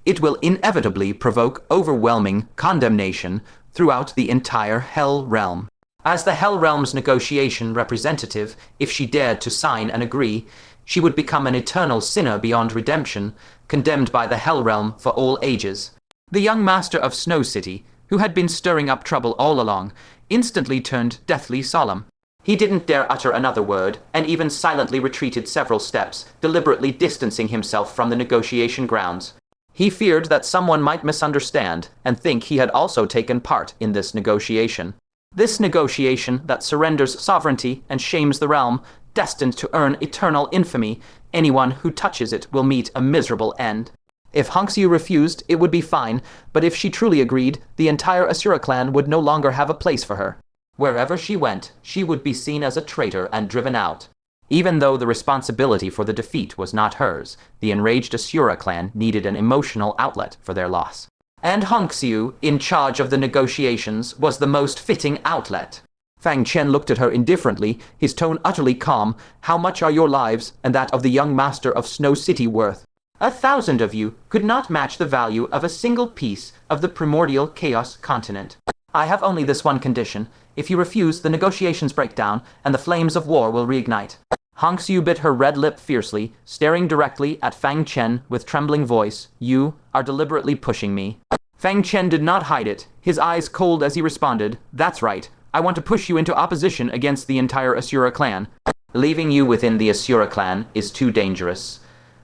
[SPEAKER 1] it will inevitably provoke overwhelming condemnation throughout the entire Hell Realm. As the Hell Realm's negotiation representative, if she dared to sign and agree, she would become an eternal sinner beyond redemption, condemned by the Hell Realm for all ages. The young master of Snow City, who had been stirring up trouble all along, instantly turned deathly solemn. He didn't dare utter another word, and even silently retreated several steps, deliberately distancing himself from the negotiation grounds. He feared that someone might misunderstand and think he had also taken part in this negotiation. This negotiation that surrenders sovereignty and shames the realm, destined to earn eternal infamy. Anyone who touches it will meet a miserable end. If Hongxiu refused, it would be fine, but if she truly agreed, the entire Asura clan would no longer have a place for her. Wherever she went, she would be seen as a traitor and driven out. Even though the responsibility for the defeat was not hers, the enraged Asura clan needed an emotional outlet for their loss. And Hongxiu, in charge of the negotiations, was the most fitting outlet. Fang Chen looked at her indifferently, his tone utterly calm. How much are your lives and that of the young master of Snow City worth? 1,000 of you could not match the value of a single piece of the primordial Chaos continent. I have only this one condition. If you refuse, the negotiations break down, and the flames of war will reignite. Hongxiu bit her red lip fiercely, staring directly at Fang Chen with trembling voice. You are deliberately pushing me. Fang Chen did not hide it, his eyes cold as he responded. That's right. I want to push you into opposition against the entire Asura clan. Leaving you within the Asura clan is too dangerous.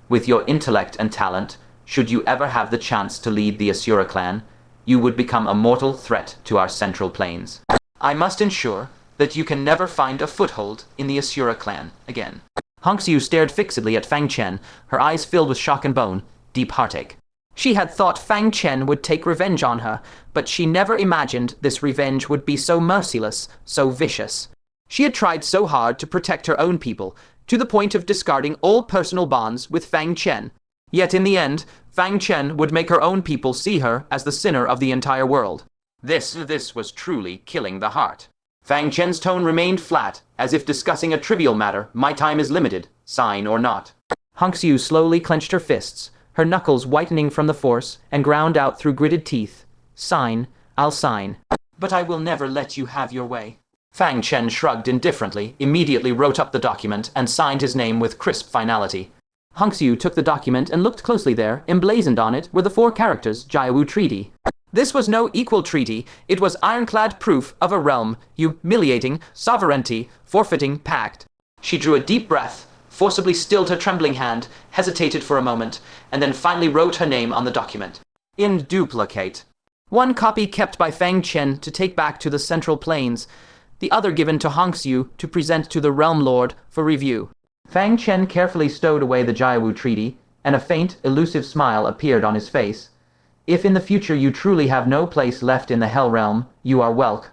[SPEAKER 1] With your intellect and talent, should you ever have the chance to lead the Asura clan, you would become a mortal threat to our Central Plains. I must ensure that you can never find a foothold in the Asura clan again. Hongxiu stared fixedly at Fang Chen, her eyes filled with shock and bone, deep heartache. She had thought Fang Chen would take revenge on her, but she never imagined this revenge would be so merciless, so vicious. She had tried so hard to protect her own people, to the point of discarding all personal bonds with Fang Chen. Yet in the end, Fang Chen would make her own people see her as the sinner of the entire world. This was truly killing the heart. Fang Chen's tone remained flat, as if discussing a trivial matter. My time is limited, sign or not. Hongxiu slowly clenched her fists, her knuckles whitening from the force, and ground out through gritted teeth. Sign, I'll sign. But I will never let you have your way. Fang Chen shrugged indifferently, immediately wrote up the document, and signed his name with crisp finality. Hongxiu took the document and looked closely there. Emblazoned on it were the 4 characters Jiawu Treaty. This was no equal treaty, it was ironclad proof of a realm, humiliating, sovereignty, forfeiting pact. She drew a deep breath, forcibly stilled her trembling hand, hesitated for a moment, and then finally wrote her name on the document. In duplicate. One copy kept by Fang Chen to take back to the Central Plains, the other given to Hongxiu to present to the Realm Lord for review. Fang Chen carefully stowed away the Jiawu treaty, and a faint, elusive smile appeared on his face. If in the future you truly have no place left in the Hell Realm, you are welcome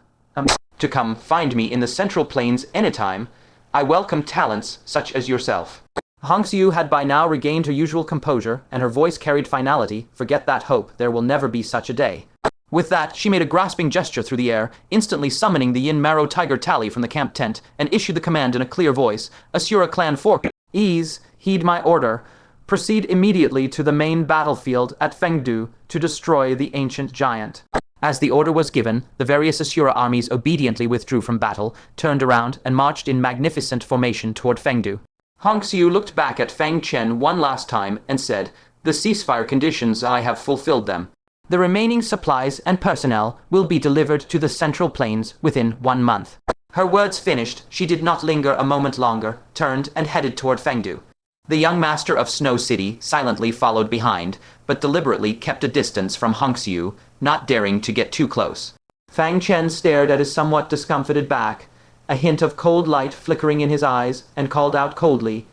[SPEAKER 1] to come find me in the Central Plains anytime. I welcome talents such as yourself. Hongxiu had by now regained her usual composure, and her voice carried finality. Forget that hope, there will never be such a day. With that, she made a grasping gesture through the air, instantly summoning the Yin Marrow Tiger Tally from the camp tent, and issued the command in a clear voice. Asura clan 4. Ease, heed my order. Proceed immediately to the main battlefield at Fengdu to destroy the ancient giant. As the order was given, the various Asura armies obediently withdrew from battle, turned around, and marched in magnificent formation toward Fengdu. Hongxiu looked back at Fang Chen one last time and said, "The ceasefire conditions, I have fulfilled them. The remaining supplies and personnel will be delivered to the Central Plains within 1 month." Her words finished, she did not linger a moment longer, turned and headed toward Fengdu. The young master of Snow City silently followed behind, but deliberately kept a distance from Hongxiu, not daring to get too close. Fang Chen stared at his somewhat discomfited back, a hint of cold light flickering in his eyes, and called out coldly,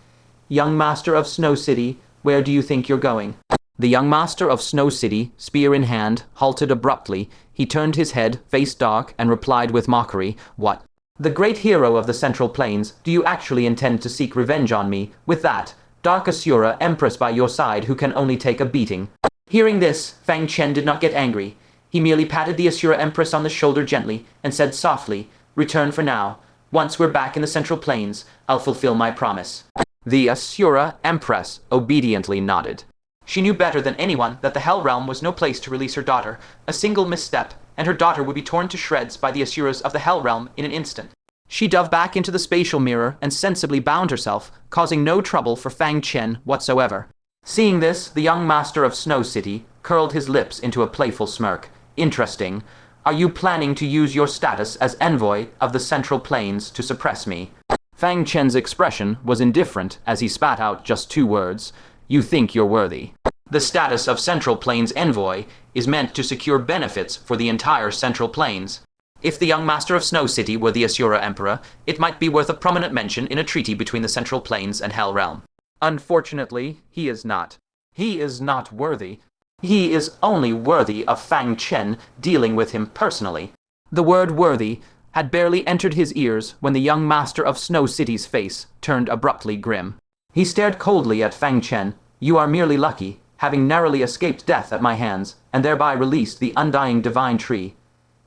[SPEAKER 1] "Young master of Snow City, where do you think you're going?" The young master of Snow City, spear in hand, halted abruptly. He turned his head, face dark, and replied with mockery, "What? The great hero of the Central Plains, do you actually intend to seek revenge on me, with that dark Asura empress by your side who can only take a beating?" Hearing this, Fang Chen did not get angry. He merely patted the Asura empress on the shoulder gently, and said softly, "Return for now. Once we're back in the Central Plains, I'll fulfill my promise." The Asura empress obediently nodded. She knew better than anyone that the Hell Realm was no place to release her daughter. A single misstep, and her daughter would be torn to shreds by the Asuras of the Hell Realm in an instant. She dove back into the spatial mirror and sensibly bound herself, causing no trouble for Fang Chen whatsoever. Seeing this, the young master of Snow City curled his lips into a playful smirk. "Interesting. Are you planning to use your status as envoy of the Central Plains to suppress me?" Fang Chen's expression was indifferent as he spat out just 2 words. "You think you're worthy." The status of Central Plains envoy is meant to secure benefits for the entire Central Plains. If the young master of Snow City were the Asura Emperor, it might be worth a prominent mention in a treaty between the Central Plains and Hell Realm. Unfortunately, he is not. He is not worthy. He is only worthy of Fang Chen dealing with him personally. The word worthy had barely entered his ears when the young master of Snow City's face turned abruptly grim. He stared coldly at Fang Chen. "You are merely lucky, having narrowly escaped death at my hands, and thereby released the Undying Divine Tree.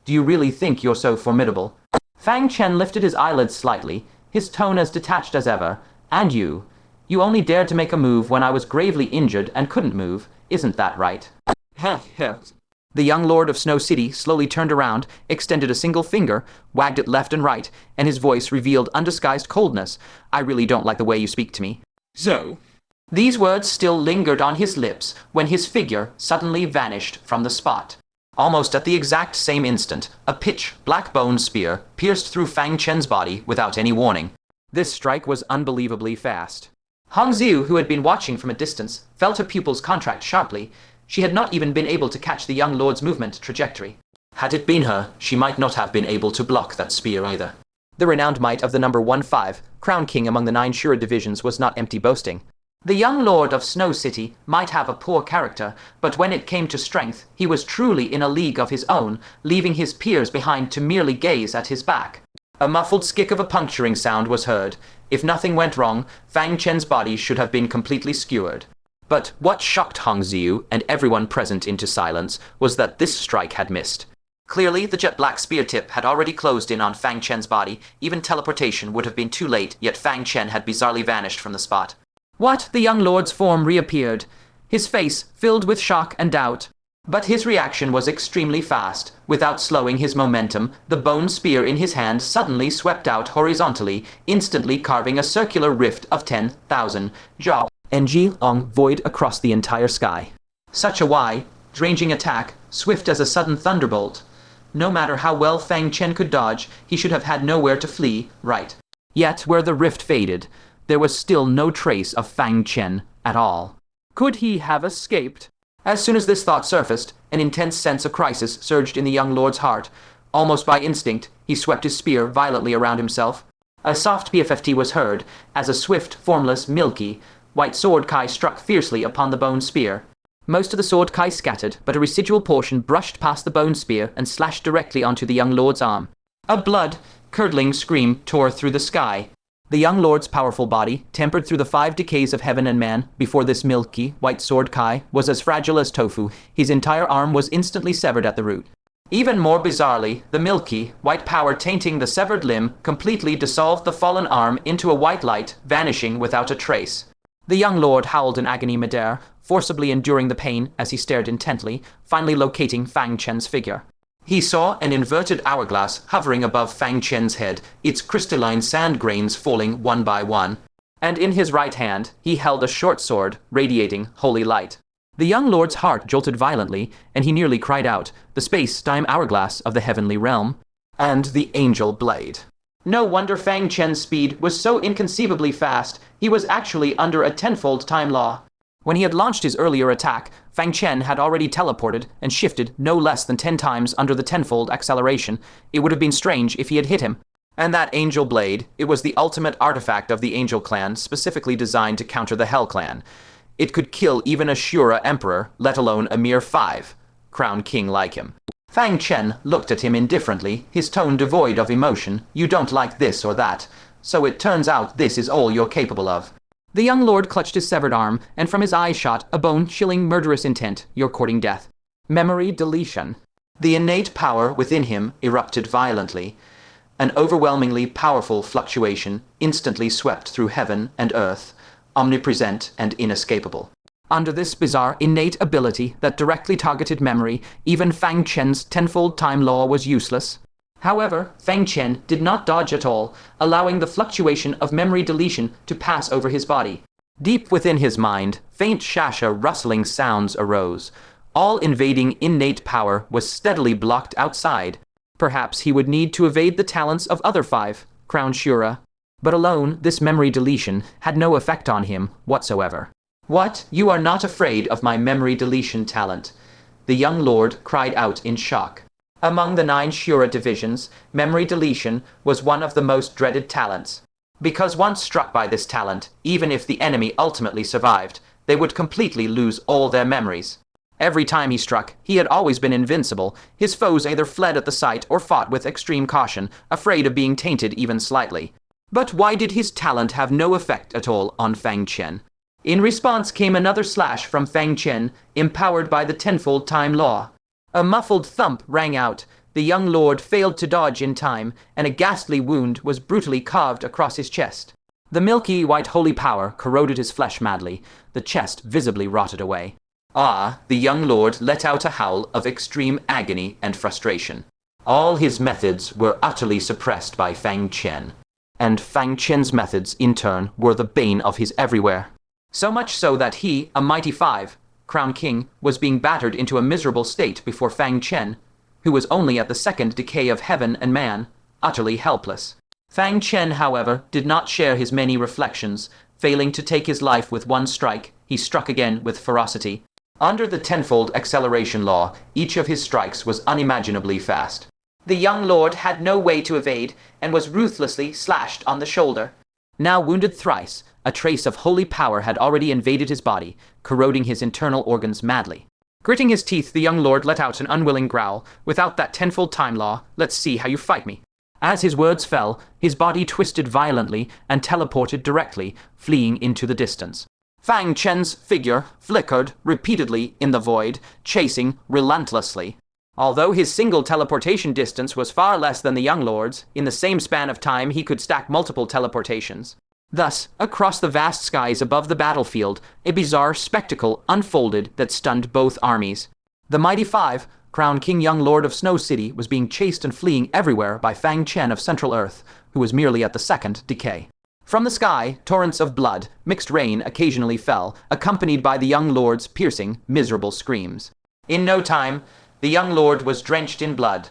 [SPEAKER 1] Do you really think you're so formidable?" Fang Chen lifted his eyelids slightly, his tone as detached as ever. "And you? You only dared to make a move when I was gravely injured and couldn't move. Isn't that right?" The young lord of Snow City slowly turned around, extended a single finger, wagged it left and right, and his voice revealed undisguised coldness. "I really don't like the way you speak to me."
[SPEAKER 2] So?
[SPEAKER 1] These words still lingered on his lips when his figure suddenly vanished from the spot. Almost at the exact same instant, a pitch-black bone spear pierced through Fang Chen's body without any warning. This strike was unbelievably fast. Hongxiu, who had been watching from a distance, felt her pupils contract sharply. She had not even been able to catch the young lord's movement trajectory. Had it been her, she might not have been able to block that spear either. The renowned might of the number 15, Crown King among the 9 Shura divisions, was not empty boasting. The young lord of Snow City might have a poor character, but when it came to strength, he was truly in a league of his own, leaving his peers behind to merely gaze at his back. A muffled skick of a puncturing sound was heard. If nothing went wrong, Fang Chen's body should have been completely skewered. But what shocked Hongxiu and everyone present into silence was that this strike had missed. Clearly, the jet-black spear tip had already closed in on Fang Chen's body. Even teleportation would have been too late, yet Fang Chen had bizarrely vanished from the spot. What? The young lord's form reappeared, his face filled with shock and doubt. But his reaction was extremely fast. Without slowing his momentum, the bone spear in his hand suddenly swept out horizontally, instantly carving a circular rift of 10,000 jaw and Ji Long void across the entire sky. Such a wide, ranging attack, swift as a sudden thunderbolt. No matter how well Fang Chen could dodge, he should have had nowhere to flee, right? Yet, where the rift faded, there was still no trace of Fang Chen at all. Could he have escaped? As soon as this thought surfaced, an intense sense of crisis surged in the young lord's heart. Almost by instinct, he swept his spear violently around himself. A soft PFFT was heard, as a swift, formless, milky, white sword kai struck fiercely upon the bone spear. Most of the sword kai scattered, but a residual portion brushed past the bone spear and slashed directly onto the young lord's arm. A blood-curdling scream tore through the sky. The young lord's powerful body, tempered through the 5 decays of heaven and man, before this milky, white sword kai, was as fragile as tofu. His entire arm was instantly severed at the root. Even more bizarrely, the milky, white power tainting the severed limb completely dissolved the fallen arm into a white light, vanishing without a trace. The young lord howled in agony midair, forcibly enduring the pain as he stared intently, finally locating Fang Chen's figure. He saw an inverted hourglass hovering above Fang Chen's head, its crystalline sand grains falling one by one, and in his right hand he held a short sword radiating holy light. The young lord's heart jolted violently, and he nearly cried out, the space-time hourglass of the heavenly realm, and the angel blade. No wonder Fang Chen's speed was so inconceivably fast. He was actually under a tenfold time law. When he had launched his earlier attack, Fang Chen had already teleported and shifted no less than 10 times under the tenfold acceleration. It would have been strange if he had hit him. And that angel blade, it was the ultimate artifact of the angel clan, specifically designed to counter the hell clan. It could kill even a Asura emperor, let alone a mere 5 crown king like him. Fang Chen looked at him indifferently, his tone devoid of emotion. You don't like this or that, so it turns out this is all you're capable of. The young lord clutched his severed arm, and from his eye shot a bone-chilling murderous intent. You're courting death. Memory deletion. The innate power within him erupted violently. An overwhelmingly powerful fluctuation instantly swept through heaven and earth, omnipresent and inescapable. Under this bizarre innate ability that directly targeted memory, even Fang Chen's tenfold time law was useless. However, Fang Chen did not dodge at all, allowing the fluctuation of memory deletion to pass over his body. Deep within his mind, faint shasha rustling sounds arose. All invading innate power was steadily blocked outside. Perhaps he would need to evade the talents of other 5 crown Shura. But alone, this memory deletion had no effect on him whatsoever. What? You are not afraid of my memory deletion talent? The young lord cried out in shock. Among the 9 Shura divisions, memory deletion was one of the most dreaded talents. Because once struck by this talent, even if the enemy ultimately survived, they would completely lose all their memories. Every time he struck, he had always been invincible. His foes either fled at the sight or fought with extreme caution, afraid of being tainted even slightly. But why did his talent have no effect at all on Fang Chen? In response came another slash from Fang Chen, empowered by the tenfold time law. A muffled thump rang out. The young lord failed to dodge in time, and a ghastly wound was brutally carved across his chest. The milky white holy power corroded his flesh madly. The chest visibly rotted away. Ah, the young lord let out a howl of extreme agony and frustration. All his methods were utterly suppressed by Fang Chen. And Fang Chen's methods, in turn, were the bane of his everywhere. So much so that he, a mighty 5 crown king, was being battered into a miserable state before Fang Chen, who was only at the 2nd decay of heaven and man, utterly helpless. Fang Chen, however, did not share his many reflections. Failing to take his life with one strike, he struck again with ferocity. Under the tenfold acceleration law, each of his strikes was unimaginably fast. The young lord had no way to evade, and was ruthlessly slashed on the shoulder. Now wounded thrice, a trace of holy power had already invaded his body, corroding his internal organs madly. Gritting his teeth, the young lord let out an unwilling growl. Without that tenfold time law, let's see how you fight me. As his words fell, his body twisted violently and teleported directly, fleeing into the distance. Fang Chen's figure flickered repeatedly in the void, chasing relentlessly. Although his single teleportation distance was far less than the young lord's, in the same span of time he could stack multiple teleportations. Thus, across the vast skies above the battlefield, a bizarre spectacle unfolded that stunned both armies. The mighty 5, crown king young lord of Snow City, was being chased and fleeing everywhere by Fang Chen of Central Earth, who was merely at the 2nd decay. From the sky, torrents of blood, mixed rain occasionally fell, accompanied by the young lord's piercing, miserable screams. In no time, the young lord was drenched in blood,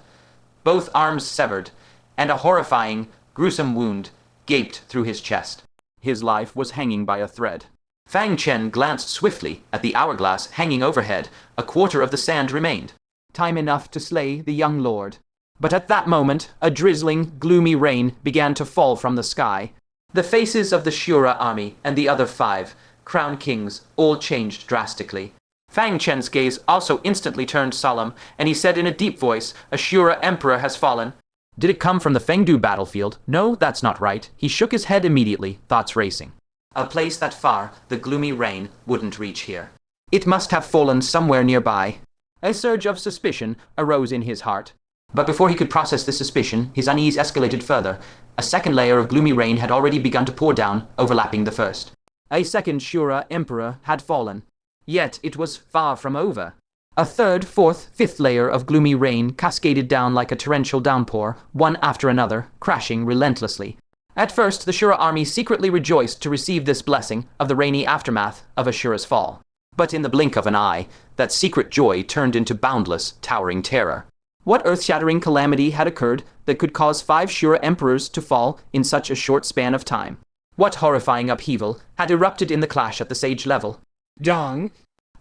[SPEAKER 1] both arms severed, and a horrifying, gruesome wound gaped through his chest.
[SPEAKER 2] His life was hanging by a thread.
[SPEAKER 1] Fang Chen glanced swiftly at the hourglass hanging overhead. A quarter of the sand remained.
[SPEAKER 2] Time enough to slay the young lord. But at that moment, a drizzling, gloomy rain began to fall from the sky.
[SPEAKER 1] The faces of the Shura army and the other 5 crown kings all changed drastically. Fang Chen's gaze also instantly turned solemn, and he said in a deep voice, "A Shura emperor has fallen."
[SPEAKER 2] Did it come from the Fengdu battlefield? No, that's not right. He shook his head immediately, thoughts racing.
[SPEAKER 1] A place that far the gloomy rain wouldn't reach here. It must have fallen somewhere nearby.
[SPEAKER 2] A surge of suspicion arose in his heart.
[SPEAKER 1] But before he could process this suspicion, his unease escalated further. A second layer of gloomy rain had already begun to pour down, overlapping the first.
[SPEAKER 2] A second Shura emperor had fallen. Yet it was far from over. A third, fourth, fifth layer of gloomy rain cascaded down like a torrential downpour, one after another, crashing relentlessly. At first, the Shura army secretly rejoiced to receive this blessing of the rainy aftermath of Asura's fall. But in the blink of an eye, that secret joy turned into boundless, towering terror. What earth-shattering calamity had occurred that could cause 5 Shura emperors to fall in such a short span of time? What horrifying upheaval had erupted in the clash at the sage level?
[SPEAKER 3] Dong.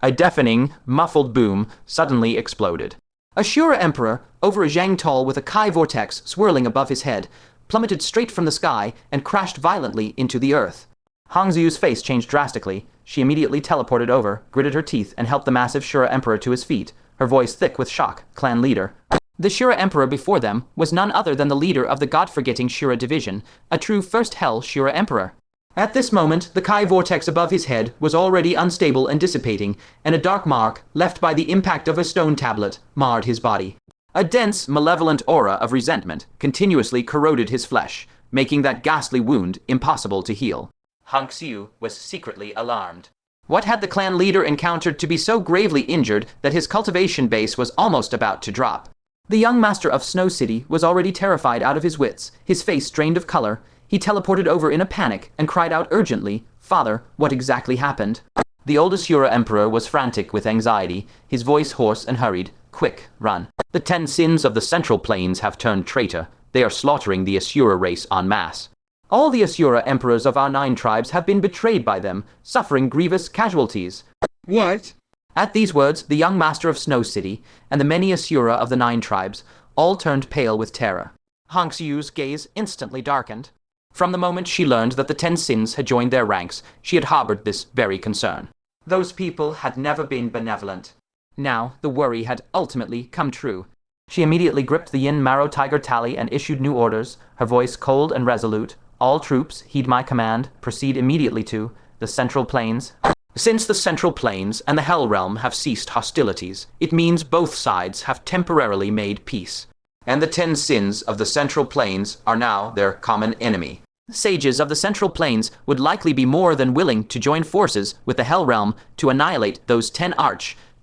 [SPEAKER 2] A deafening, muffled boom suddenly exploded. A Shura emperor, over a Zhang Tall with a Kai vortex swirling above his head, plummeted straight from the sky and crashed violently into the earth. Hongxiu's face changed drastically. She immediately teleported over, gritted her teeth, and helped the massive Shura emperor to his feet, her voice thick with shock, clan leader. The Shura emperor before them was none other than the leader of the god-forgetting Shura division, a true first hell Shura emperor. At this moment, the Kai vortex above his head was already unstable and dissipating, and a dark mark, left by the impact of a stone tablet, marred his body. A dense, malevolent aura of resentment continuously corroded his flesh, making that ghastly wound impossible to heal.
[SPEAKER 1] Hongxiu was secretly alarmed.
[SPEAKER 2] What had the clan leader encountered to be so gravely injured that his cultivation base was almost about to drop? The young master of Snow City was already terrified out of his wits, his face drained of color. He teleported over in a panic and cried out urgently, "Father, what exactly happened?" The oldest Shura emperor was frantic with anxiety, his voice hoarse and hurried. "Quick, run. The 10 sins of the Central Plains have turned traitor. They are slaughtering the Asura race en masse. All the Asura emperors of our 9 tribes have been betrayed by them, suffering grievous casualties."
[SPEAKER 3] What?
[SPEAKER 2] At these words, the young master of Snow City and the many Asura of the 9 tribes all turned pale with terror. Hongxiu's gaze instantly darkened. From the moment she learned that the 10 sins had joined their ranks, she had harbored this very concern.
[SPEAKER 1] Those people had never been benevolent.
[SPEAKER 2] Now, the worry had ultimately come true. She immediately gripped the Yin Marrow Tiger tally and issued new orders, her voice cold and resolute. "All troops, heed my command, proceed immediately to the Central Plains." Since the Central Plains and the Hell Realm have ceased hostilities, it means both sides have temporarily made peace.
[SPEAKER 1] And the 10 sins of the Central Plains are now their common enemy.
[SPEAKER 2] Sages of the Central Plains would likely be more than willing to join forces with the Hell Realm to annihilate those 10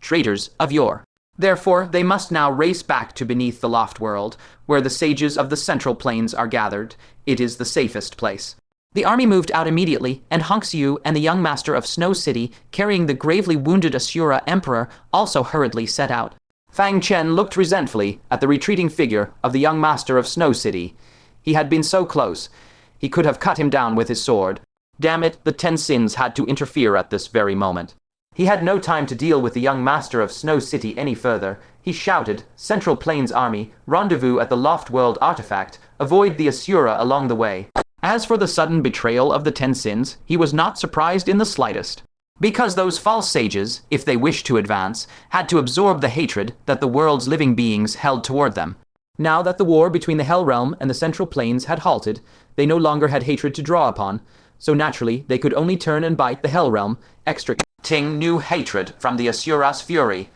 [SPEAKER 2] traitors of yore. Therefore, they must now race back to beneath the Loft World, where the sages of the Central Plains are gathered. It is the safest place. The army moved out immediately, and Hongxiu and the young master of Snow City, carrying the gravely wounded Asura emperor, also hurriedly set out. Fang Chen looked resentfully at the retreating figure of the young master of Snow City. He had been so close. He could have cut him down with his sword. Damn it, the 10 sins had to interfere at this very moment. He had no time to deal with the young master of Snow City any further. He shouted, "Central Plains army, rendezvous at the Loft World artifact. Avoid the Asura along the way." As for the sudden betrayal of the 10 sins, he was not surprised in the slightest. Because those false sages, if they wished to advance, had to absorb the hatred that the world's living beings held toward them. Now that the war between the Hell Realm and the Central Plains had halted, they no longer had hatred to draw upon, so naturally they could only turn and bite the Hell Realm, extracting new hatred from the Asura's fury.